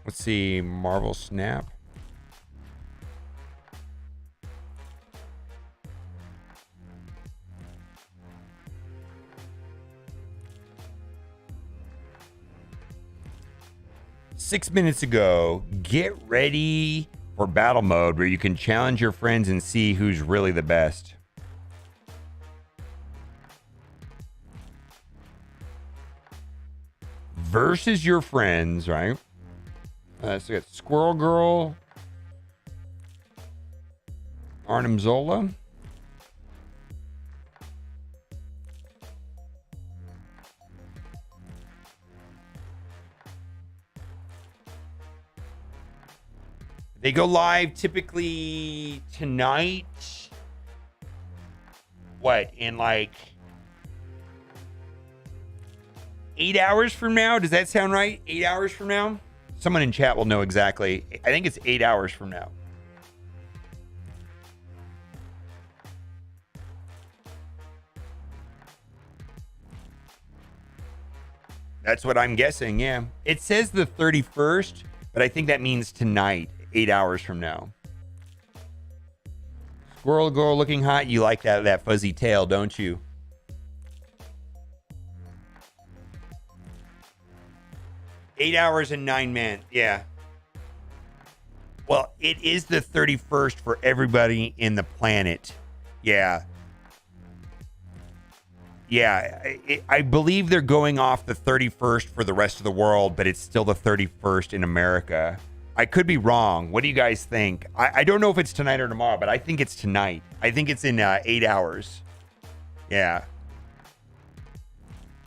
Speaker 1: Let's see. Marvel Snap. Six minutes ago, get ready for battle mode where you can challenge your friends and see who's really the best. Versus your friends, right? So we got Squirrel Girl, Arnim Zola. They go live typically tonight. What, in like 8 hours from now? Does that sound right? 8 hours from now? Someone in chat will know exactly. I think it's 8 hours from now. That's what I'm guessing, yeah. It says the 31st, but I think that means tonight, 8 hours from now. Squirrel girl looking hot. You like that fuzzy tail, don't you? Eight hours and 9 men, yeah. Well, it is the 31st for everybody in the planet. Yeah. Yeah, I believe they're going off the 31st for the rest of the world, but it's still the 31st in America. I could be wrong. What do you guys think? I don't know if it's tonight or tomorrow, but I think it's tonight. I think it's in 8 hours. Yeah.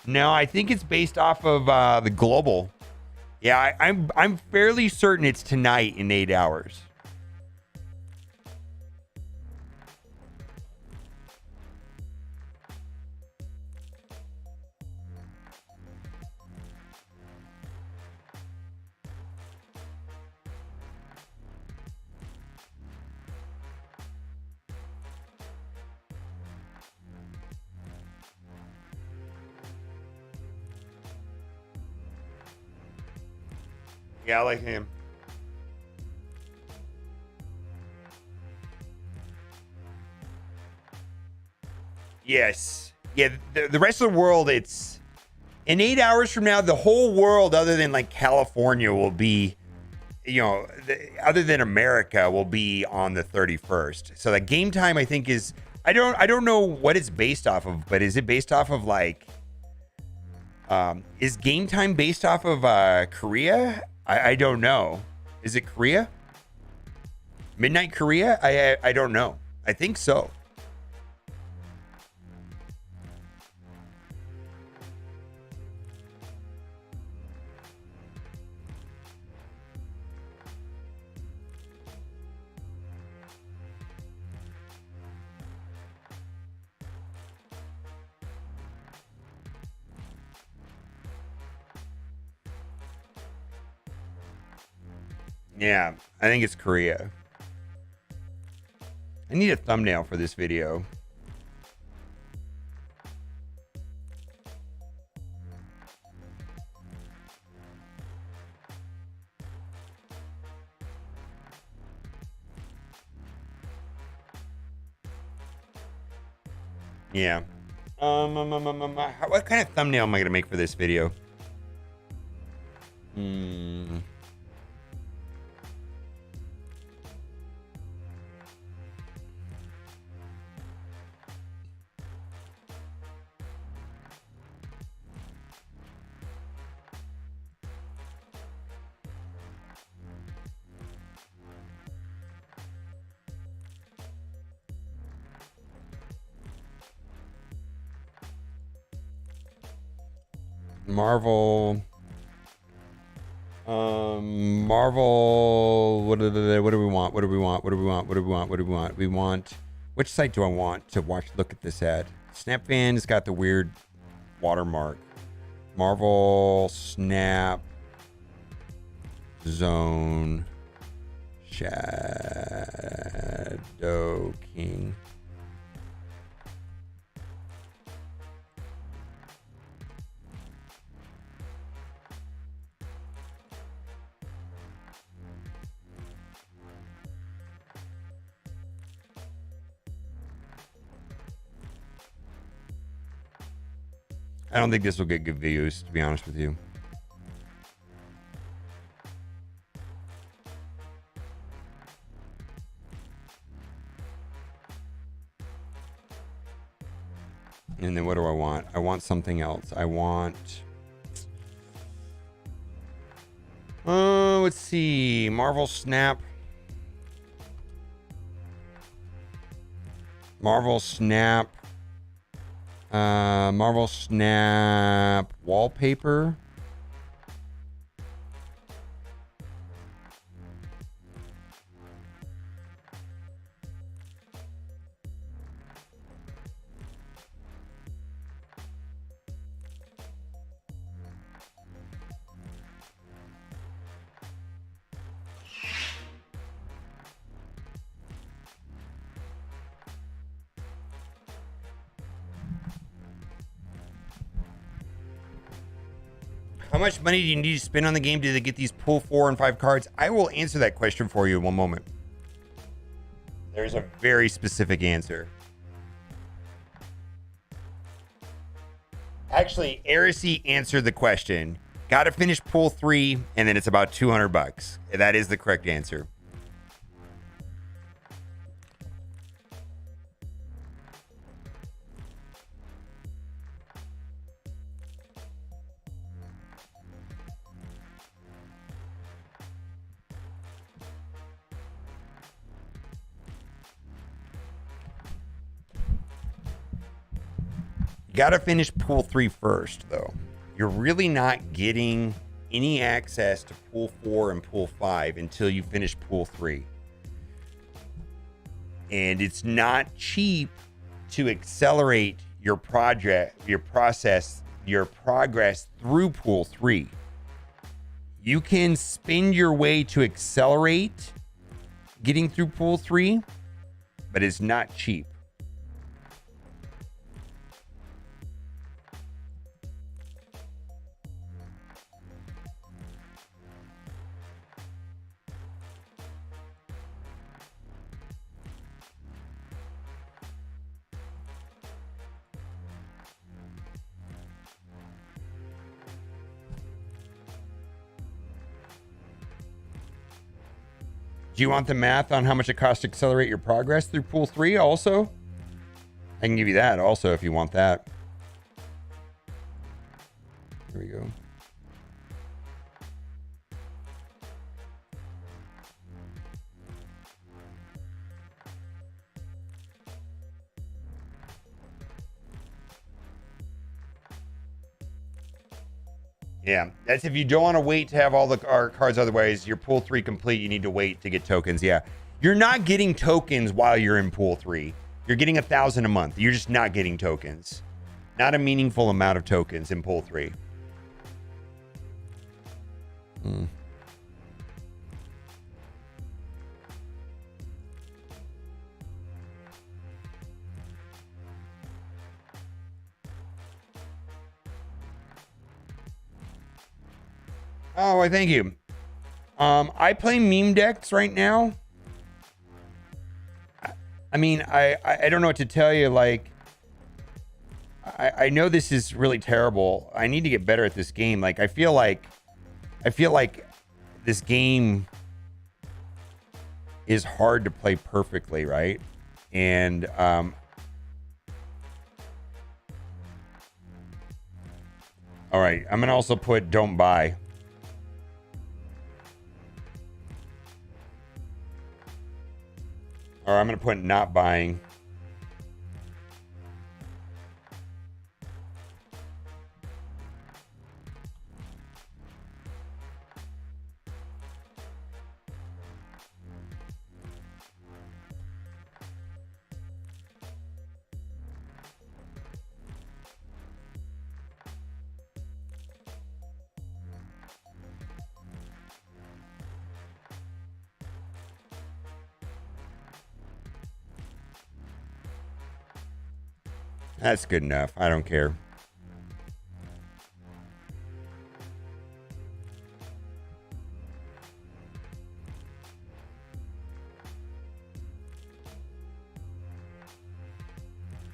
Speaker 1: No, I think it's based off of the global. Yeah, I'm fairly certain it's tonight in 8 hours. Yeah, I like him. Yes. Yeah, the rest of the world, it's... In 8 hours from now, the whole world, other than like California, will be... You know, other than America, will be on the 31st. So the game time, I think, is... I don't know what it's based off of, but is it based off of like... is game time based off of Korea? I don't know. Is it Korea? Midnight Korea? I don't know. I think so. Yeah, I think it's Korea. I need a thumbnail for this video. Yeah. What kind of thumbnail am I gonna make for this video? Marvel. Marvel. What do we want? What do we want? What do we want? What do we want? What do we want? We want. Which site do I want to watch? Look at this ad. Snapfan has got the weird watermark. Marvel Snap Zone Shadow King. I don't think this will get good views, to be honest with you. And then what do I want? I want something else. I want... let's see. Marvel Snap. Marvel Snap. Marvel Snap wallpaper. How much money do you need to spend on the game to get these pull 4 and 5 cards? I will answer that question for you in one moment. There's a very specific answer. Actually, Heresy answered the question. Got to finish pull 3, and then it's about $200. That is the correct answer. Got to finish pool 3 first, though. You're really not getting any access to pool 4 and pool 5 until you finish pool 3. And it's not cheap to accelerate your project, your process, your progress through pool 3. You can spend your way to accelerate getting through pool 3, but it's not cheap. Do you want the math on how much it costs to accelerate your progress through pool 3 also? I can give you that also if you want that. Here we go. Yeah, that's if you don't want to wait to have all the our cards. Otherwise, your pool 3 complete. You need to wait to get tokens. Yeah, you're not getting tokens while you're in pool 3. You're getting 1,000 a month. You're just not getting tokens. Not a meaningful amount of tokens in pool 3. Oh, I thank you. I play meme decks right now. I mean, I don't know what to tell you. Like, I know this is really terrible. I need to get better at this game. Like, I feel like this game is hard to play perfectly, right? And all right, I'm gonna also put don't buy. Or I'm going to put not buying. That's good enough. I don't care.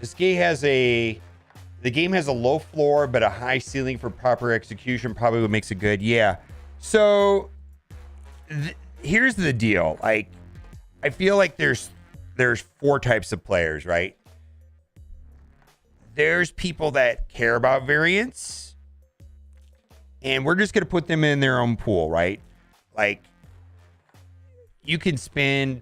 Speaker 1: The game has a low floor but a high ceiling for proper execution. Probably what makes it good. Yeah. So here's the deal. Like, I feel like there's 4 types of players, right? There's people that care about variance, and we're just going to put them in their own pool, right? Like, you can spend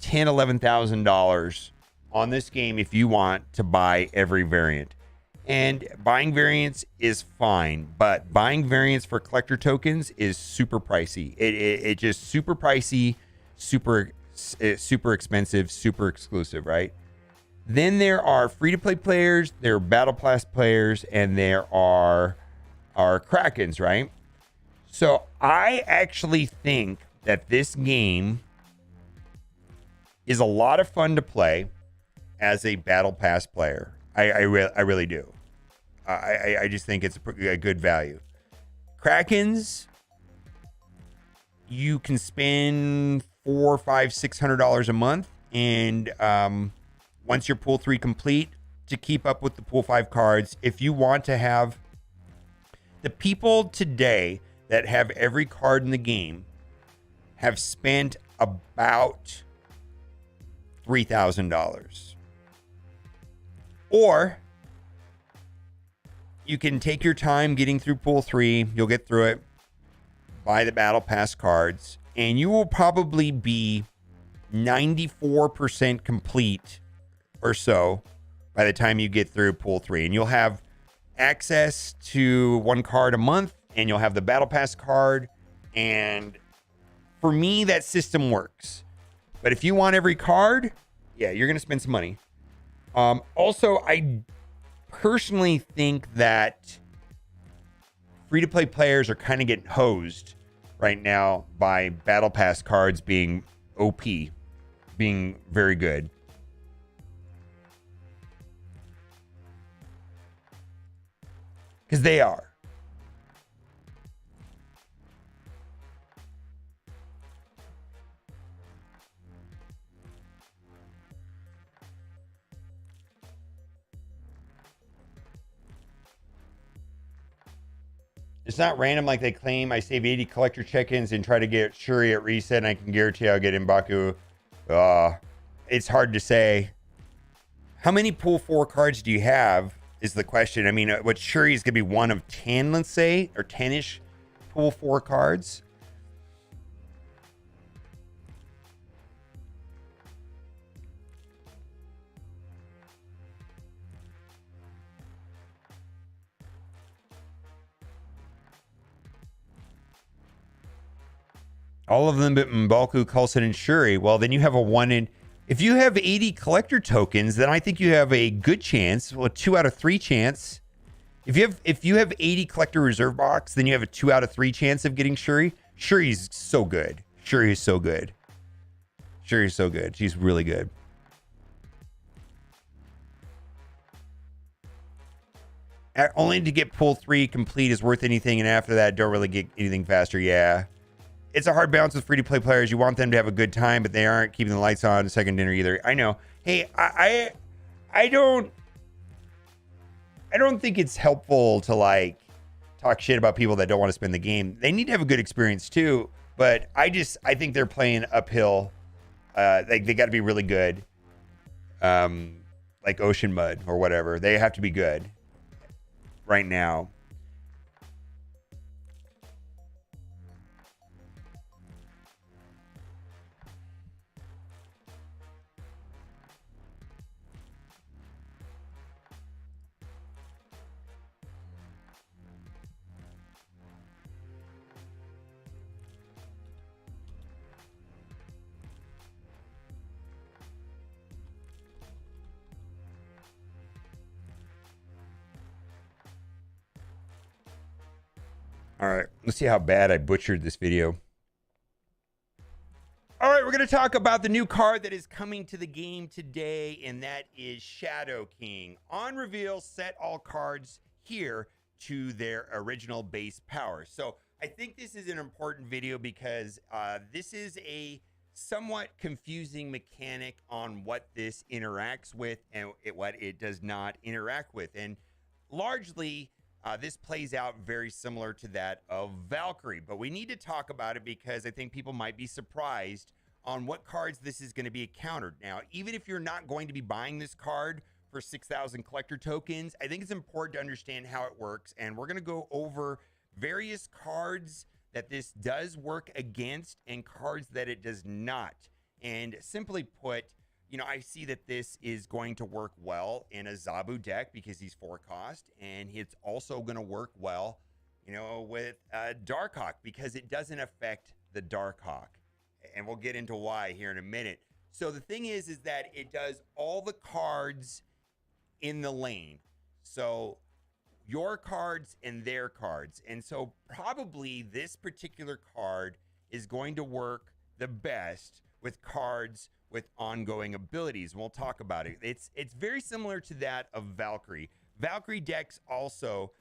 Speaker 1: $10,000, $11,000 on this game if you want to buy every variant. And buying variants is fine, but buying variants for collector tokens is super pricey. It just super pricey, super expensive, super exclusive, right? Then there are free-to-play players, there are Battle Pass players, and there are Krakens, right? So I actually think that this game is a lot of fun to play as a Battle Pass player. I really do. I just think it's a good value. Krakens, you can spend $400, $500, $600 a month, and once your pool 3 complete, to keep up with the pool 5 cards, if you want to have the people today that have every card in the game have spent about $3,000. Or you can take your time getting through pool 3. You'll get through it. Buy the battle pass cards, and you will probably be 94% complete or so by the time you get through pool 3. And you'll have access to 1 card a month, and you'll have the battle pass card. And for me, that system works. But if you want every card, yeah, you're going to spend some money. Also, I personally think that free-to-play players are kind of getting hosed right now by battle pass cards being OP, being very good. Because they are. It's not random like they claim. I save 80 collector check-ins and try to get Shuri at reset, and I can guarantee I'll get M'Baku. It's hard to say. How many pool 4 cards do you have is the question. I mean, what Shuri is going to be one of 10, let's say, or 10-ish pool 4 cards. All of them but M'Baku, Coulson, and Shuri. Well, then you have a 1 in... If you have 80 collector tokens, then I think you have a good chance. Well, a 2 out of 3 chance. If you have 80 collector reserve box, then you have a 2 out of 3 chance of getting Shuri. Shuri's so good. Shuri is so good. Shuri is so good. She's really good. Only to get pull 3 complete is worth anything, and after that, don't really get anything faster. Yeah. It's a hard balance with free-to-play players. You want them to have a good time, but they aren't keeping the lights on second dinner either. I know. Hey, I don't think it's helpful to like talk shit about people that don't want to spend the game. They need to have a good experience too, but I think they're playing uphill. They got to be really good. Like Ocean Mud or whatever. They have to be good right now. All right, let's see how bad I butchered this video. All right, we're going to talk about the new card that is coming to the game today, and that is Shadow King. On reveal, set all cards here to their original base power. So I think this is an important video because this is a somewhat confusing mechanic on what this interacts with and what it does not interact with. And largely, this plays out very similar to that of Valkyrie, but we need to talk about it because I think people might be surprised on what cards this is going to be countered. Now, even if you're not going to be buying this card for 6,000 collector tokens, I think it's important to understand how it works, and we're going to go over various cards that this does work against and cards that it does not. And simply put, you know, I see that this is going to work well in a ZABU deck because he's 4 cost, and it's also going to work well, you know, with Darkhawk because it doesn't affect the Darkhawk, and we'll get into why here in a minute. So the thing is that it does all the cards in the lane. So your cards and their cards, and so probably this particular card is going to work the best with cards with ongoing abilities. We'll talk about it. It's very similar to that of Valkyrie. Valkyrie decks also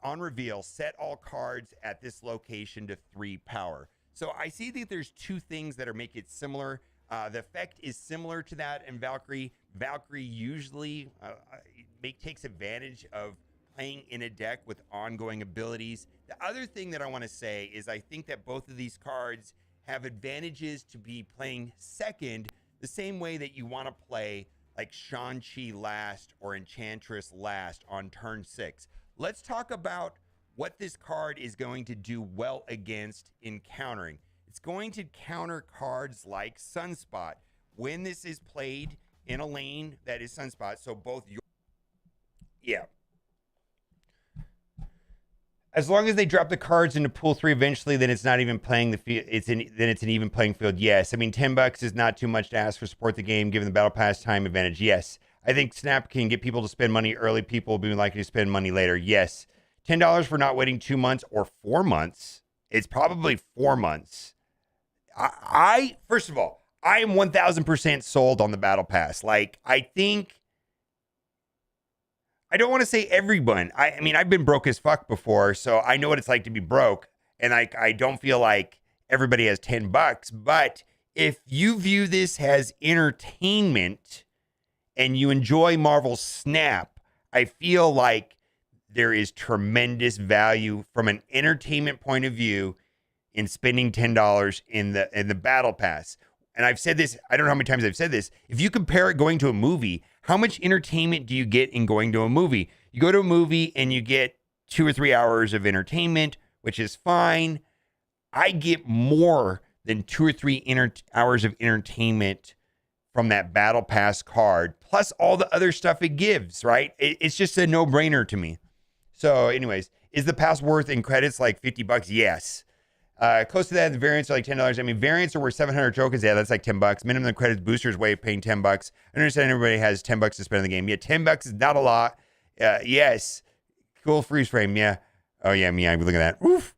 Speaker 1: On reveal, set all cards at this location to 3 power. So I see that there's 2 things that are make it similar. The effect is similar to that in Valkyrie. Valkyrie usually takes advantage of playing in a deck with ongoing abilities. The other thing that I want to say is I think that both of these cards have advantages to be playing second, the same way that you want to play like Shang-Chi last or Enchantress last on turn 6. Let's talk about what this card is going to do well against in countering. It's going to counter cards like Sunspot when this is played in a lane that is Sunspot. So both your... Yeah. As long as they drop the cards into pool 3 eventually, then it's not even playing the field. Then it's an even playing field. Yes. I mean, $10 is not too much to ask for support the game, given the battle pass time advantage. Yes. I think Snap can get people to spend money early. People will be likely to spend money later. Yes. $10 for not waiting 2 months or 4 months. It's probably 4 months. I first of all, I am 1000% sold on the battle pass. Like, I think, I don't want to say everyone. I mean, I've been broke as fuck before, so I know what it's like to be broke. And I don't feel like everybody has $10. But if you view this as entertainment and you enjoy Marvel Snap, I feel like there is tremendous value from an entertainment point of view in spending $10 in the battle pass. And I've said this, I don't know how many times I've said this. If you compare it going to a movie, how much entertainment do you get in going to a movie? You go to a movie and you get 2 or 3 hours of entertainment, which is fine. I get more than 2 or 3 hours of entertainment from that battle pass card, plus all the other stuff it gives, right? It's just a no-brainer to me. So anyways, is the pass worth in credits like $50? Yes. Close to that, the variants are like $10. I mean, variants are worth 700 tokens. Yeah, that's like $10. Minimum credits boosters way of paying $10. I understand everybody has $10 to spend in the game. Yeah, $10 is not a lot. Yes. Cool freeze frame. Yeah. Oh yeah, me. I'm looking at that. Oof.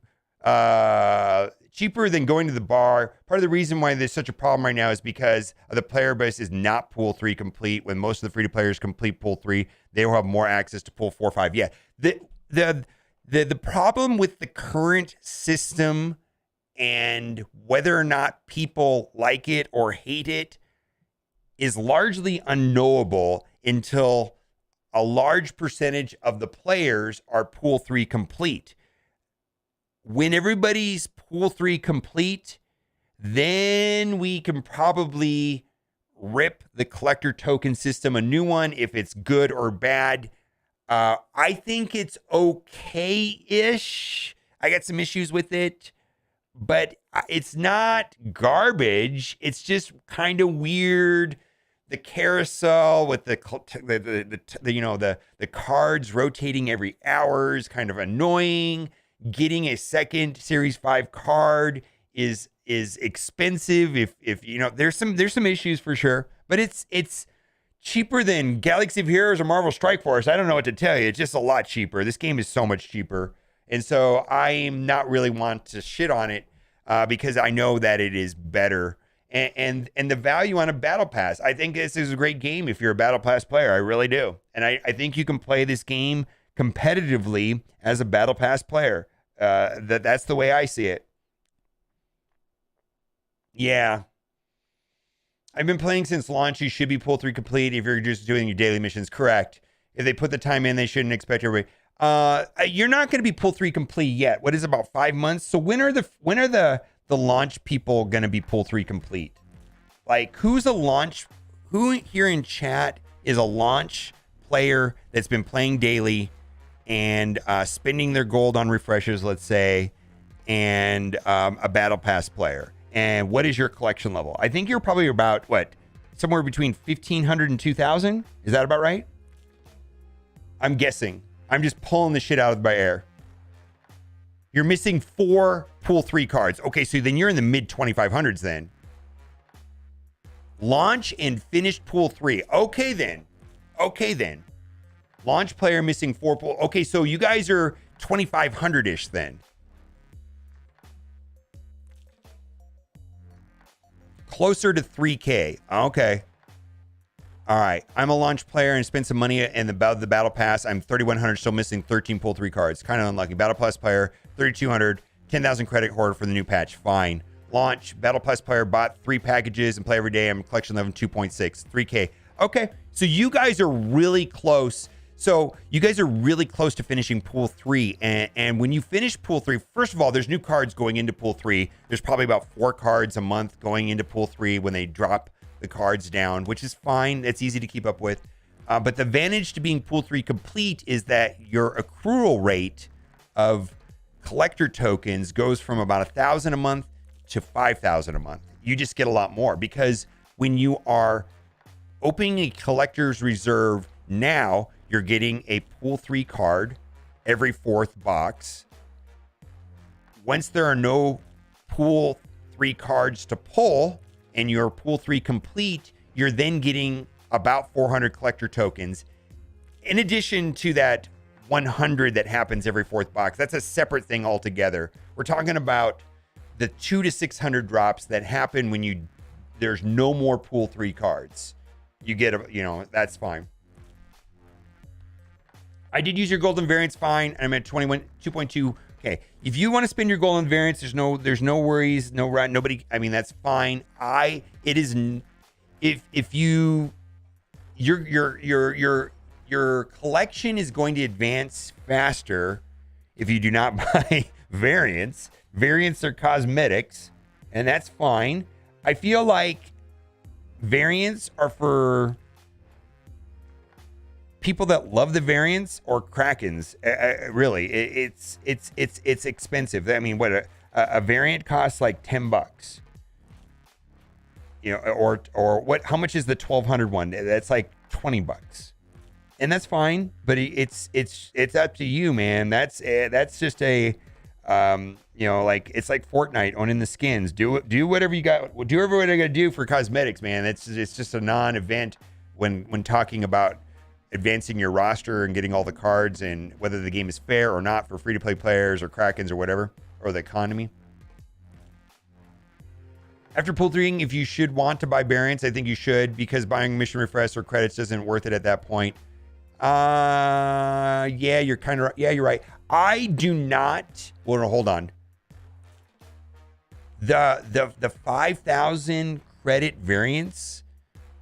Speaker 1: Cheaper than going to the bar. Part of the reason why there's such a problem right now is because the player base is not pool 3 complete. When most of the free to players complete pool 3, they will have more access to pool 4, 5. Yeah. The problem with the current system and whether or not people like it or hate it is largely unknowable until a large percentage of the players are pool 3 complete. When everybody's pool 3 complete, then we can probably rip the collector token system a new one if it's good or bad. I think it's okay-ish. I got some issues with it, but it's not garbage. It's just kind of weird. The carousel with the cards rotating every hour is kind of annoying. Getting a second Series 5 card is expensive. If you know, there's some issues for sure, but it's cheaper than Galaxy of Heroes or Marvel Strike Force. I don't know what to tell you. It's just a lot cheaper. This game is so much cheaper. And so I'm not really want to shit on it because I know that it is better. And the value on a battle pass, I think this is a great game if you're a battle pass player. I really do. And I think you can play this game competitively as a battle pass player. That's the way I see it. Yeah. I've been playing since launch. You should be pool 3 complete if you're just doing your daily missions. Correct. If they put the time in, they shouldn't expect everybody. You're not going to be pool 3 complete yet. What is it, about 5 months? So when are the launch people going to be pool 3 complete? Like, who here in chat is a launch player that's been playing daily and spending their gold on refreshes, let's say, and a battle pass player? And what is your collection level? I think you're probably about, somewhere between 1,500 and 2,000? Is that about right? I'm guessing. I'm just pulling the shit out of my air. You're missing 4 pool 3 cards. Okay, so then you're in the mid 2,500s then. Launch and finished pool 3. Okay then. Launch player missing 4 pool. Okay, so you guys are 2,500-ish then. Closer to 3K. Okay. All right, I'm a launch player and spent some money in the battle pass. I'm 3,100, still missing 13 pull 3 cards. Kind of unlucky. Battle pass player, 3,200, 10,000 credit hoard for the new patch. Fine. Launch, battle pass player, bought 3 packages and play every day. I'm collection level 2.6, 3K. Okay, so you guys are really close. So you guys are really close to finishing pool 3. And when you finish pool 3, first of all, there's new cards going into pool 3. There's probably about 4 cards a month going into pool 3 when they drop the cards down, which is fine. It's easy to keep up with. But the advantage to being pool 3 complete is that your accrual rate of collector tokens goes from about 1,000 a month to 5,000 a month. You just get a lot more because when you are opening a collector's reserve now, you're getting a pool 3 card every 4th box. Once there are no pool 3 cards to pull and your pool 3 complete, you're then getting about 400 collector tokens. In addition to that 100 that happens every 4th box, that's a separate thing altogether. We're talking about the 200 to 600 drops that happen when there's no more pool 3 cards. You get that's fine. I did use your golden variants fine. I'm at 2.2. Okay. If you want to spend your golden variants, there's no worries, nobody. I mean, that's fine. Your collection is going to advance faster if you do not buy variants. Variants are cosmetics, and that's fine. I feel like variants are for people that love the variants or Krakens. Really, it's expensive. I mean, what a variant costs like $10, or what? How much is the 1,200 one? That's like $20, and that's fine. But it's up to you, man. That's just a it's like Fortnite owning the skins. Do whatever you got. Do whatever you got to do for cosmetics, man. It's just a non-event when talking about advancing your roster and getting all the cards and whether the game is fair or not for free-to-play players or Krakens or whatever, or the economy. After pool 3, if you should want to buy variants, I think you should, because buying mission refresh or credits isn't worth it at that point. Yeah, you're kind of right. Yeah, you're right. I do not. Well, no, hold on. The 5,000 credit variants,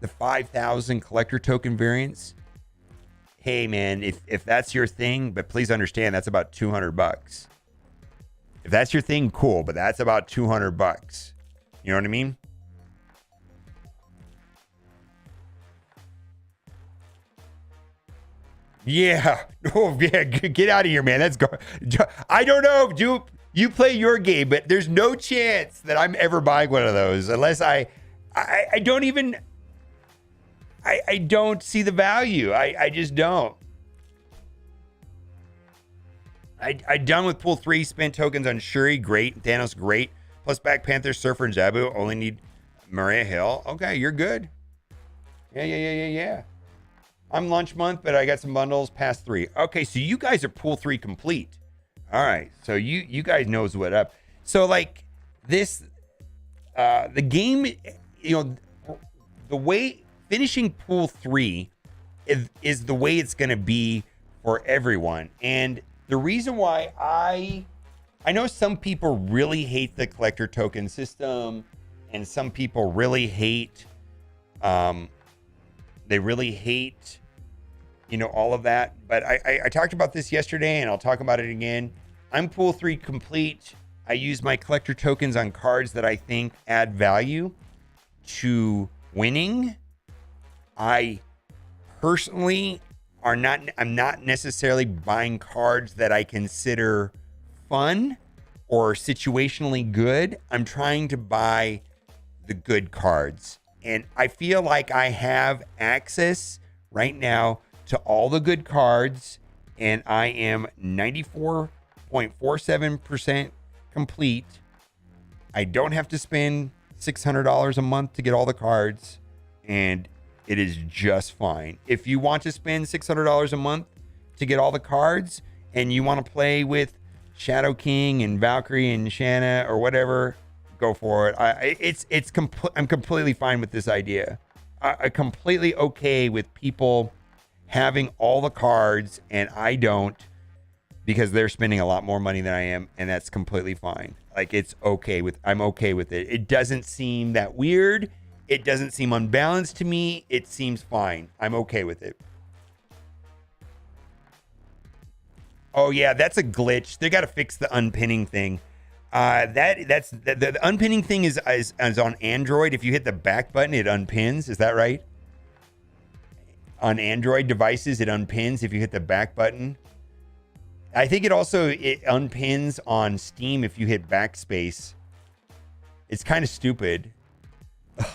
Speaker 1: the 5,000 collector token variants. Hey man, if that's your thing, but please understand that's about $200. If that's your thing, cool, but that's about $200. You know what I mean? Yeah. Oh yeah. Get out of here, man. That's go. I don't know. Do you play your game? But there's no chance that I'm ever buying one of those unless I don't even. I don't see the value. I just don't. I done with pool 3. Spent tokens on Shuri. Great. Thanos. Great. Plus Black Panther, Surfer, and ZABU. Only need Maria Hill. Okay, you're good. Yeah. I'm lunch month, but I got some bundles past 3. Okay, so you guys are pool 3 complete. All right, so you guys knows what up. So like this, the game, the way finishing pool 3 is the way it's going to be for everyone. And the reason why I know some people really hate the collector token system, and some people really hate, they really hate, all of that. But I talked about this yesterday, and I'll talk about it again. I'm pool 3 complete. I use my collector tokens on cards that I think add value to winning. I personally I'm not necessarily buying cards that I consider fun or situationally good. I'm trying to buy the good cards. And I feel like I have access right now to all the good cards, and I am 94.47% complete. I don't have to spend $600 a month to get all the cards, and it is just fine. If you want to spend $600 a month to get all the cards and you want to play with Shadow King and Valkyrie and Shanna or whatever, go for it. I'm completely fine with this idea. completely okay with people having all the cards and I don't, because they're spending a lot more money than I am, and that's completely fine. Like, I'm okay with it. It doesn't seem that weird. It doesn't seem unbalanced to me. It seems fine. I'm okay with it. Oh yeah, that's a glitch. They got to fix the unpinning thing. The unpinning thing is on Android. If you hit the back button, it unpins. Is that right? On Android devices, it unpins if you hit the back button. I think it unpins on Steam if you hit backspace. It's kind of stupid. Ugh.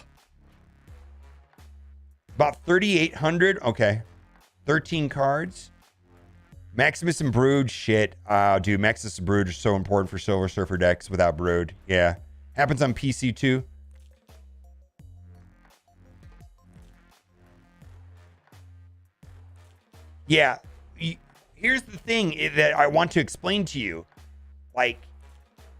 Speaker 1: About 3,800. Okay. 13 cards. Maximus and Brood, shit. Dude, Maximus and Brood are so important for Silver Surfer decks without Brood. Yeah. Happens on PC too. Yeah. Here's the thing that I want to explain to you. Like,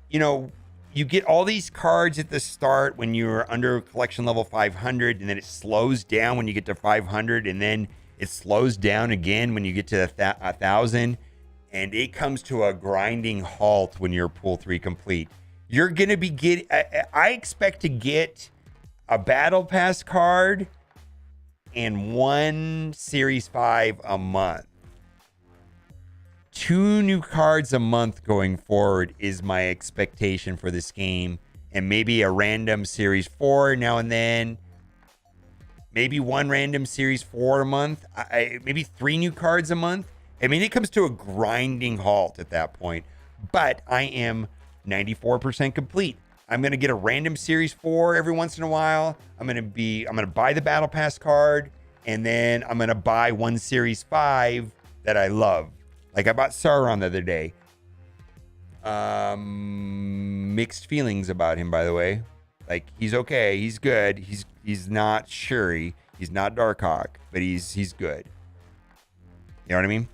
Speaker 1: you know, you get all these cards at the start when you're under collection level 500, and then it slows down when you get to 500, and then it slows down again when you get to 1,000, and it comes to a grinding halt when you're pool 3 complete. You're going to be getting... I expect to get a Battle Pass card and one Series 5 a month. 2 new cards a month going forward is my expectation for this game. And maybe a random Series 4 now and then. Maybe one random Series 4 a month. Maybe 3 new cards a month. I mean, it comes to a grinding halt at that point. But I am 94% complete. I'm going to get a random Series 4 every once in a while. I'm going to buy the Battle Pass card. And then I'm going to buy one Series 5 that I love. Like I bought Sauron the other day. Mixed feelings about him, by the way. Like, he's okay. He's good. He's not Shuri. He's not Darkhawk, but he's good. You know what I mean?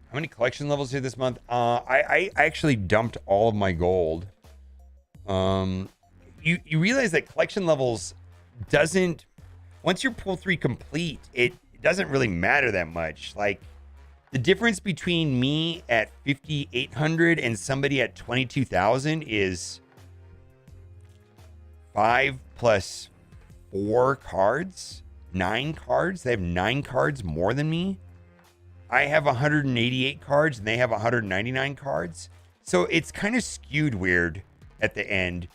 Speaker 1: How many collection levels here this month? I actually dumped all of my gold. You realize that collection levels doesn't... Once you're pool 3 complete, it doesn't really matter that much. Like, the difference between me at 5,800 and somebody at 22,000 is 5 plus 4 cards, 9 cards. They have 9 cards more than me. I have 188 cards and they have 199 cards. So it's kind of skewed weird at the end.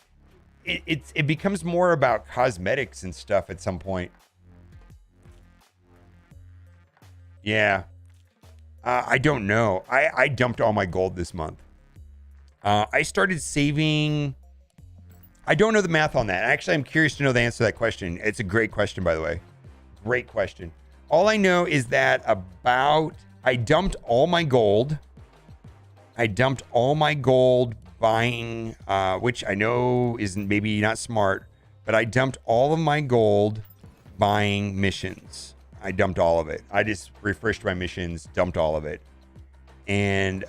Speaker 1: It becomes more about cosmetics and stuff at some point. Yeah. I don't know. I dumped all my gold this month. I started saving. I don't know the math on that. Actually, I'm curious to know the answer to that question. It's a great question, by the way. Great question. All I know is that I dumped all my gold. Buying, which I know is maybe not smart, but I dumped all of my gold buying missions. I dumped all of it. I just refreshed my missions, dumped all of it. And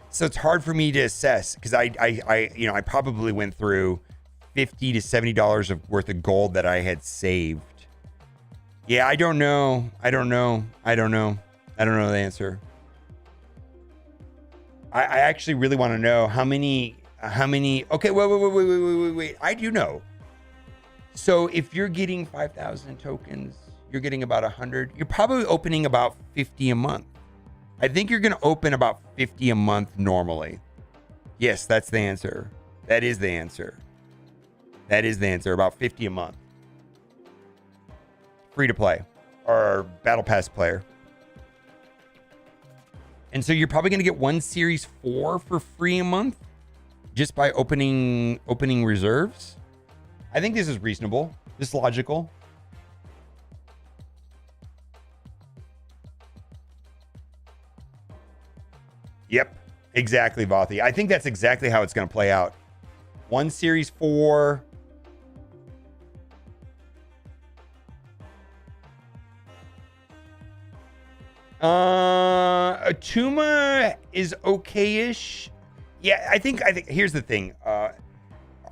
Speaker 1: so it's hard for me to assess because I probably went through $50 to $70 worth of gold that I had saved. Yeah, I don't know the answer. I actually really want to know how many, okay, wait. I do know. So if you're getting 5,000 tokens, you're getting about 100. You're probably opening about 50 a month. I think you're going to open about 50 a month normally. Yes, that's the answer. That is the answer. About 50 a month. Free to play or Battle Pass player. And so you're probably going to get one Series 4 for free a month just by opening reserves. I think this is reasonable. This is logical. Yep, exactly, Vothi. I think that's exactly how it's going to play out. One Series 4. Atuma is okay-ish. Yeah, I think here's the thing.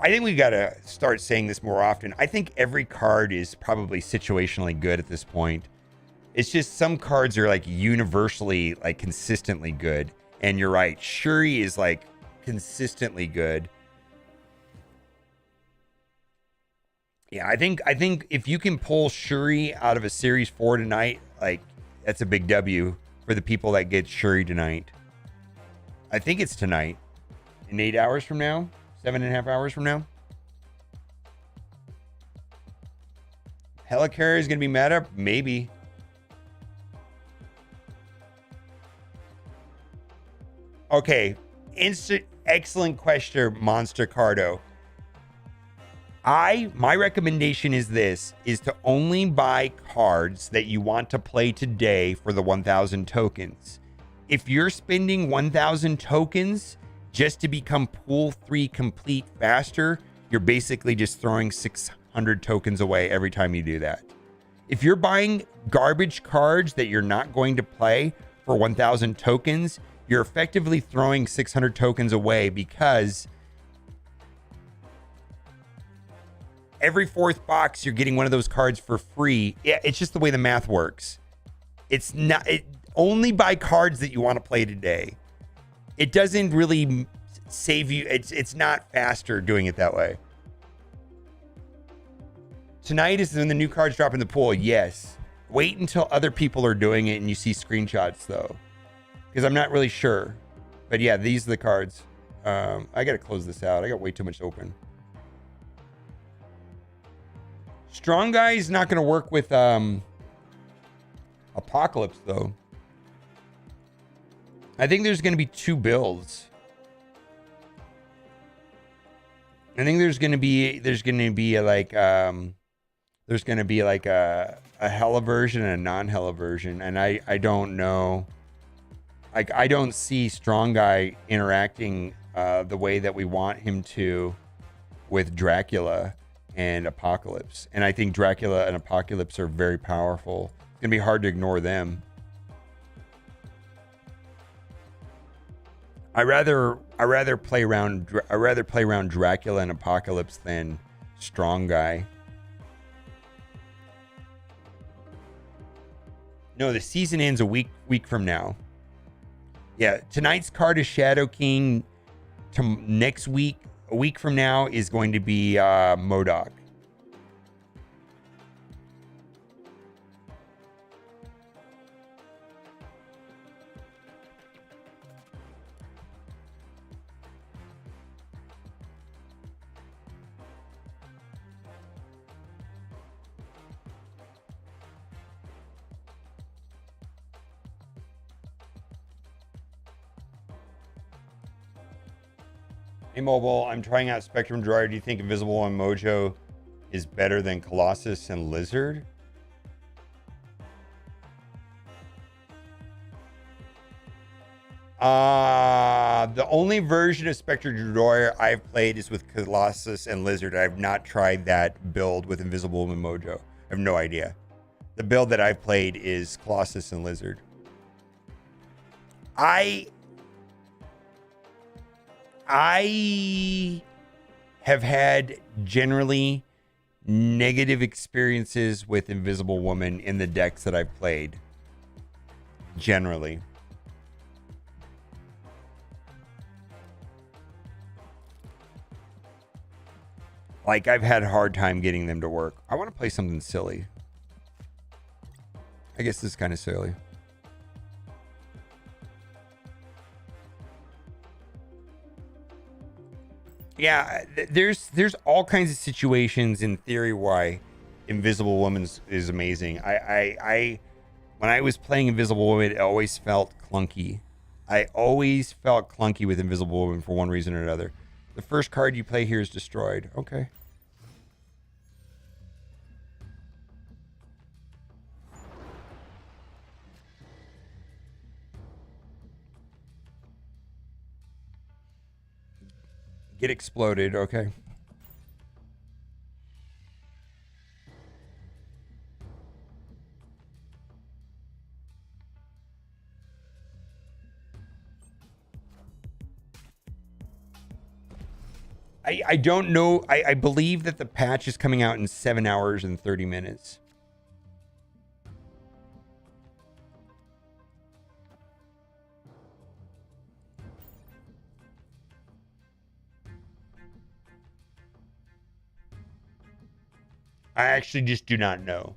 Speaker 1: I think we got to start saying this more often. I think every card is probably situationally good at this point. It's just some cards are like universally, like consistently good. And you're right. Shuri is like consistently good. Yeah, I think if you can pull Shuri out of a series 4 tonight, like that's a big W for the people that get Shuri tonight. I think it's tonight. In 8 hours from now, 7.5 hours from now. Helicarrier is going to be meta? Maybe. Okay. Excellent question, Monster Cardo. My recommendation is to only buy cards that you want to play today for the 1,000 tokens. If you're spending 1,000 tokens just to become pool 3 complete faster, you're basically just throwing 600 tokens away every time you do that. If you're buying garbage cards that you're not going to play for 1,000 tokens, you're effectively throwing 600 tokens away, because every 4th box you're getting one of those cards for free. Yeah, it's just the way the math works. It's not only buy cards that you want to play today. It doesn't really save you. It's not faster doing it that way. Tonight is when the new cards drop in the pool. Yes. Wait until other people are doing it and you see screenshots, though, because I'm not really sure. But yeah, these are the cards. I got to close this out. I got way too much open. Strong Guy is not going to work with Apocalypse, though. I think there's going to be 2 builds. I think there's going to be a Hela version and a non-Hela version, and I don't know. Like, I don't see Strong Guy interacting the way that we want him to with Dracula and Apocalypse. And I think Dracula and Apocalypse are very powerful. It's gonna be hard to ignore them. I rather play around Dracula and Apocalypse than Strong Guy. No, the season ends a week from now. Yeah, tonight's card is Shadow King. Next week, a week from now, is going to be MODOK. Hey, Mobile, I'm trying out Spectrum Drawer. Do you think Invisible on Mojo is better than Colossus and Lizard? The only version of Spectrum Drawer I've played is with Colossus and Lizard. I've not tried that build with Invisible and Mojo. I have no idea. The build that I've played is Colossus and Lizard. I have had generally negative experiences with Invisible Woman in the decks that I've played. Generally. Like, I've had a hard time getting them to work. I want to play something silly. I guess this is kind of silly. Yeah, there's all kinds of situations in theory why Invisible Woman is amazing. I when I was playing Invisible Woman, it always felt clunky. I always felt clunky with Invisible Woman for one reason or another. The first card you play here is destroyed. Okay. Get exploded. Okay. I don't know. I believe that the patch is coming out in 7 hours and 30 minutes. I actually just do not know.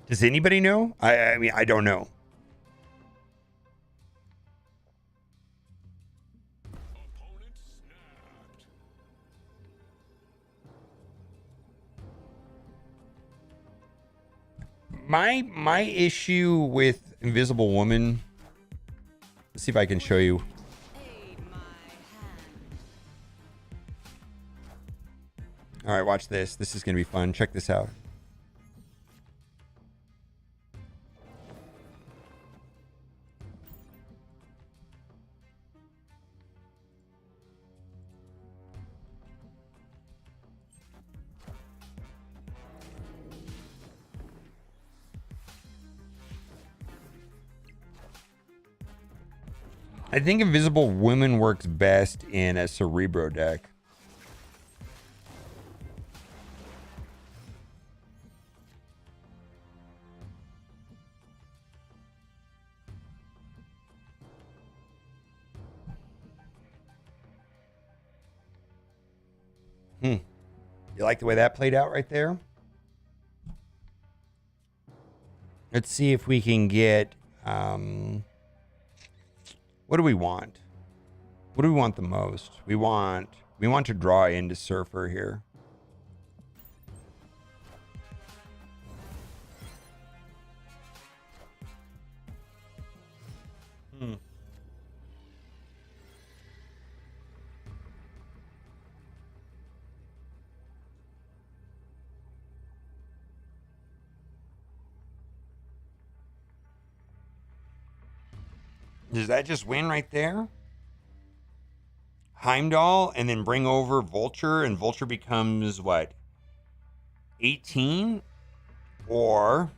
Speaker 1: Does anybody know? I mean, I don't know. My issue with Invisible Woman. Let's see if I can show you. All right, watch this. This is going to be fun. Check this out. I think Invisible Woman works best in a Cerebro deck. You like the way that played out right there? Let's see if we can get... what do we want? What do we want the most? We want to draw into Surfer here. Does that just win right there? Heimdall and then bring over Vulture, and Vulture becomes what? 18? Or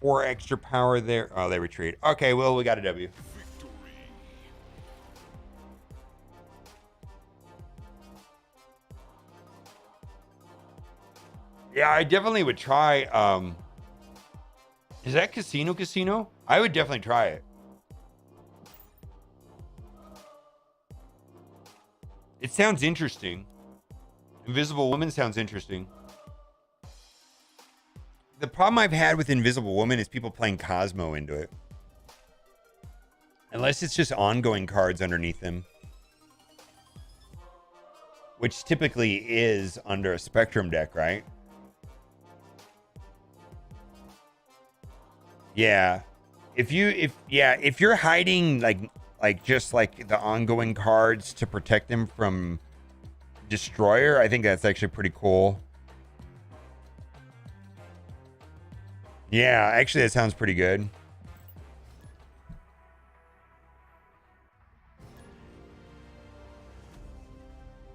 Speaker 1: four extra power there. Oh, they retreat. Okay, well, we got a W. Yeah, I definitely would try. Is that Casino? I would definitely try it. It sounds interesting. Invisible Woman sounds interesting. The problem I've had with Invisible Woman is people playing Cosmo into it. Unless it's just ongoing cards underneath them. Which typically is under a Spectrum deck, right? Yeah. If you're hiding like just like the ongoing cards to protect them from Destroyer, I think that's actually pretty cool. Yeah, actually that sounds pretty good.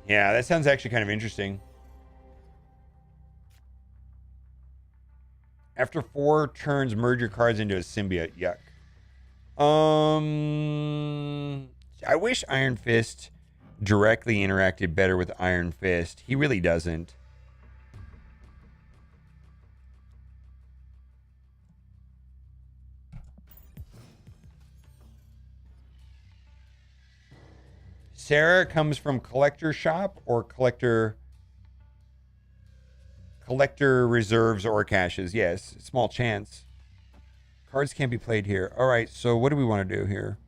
Speaker 1: Yeah, that sounds actually kind of interesting. After 4 turns, merge your cards into a symbiote. Yuck. I wish Iron Fist directly interacted better with Iron Fist. He really doesn't. Sarah comes from Collector Shop or Collector Reserves or Caches. Yes, small chance. Cards can't be played here. All right, so what do we want to do here?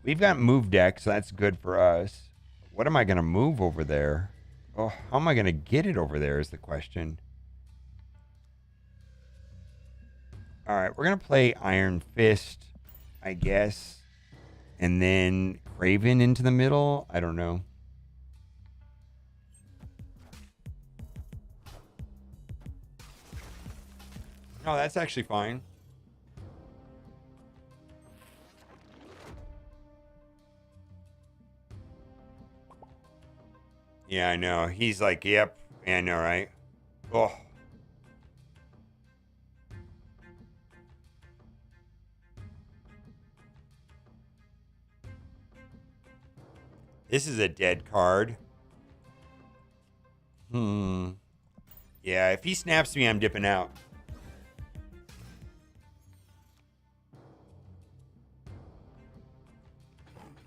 Speaker 1: We've got move deck, so that's good for us. What am I going to move over there? Oh, how am I going to get it over there is the question. All right, we're going to play Iron Fist, I guess. And then Craven into the middle. I don't know. No, that's actually fine. Yeah, I know. He's like, yep. Yeah, I know, right? Oh. This is a dead card. Yeah, if he snaps me, I'm dipping out.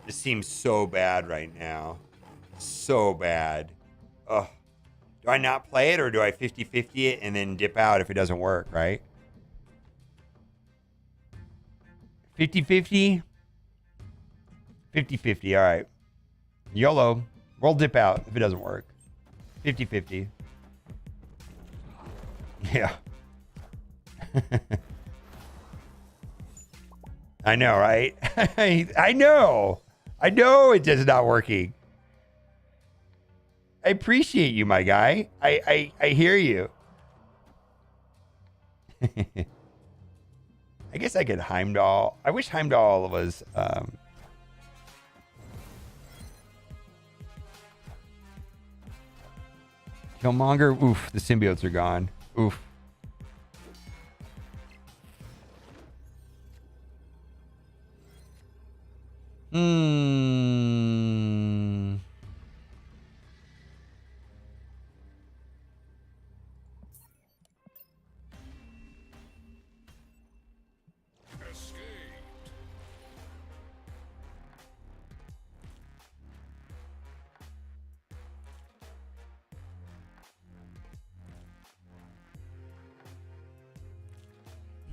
Speaker 1: This seems so bad right now. So bad. Ugh. Do I not play it, or do I 50-50 it and then dip out if it doesn't work, right? 50-50? 50-50, all right. YOLO. We'll dip out if it doesn't work. 50-50. Yeah. I know, right? I know. I know it is not working. I appreciate you, my guy. I hear you. I guess I could Heimdall. I wish Heimdall was... Killmonger. Oof, the symbiotes are gone. Oof.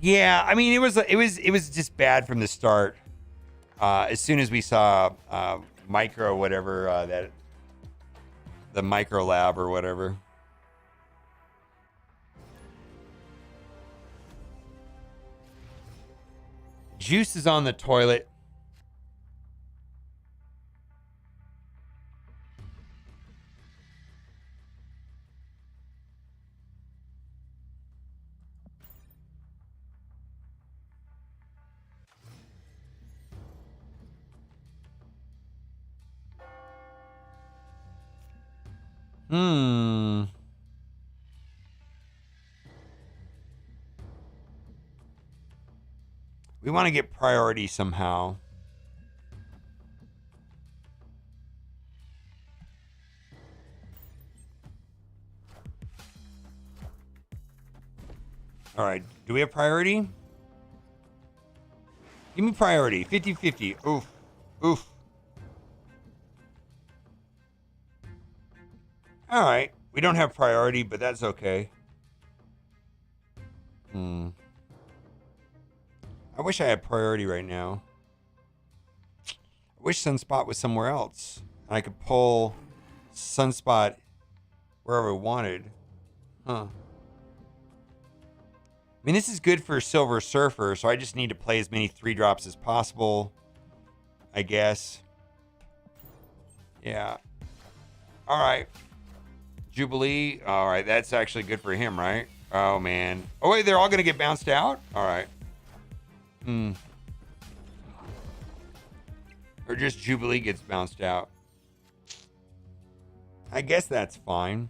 Speaker 1: Yeah, I mean, it was just bad from the start. As soon as we saw micro whatever that the micro lab or whatever. Juice is on the toilet. We want to get priority somehow. All right. Do we have priority? Give me priority. 50-50. Oof. Oof. All right. We don't have priority, but that's okay. I wish I had priority right now. I wish Sunspot was somewhere else. And I could pull Sunspot wherever I wanted. Huh. I mean, this is good for Silver Surfer, so I just need to play as many 3-drops as possible, I guess. Yeah. All right. Jubilee. All right, that's actually good for him, right? Oh, man. Oh, wait, they're all going to get bounced out? All right. Or just Jubilee gets bounced out. I guess that's fine.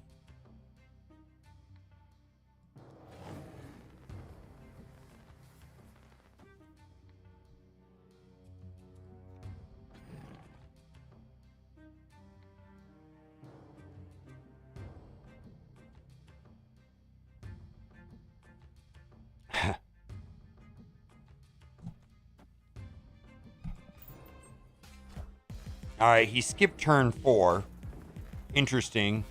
Speaker 1: All right, he skipped turn 4. Interesting.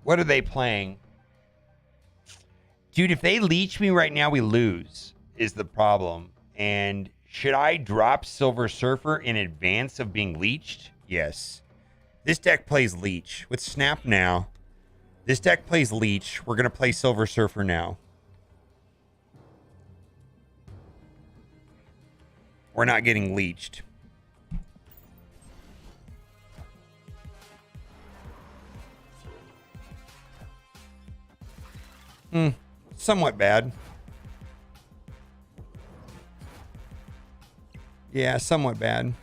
Speaker 1: What are they playing? Dude, if they leech me right now, we lose, is the problem. And should I drop Silver Surfer in advance of being leeched? Yes. This deck plays leech. With Snap now, this deck plays leech. We're going to play Silver Surfer now. We're not getting leeched. Somewhat bad. Yeah, somewhat bad.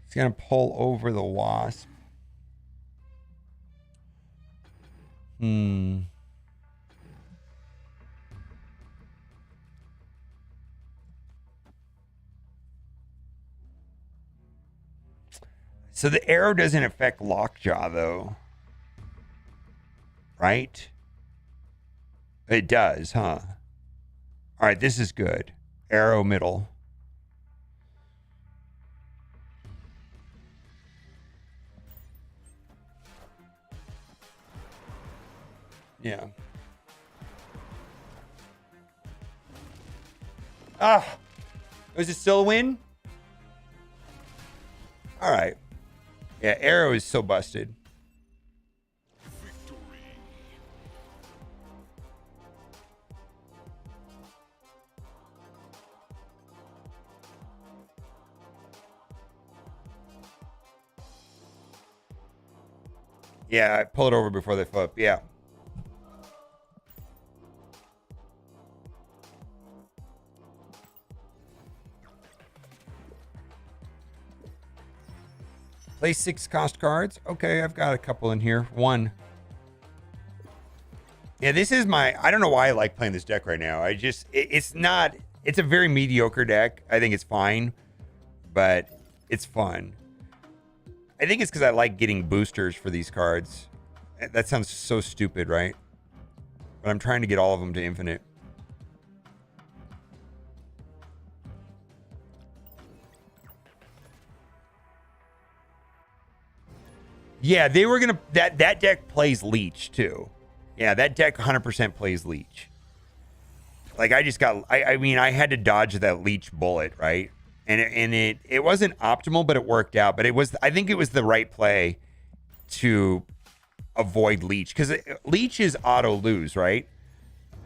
Speaker 1: It's going to pull over the wasp. So the arrow doesn't affect Lockjaw, though. Right? It does, huh? All right, this is good. Arrow middle. Yeah. Ah! Was it still a win? All right. Yeah, arrow is so busted. Victory. Yeah, I pull it over before they flip. Yeah. Play 6 cost cards. Okay, I've got a couple in here. 1. Yeah, this is my... I don't know why I like playing this deck right now. It's not... It's a very mediocre deck. I think it's fine, but it's fun. I think it's because I like getting boosters for these cards. That sounds so stupid, right? But I'm trying to get all of them to infinite. Yeah, they were gonna that deck plays leech too. Yeah, that deck 100% plays leech. Like I mean I had to dodge that leech bullet, right? And it wasn't optimal, but it worked out. But I think it was the right play to avoid leech, because leech is auto lose, right?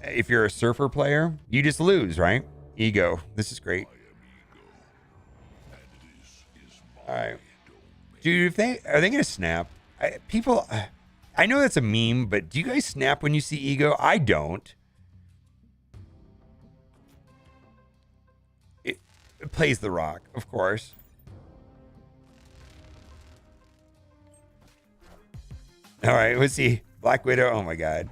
Speaker 1: If you're a surfer player, you just lose, right? Ego. This is great. All right. Dude, are they gonna snap? I know that's a meme, but do you guys snap when you see ego? I don't. It plays the rock, of course. All right, let's see. Black Widow. Oh my god.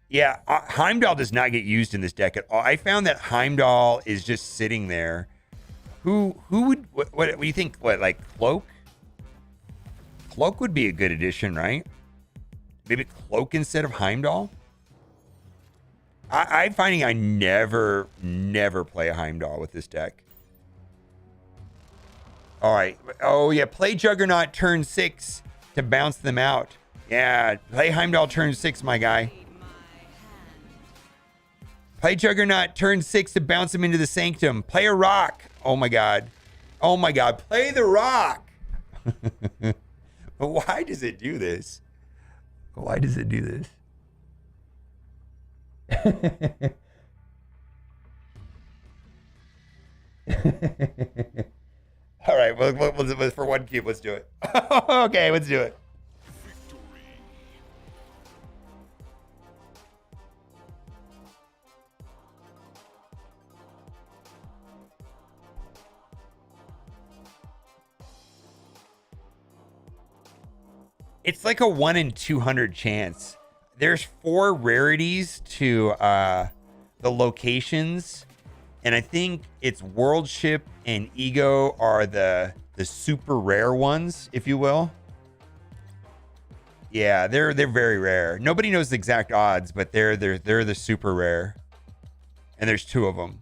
Speaker 1: Yeah, Heimdall does not get used in this deck at all. I found that Heimdall is just sitting there. Who would what do you think? What, like Cloak? Cloak would be a good addition, right? Maybe Cloak instead of Heimdall. I'm finding I never play a Heimdall with this deck. All right. Oh yeah, play Juggernaut turn 6 to bounce them out. Yeah, play Heimdall turn 6, my guy. Play Juggernaut turn 6 to bounce him into the Sanctum. Play a rock. Oh my god. Oh my god. Play the rock. Why does it do this? Why does it do this? All right. Well, for 1 cube, let's do it. Okay, let's do it. It's like a 1 in 200 chance. There's 4 rarities to the locations, And I think it's Worldship and Ego are the super rare ones, if you will. Yeah, they're very rare. Nobody knows the exact odds, but they're the super rare. And there's 2 of them.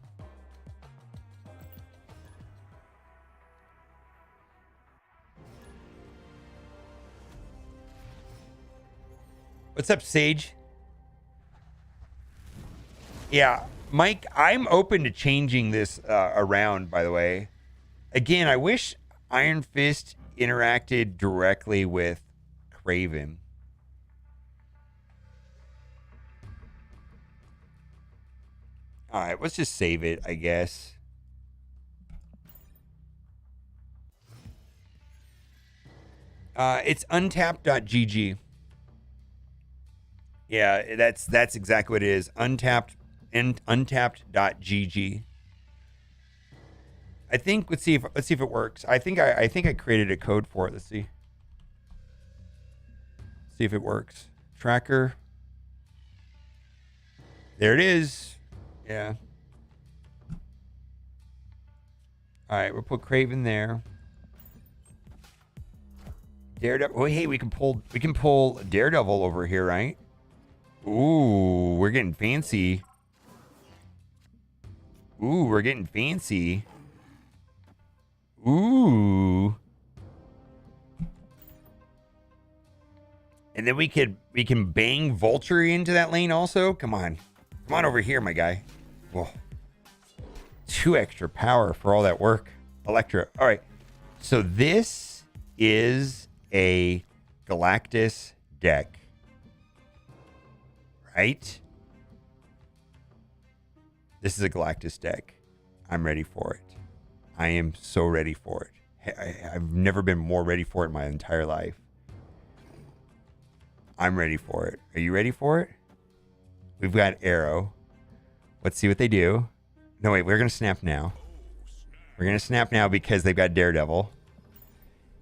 Speaker 1: What's up, Sage? Yeah, Mike, I'm open to changing this around, by the way. Again, I wish Iron Fist interacted directly with Kraven. All right, let's just save it, I guess. It's untapped.gg. Yeah, that's exactly what it is. Untapped and untapped.gg. I think let's see if it works. I think I created a code for it. Let's see. See if it works. Tracker. There it is. Yeah. All right, we'll put Kraven there. Daredevil. Oh, hey, we can pull Daredevil over here, right? Ooh, we're getting fancy. Ooh, we're getting fancy. Ooh. And then we can bang Vulture into that lane also. Come on. Come on over here, my guy. Whoa. 2 extra power for all that work. Electra. All right. So this is a Galactus deck. Right? This is a Galactus deck. I'm ready for it. I am so ready for it. I've never been more ready for it in my entire life. I'm ready for it. Are you ready for it? We've got Arrow. Let's see what they do. No, wait, we're going to snap now. We're going to snap now because they've got Daredevil.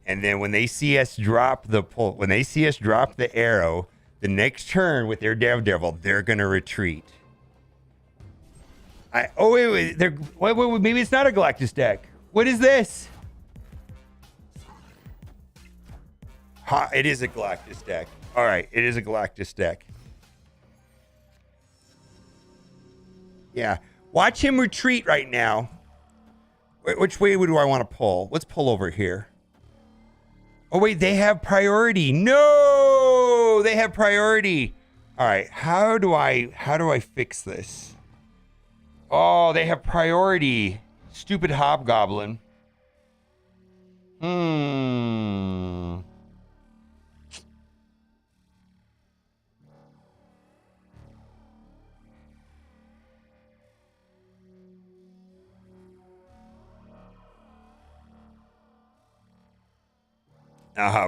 Speaker 1: And then when they see us drop the pull, when they see us drop the Arrow, the next turn with their Daredevil, they're going to retreat. Wait, maybe it's not a Galactus deck. What is this? It is a Galactus deck. All right, it is a Galactus deck. Yeah, watch him retreat right now. Which way do I want to pull? Let's pull over here. Oh wait, they have priority. No, they have priority. All right, how do I fix this? Oh, they have priority. Stupid Hobgoblin.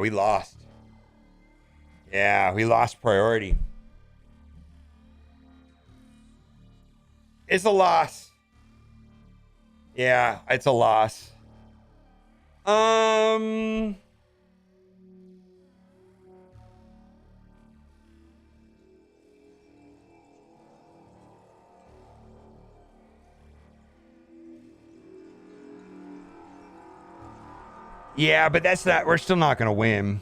Speaker 1: We lost. Yeah, we lost priority. It's a loss. Yeah, it's a loss. Yeah, but we're still not going to win.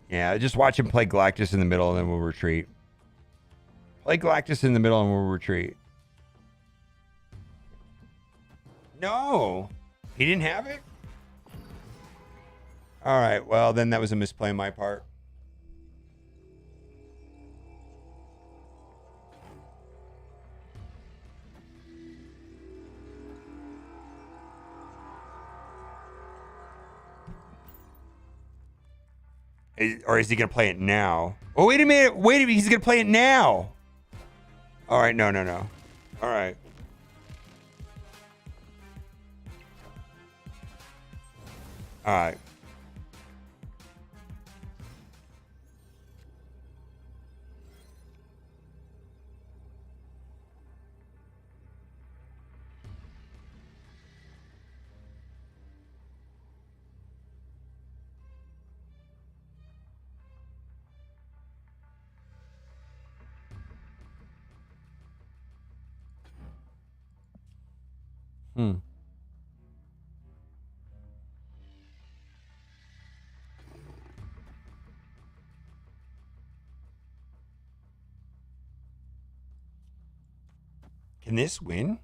Speaker 1: Yeah, just watch him play Galactus in the middle and then we'll retreat. Play Galactus in the middle and we'll retreat. No, he didn't have it? All right, well, then that was a misplay on my part. Or is he going to play it now? Oh, wait a minute. He's going to play it now. All right, no. All right. All right.
Speaker 2: Hmm.
Speaker 1: Can this win?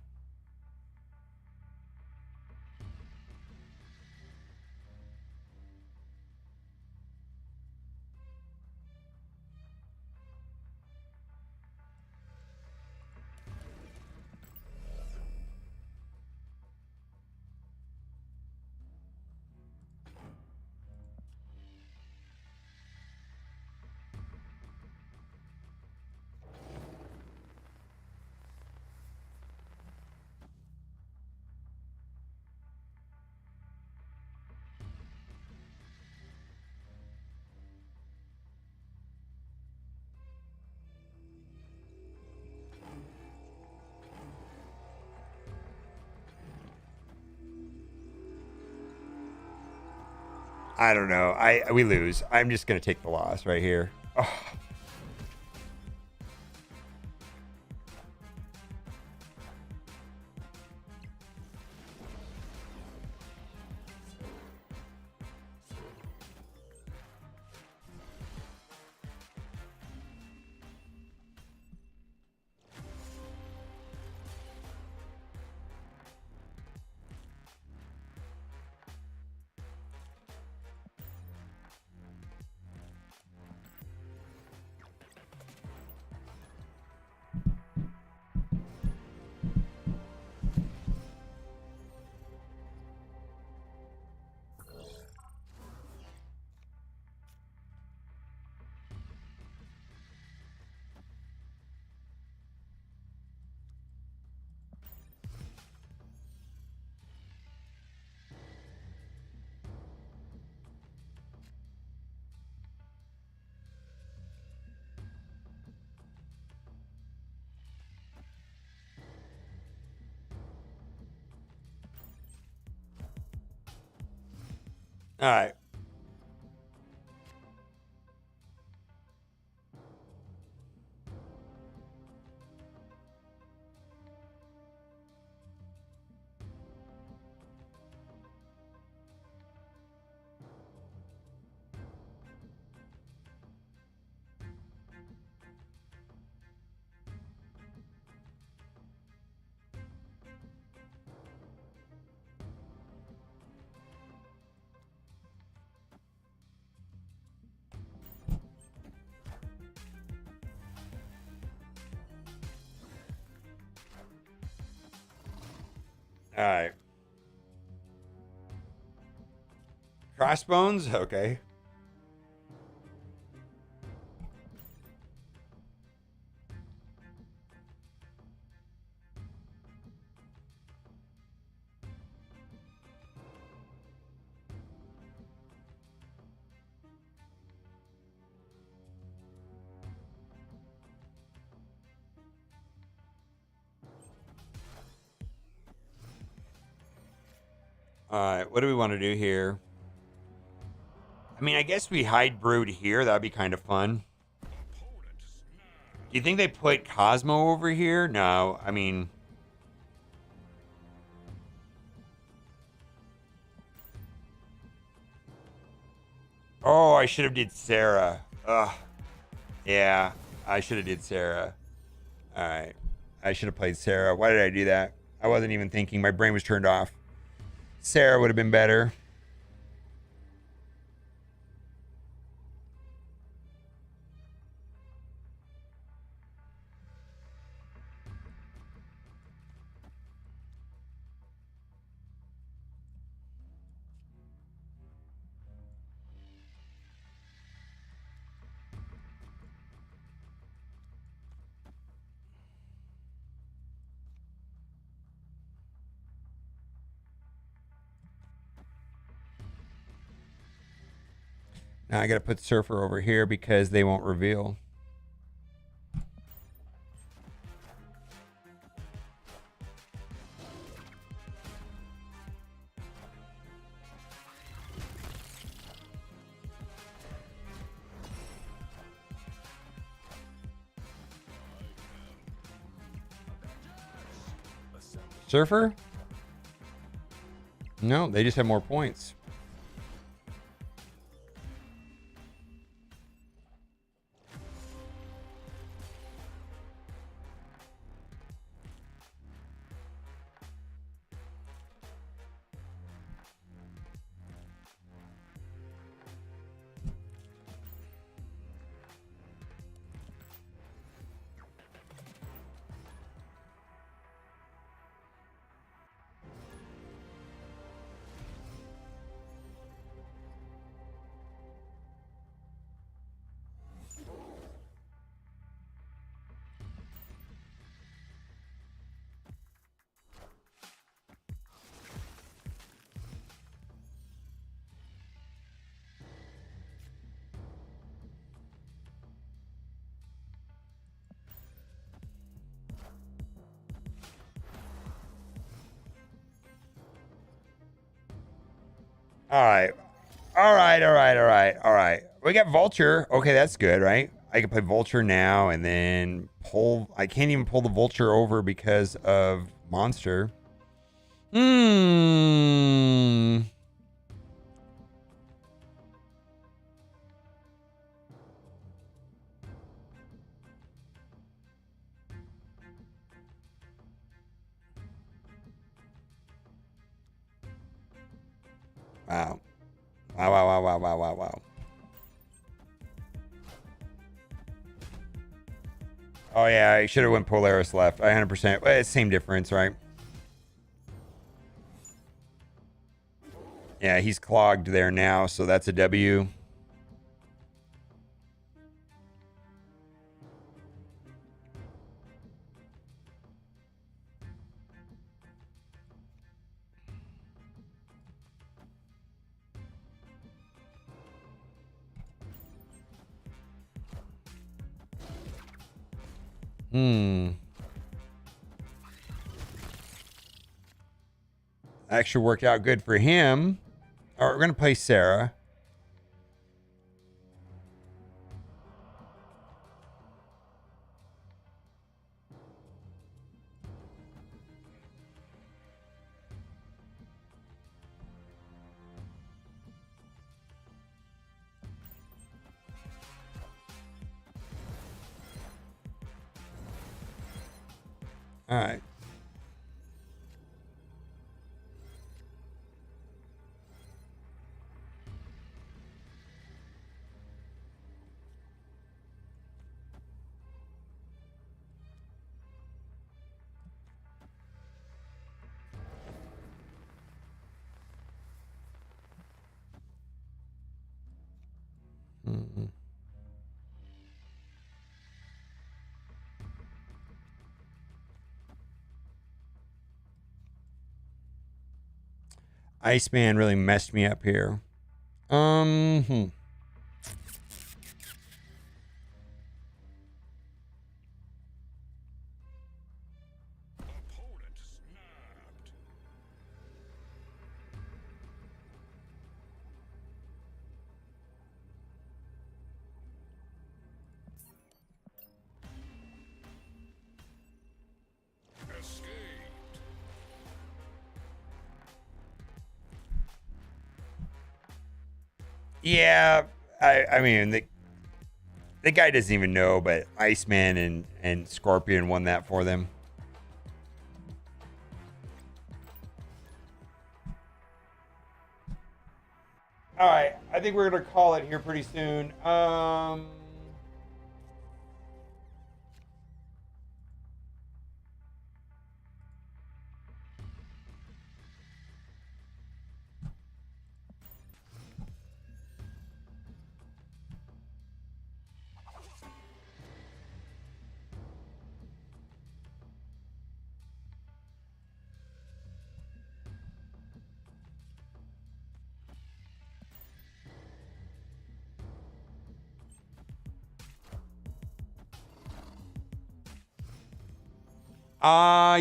Speaker 1: I don't know. We lose. I'm just gonna take the loss right here. Oh. All right. All right. Crossbones? Okay. All right. What do we want to do here? I mean, I guess we hide Brood here. That'd be kind of fun. Do you think they put Cosmo over here? No. I mean... Oh, I should have did Sarah. Ugh. Yeah, I should have did Sarah. All right. I should have played Sarah. Why did I do that? I wasn't even thinking. My brain was turned off. Sarah would have been better. Now I got to put Surfer over here because they won't reveal. Surfer? No, they just have more points. All right. All right. All right. All right. All right. We got Vulture. Okay, that's good, right? I can play Vulture now and then pull. I can't even pull the Vulture over because of Monster. Hmm. Wow. Wow, wow, wow, wow, wow, wow, wow. Oh, yeah, I should have went Polaris left. 100%. Well, it's same difference, right? Yeah, he's clogged there now, so that's a W. Actually worked out good for him. All right, we're going to play Sarah. All right. Iceman really messed me up here. Yeah, I mean, the guy doesn't even know, but Iceman and Scorpion won that for them. All right, I think we're gonna call it here pretty soon.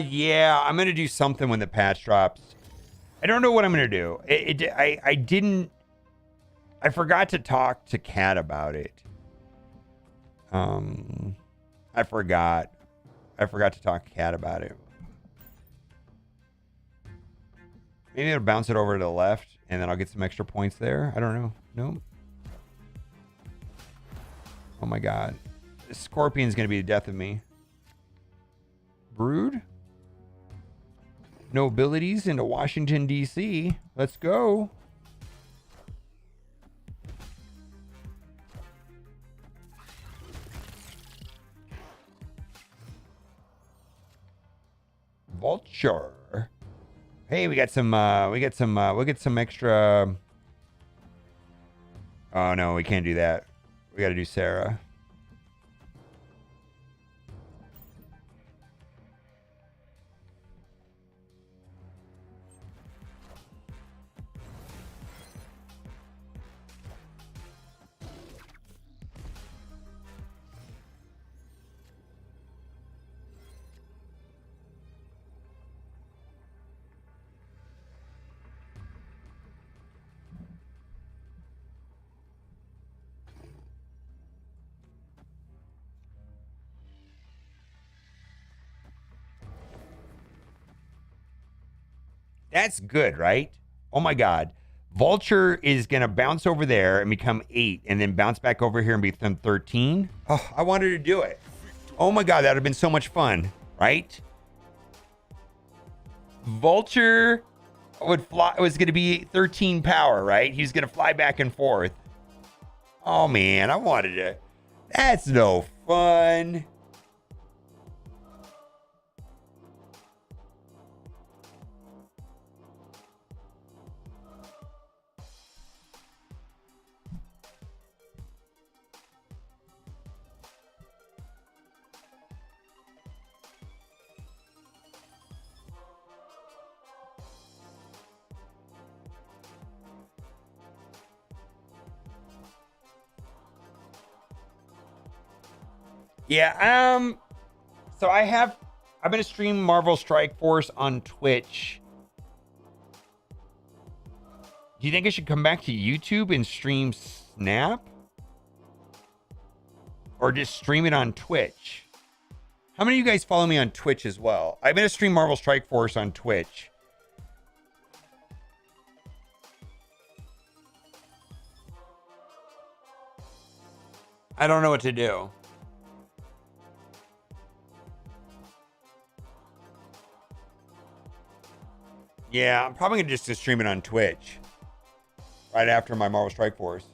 Speaker 1: Yeah, I'm gonna do something when the patch drops. I don't know what I'm gonna do. I didn't. I forgot to talk to Kat about it. I forgot. I forgot to talk to Kat about it. Maybe it'll bounce it over to the left, and then I'll get some extra points there. I don't know. No. Oh my god. This scorpion's going to be the death of me. Brood? No abilities into Washington, D.C. Let's go. Vulture. Hey, we got some we'll get some extra. Oh no, we can't do that. We got to do Sarah. That's good, right? Oh my god. Vulture is going to bounce over there and become 8 and then bounce back over here and become 13. Oh, I wanted to do it. Oh my god, that would have been so much fun, right? Vulture would fly, was going to be 13 power, right? He's going to fly back and forth. Oh man, I wanted to. That's no fun. Yeah, so I'm gonna stream Marvel Strike Force on Twitch. Do you think I should come back to YouTube and stream Snap? Or just stream it on Twitch? How many of you guys follow me on Twitch as well? I'm gonna stream Marvel Strike Force on Twitch. I don't know what to do. Yeah, I'm probably gonna just stream it on Twitch right after my Marvel Strike Force.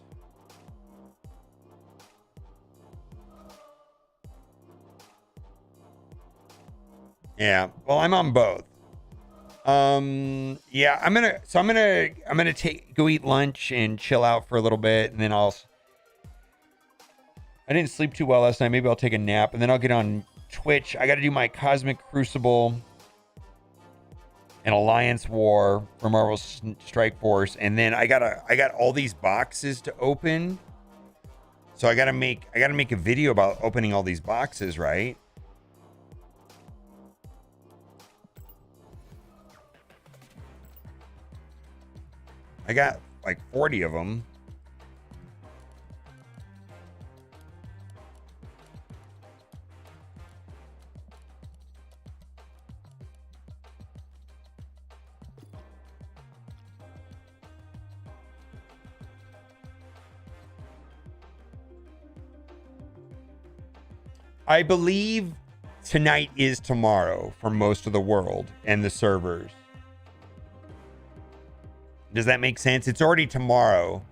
Speaker 1: Yeah, well, I'm on both. Yeah, I'm gonna go eat lunch and chill out for a little bit, and then I didn't sleep too well last night. Maybe I'll take a nap, and then I'll get on Twitch. I got to do my Cosmic Crucible and Alliance War for Marvel Strike Force, and then I got all these boxes to open. So I gotta make a video about opening all these boxes, right? I got like 40 of them. I believe tonight is tomorrow for most of the world and the servers. Does that make sense? It's already tomorrow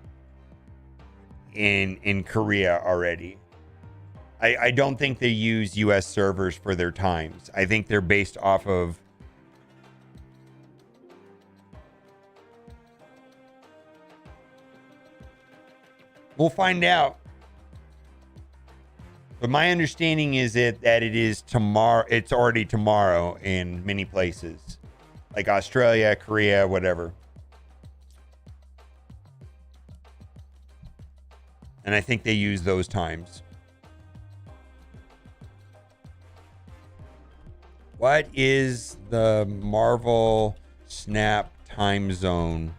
Speaker 1: in Korea already. I don't think they use US servers for their times. I think they're based off of we'll find out. But my understanding is that it is tomorrow. It's already tomorrow in many places, like Australia, Korea, whatever. And I think they use those times. What is the Marvel Snap time zone?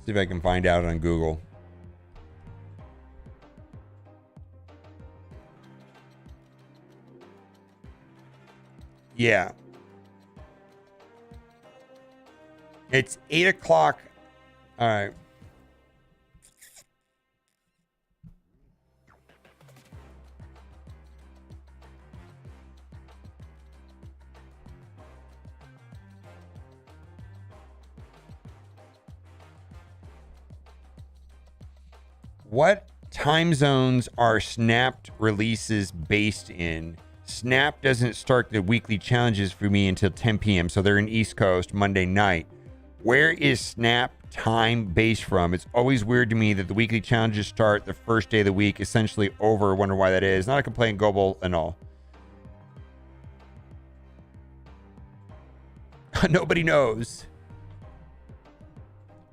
Speaker 1: See if I can find out on Google. Yeah. It's 8 o'clock. All right. What time zones are Snapped releases based in? Snap doesn't start the weekly challenges for me until 10 p.m. So they're in East Coast Monday night. Where is Snap time based from? It's always weird to me that the weekly challenges start the first day of the week, essentially over. I wonder why that is. Not a complaint, Global and all. Nobody knows.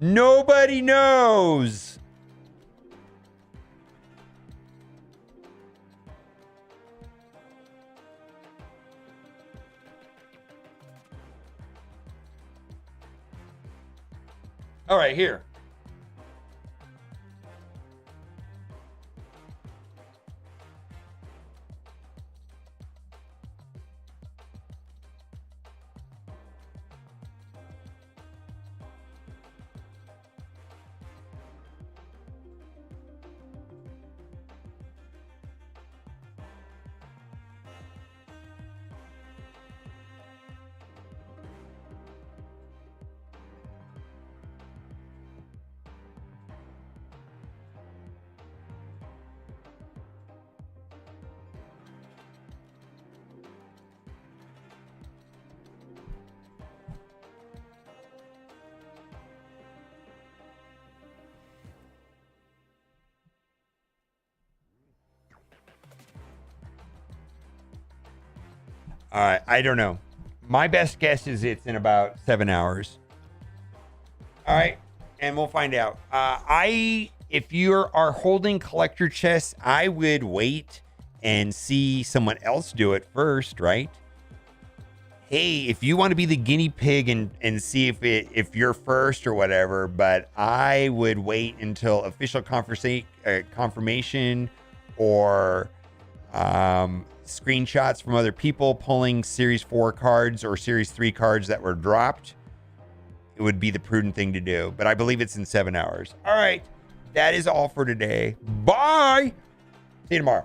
Speaker 1: Nobody knows. All right, here. All right, I don't know. My best guess is it's in about 7 hours. All right, and we'll find out. If you are holding collector chests, I would wait and see someone else do it first, right? Hey, if you want to be the guinea pig and see if you're first or whatever, but I would wait until official confirmation or screenshots from other people pulling Series 4 cards or Series 3 cards that were dropped. It would be the prudent thing to do, but I believe it's in 7 hours. All right, that is all for today. Bye. See you tomorrow.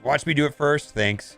Speaker 1: Watch me do it first. Thanks.